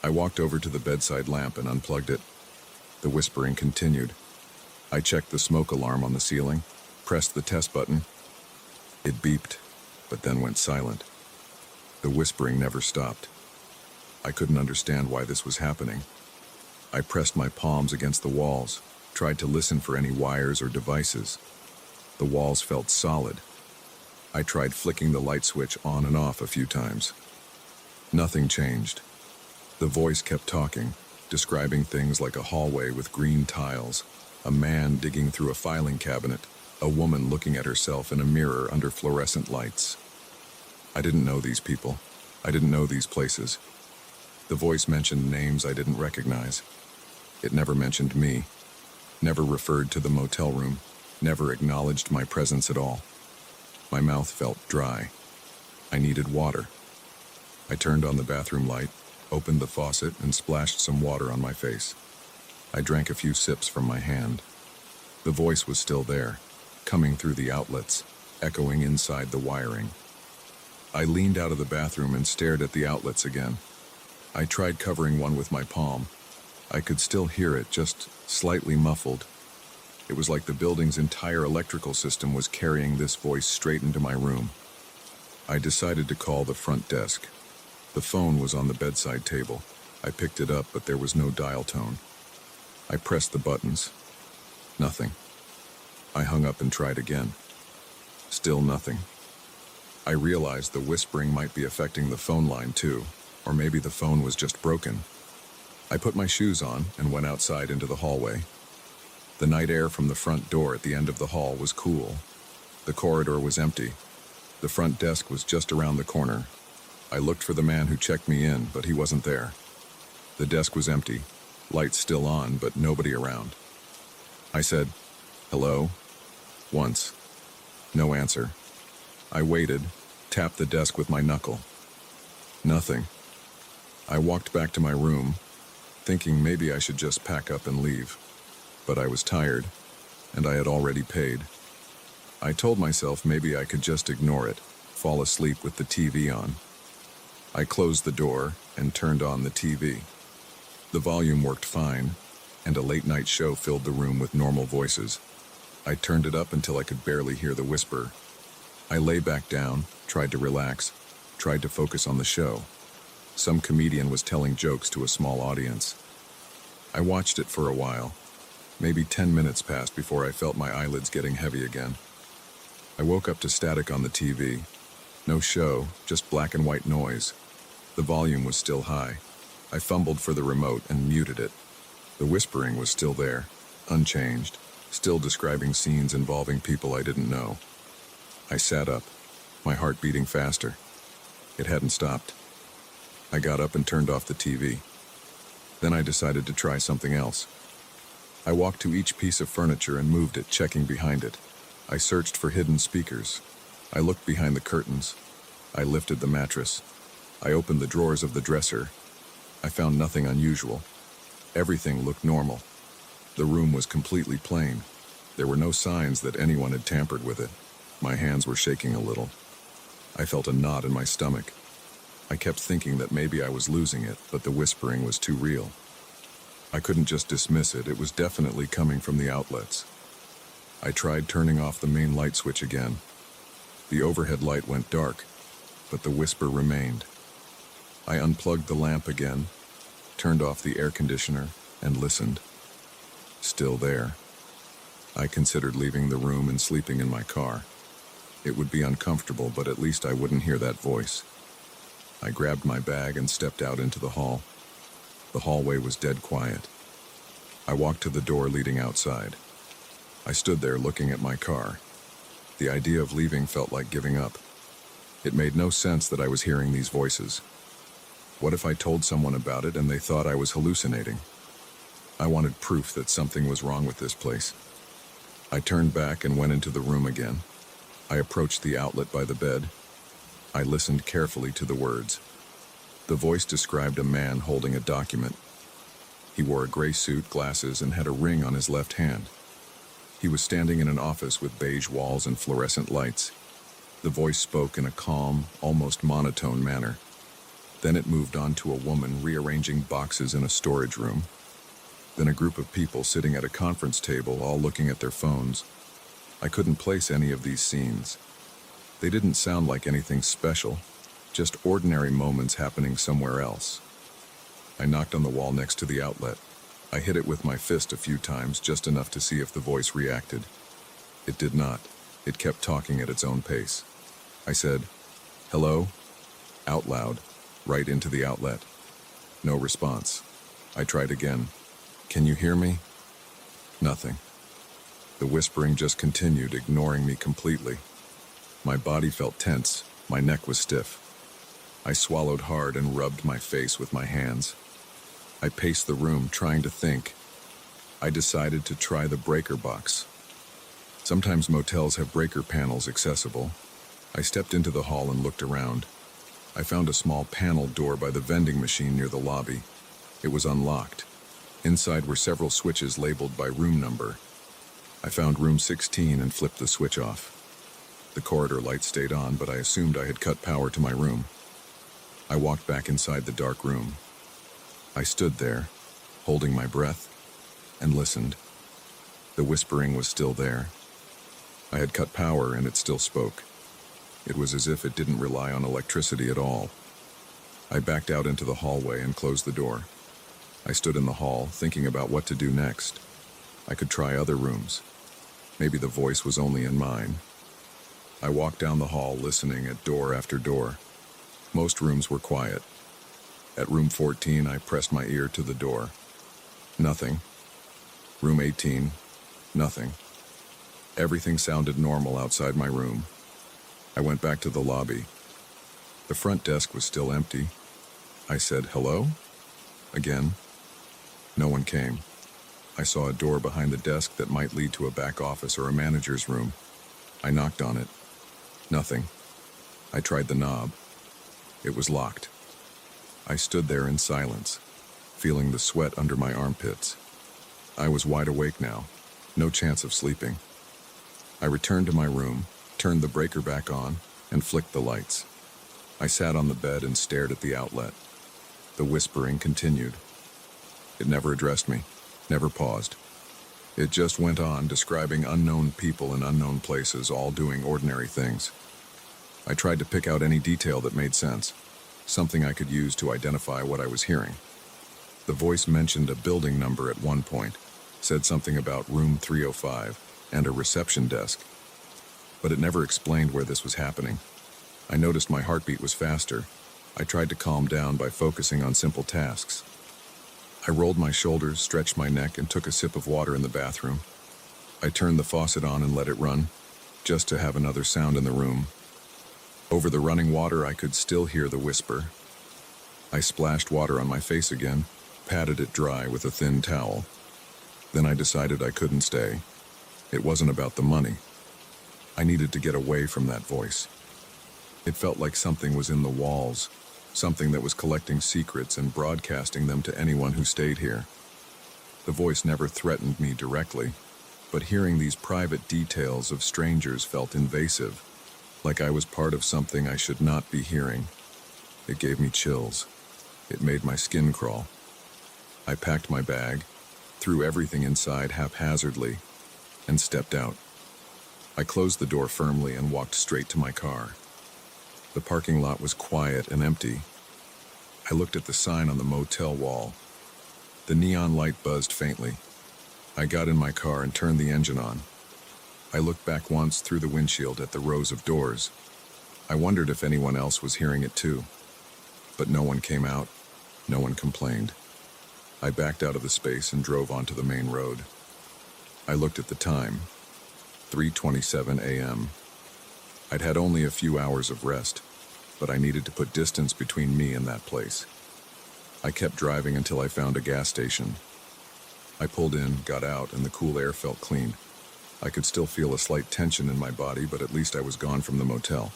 I walked over to the bedside lamp and unplugged it. The whispering continued. I checked the smoke alarm on the ceiling, pressed the test button. It beeped, but then went silent. The whispering never stopped. I couldn't understand why this was happening. I pressed my palms against the walls, tried to listen for any wires or devices. The walls felt solid. I tried flicking the light switch on and off a few times. Nothing changed. The voice kept talking, describing things like a hallway with green tiles, a man digging through a filing cabinet, a woman looking at herself in a mirror under fluorescent lights. I didn't know these people. I didn't know these places. The voice mentioned names I didn't recognize. It never mentioned me, never referred to the motel room, never acknowledged my presence at all. My mouth felt dry. I needed water. I turned on the bathroom light, opened the faucet, and splashed some water on my face. I drank a few sips from my hand. The voice was still there, coming through the outlets, echoing inside the wiring. I leaned out of the bathroom and stared at the outlets again. I tried covering one with my palm. I could still hear it, just slightly muffled. It was like the building's entire electrical system was carrying this voice straight into my room. I decided to call the front desk. The phone was on the bedside table. I picked it up, but there was no dial tone. I pressed the buttons. Nothing. I hung up and tried again. Still nothing. I realized the whispering might be affecting the phone line too, or maybe the phone was just broken. I put my shoes on and went outside into the hallway. The night air from the front door at the end of the hall was cool. The corridor was empty. The front desk was just around the corner. I looked for the man who checked me in, but he wasn't there. The desk was empty, lights still on, but nobody around. I said, "Hello?" once. No answer. I waited, tapped the desk with my knuckle. Nothing. I walked back to my room, thinking maybe I should just pack up and leave. But I was tired, and I had already paid. I told myself maybe I could just ignore it, fall asleep with the TV on. I closed the door and turned on the TV. The volume worked fine, and a late-night show filled the room with normal voices. I turned it up until I could barely hear the whisper. I lay back down, tried to relax, tried to focus on the show. Some comedian was telling jokes to a small audience. I watched it for a while. Maybe 10 minutes passed before I felt my eyelids getting heavy again. I woke up to static on the TV. No show, just black and white noise. The volume was still high. I fumbled for the remote and muted it. The whispering was still there, unchanged, still describing scenes involving people I didn't know. I sat up, my heart beating faster. It hadn't stopped. I got up and turned off the TV. Then I decided to try something else. I walked to each piece of furniture and moved it, checking behind it. I searched for hidden speakers. I looked behind the curtains. I lifted the mattress. I opened the drawers of the dresser. I found nothing unusual. Everything looked normal. The room was completely plain. There were no signs that anyone had tampered with it. My hands were shaking a little. I felt a knot in my stomach. I kept thinking that maybe I was losing it, but the whispering was too real. I couldn't just dismiss it. It was definitely coming from the outlets. I tried turning off the main light switch again. The overhead light went dark, but the whisper remained. I unplugged the lamp again, turned off the air conditioner, and listened. Still there. I considered leaving the room and sleeping in my car. It would be uncomfortable, but at least I wouldn't hear that voice. I grabbed my bag and stepped out into the hall. The hallway was dead quiet. I walked to the door leading outside. I stood there looking at my car. The idea of leaving felt like giving up. It made no sense that I was hearing these voices. What if I told someone about it and they thought I was hallucinating? I wanted proof that something was wrong with this place. I turned back and went into the room again. I approached the outlet by the bed. I listened carefully to the words. The voice described a man holding a document. He wore a gray suit, glasses, and had a ring on his left hand. He was standing in an office with beige walls and fluorescent lights. The voice spoke in a calm, almost monotone manner. Then it moved on to a woman rearranging boxes in a storage room. Then a group of people sitting at a conference table, all looking at their phones. I couldn't place any of these scenes. They didn't sound like anything special, just ordinary moments happening somewhere else. I knocked on the wall next to the outlet. I hit it with my fist a few times, just enough to see if the voice reacted. It did not. It kept talking at its own pace. I said, "Hello?" out loud, right into the outlet. No response. I tried again. "Can you hear me?" Nothing. The whispering just continued, ignoring me completely. My body felt tense. My neck was stiff. I swallowed hard and rubbed my face with my hands. I paced the room, trying to think. I decided to try the breaker box. Sometimes motels have breaker panels accessible. I stepped into the hall and looked around. I found a small panel door by the vending machine near the lobby. It was unlocked. Inside were several switches labeled by room number. I found room 16 and flipped the switch off. The corridor light stayed on, but I assumed I had cut power to my room. I walked back inside the dark room. I stood there, holding my breath, and listened. The whispering was still there. I had cut power and it still spoke. It was as if it didn't rely on electricity at all. I backed out into the hallway and closed the door. I stood in the hall, thinking about what to do next. I could try other rooms. Maybe the voice was only in mine. I walked down the hall, listening at door after door. Most rooms were quiet. At room 14, I pressed my ear to the door. Nothing. Room 18, nothing. Everything sounded normal outside my room. I went back to the lobby. The front desk was still empty. I said, "Hello?" Again. No one came. I saw a door behind the desk that might lead to a back office or a manager's room. I knocked on it. Nothing. I tried the knob. It was locked. I stood there in silence, feeling the sweat under my armpits. I was wide awake now. No chance of sleeping. I returned to my room, turned the breaker back on, and flicked the lights. I sat on the bed and stared at the outlet. The whispering continued. It never addressed me, never paused. It just went on, describing unknown people in unknown places, all doing ordinary things. I tried to pick out any detail that made sense, something I could use to identify what I was hearing. The voice mentioned a building number at one point, said something about room 305 and a reception desk. But it never explained where this was happening. I noticed my heartbeat was faster. I tried to calm down by focusing on simple tasks. I rolled my shoulders, stretched my neck, and took a sip of water in the bathroom. I turned the faucet on and let it run, just to have another sound in the room. Over the running water, I could still hear the whisper. I splashed water on my face again, patted it dry with a thin towel. Then I decided I couldn't stay. It wasn't about the money. I needed to get away from that voice. It felt like something was in the walls, something that was collecting secrets and broadcasting them to anyone who stayed here. The voice never threatened me directly, but hearing these private details of strangers felt invasive, like I was part of something I should not be hearing. It gave me chills. It made my skin crawl. I packed my bag, threw everything inside haphazardly, and stepped out. I closed the door firmly and walked straight to my car. The parking lot was quiet and empty. I looked at the sign on the motel wall. The neon light buzzed faintly. I got in my car and turned the engine on. I looked back once through the windshield at the rows of doors. I wondered if anyone else was hearing it too. But no one came out. No one complained. I backed out of the space and drove onto the main road. I looked at the time. 3:27 a.m. I'd had only a few hours of rest, but I needed to put distance between me and that place. I kept driving until I found a gas station. I pulled in, got out, and the cool air felt clean. I could still feel a slight tension in my body, but at least I was gone from the motel.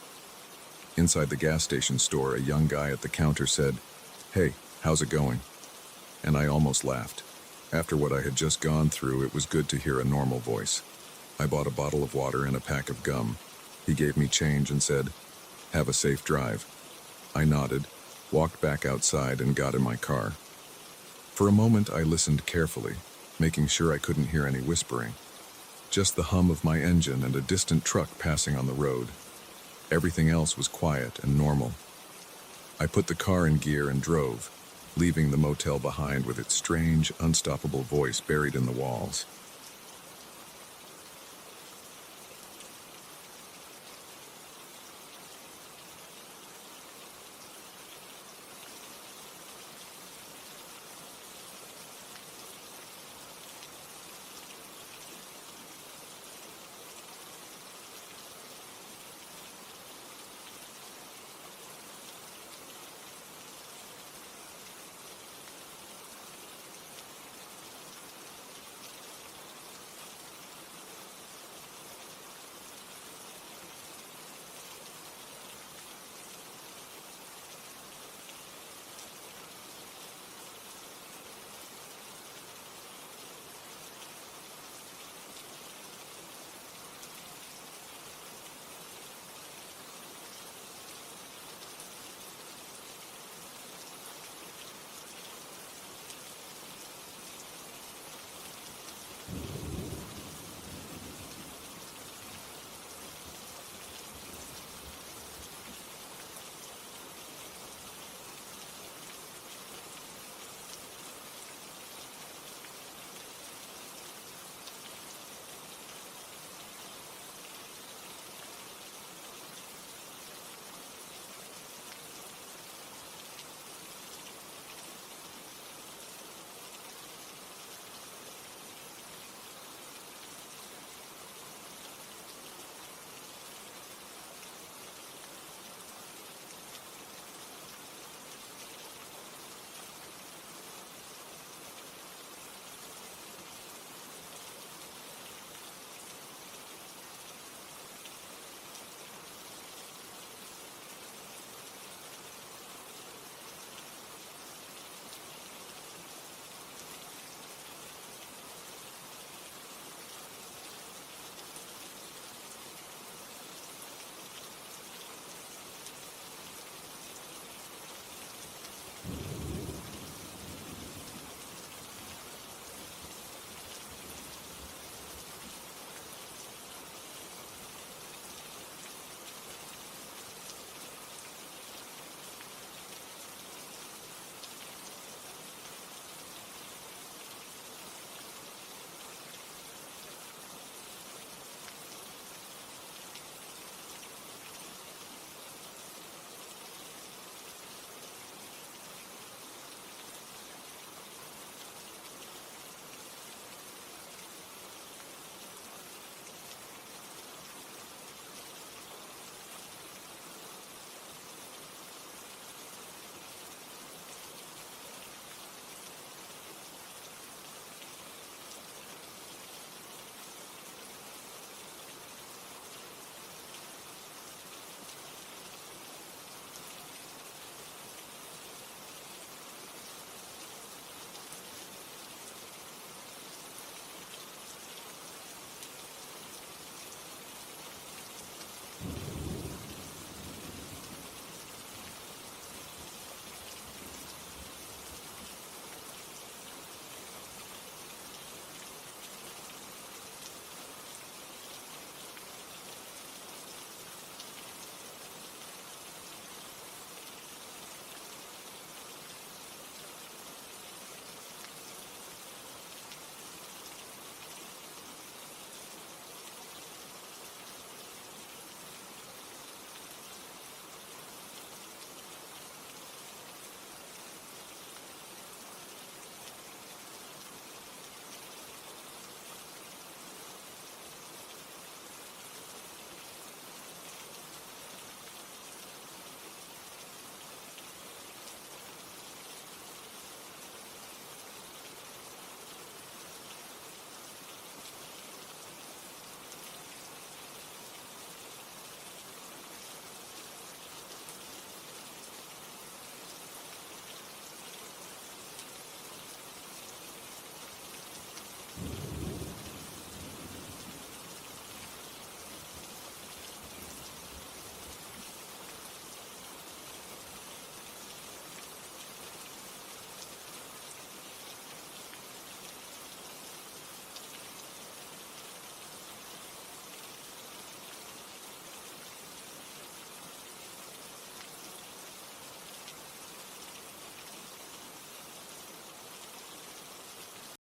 Inside the gas station store, a young guy at the counter said, "Hey, how's it going?" And I almost laughed. After what I had just gone through, it was good to hear a normal voice. I bought a bottle of water and a pack of gum. He gave me change and said, "Have a safe drive." I nodded, walked back outside, and got in my car. For a moment, I listened carefully, making sure I couldn't hear any whispering. Just the hum of my engine and a distant truck passing on the road. Everything else was quiet and normal. I put the car in gear and drove, leaving the motel behind with its strange, unstoppable voice buried in the walls.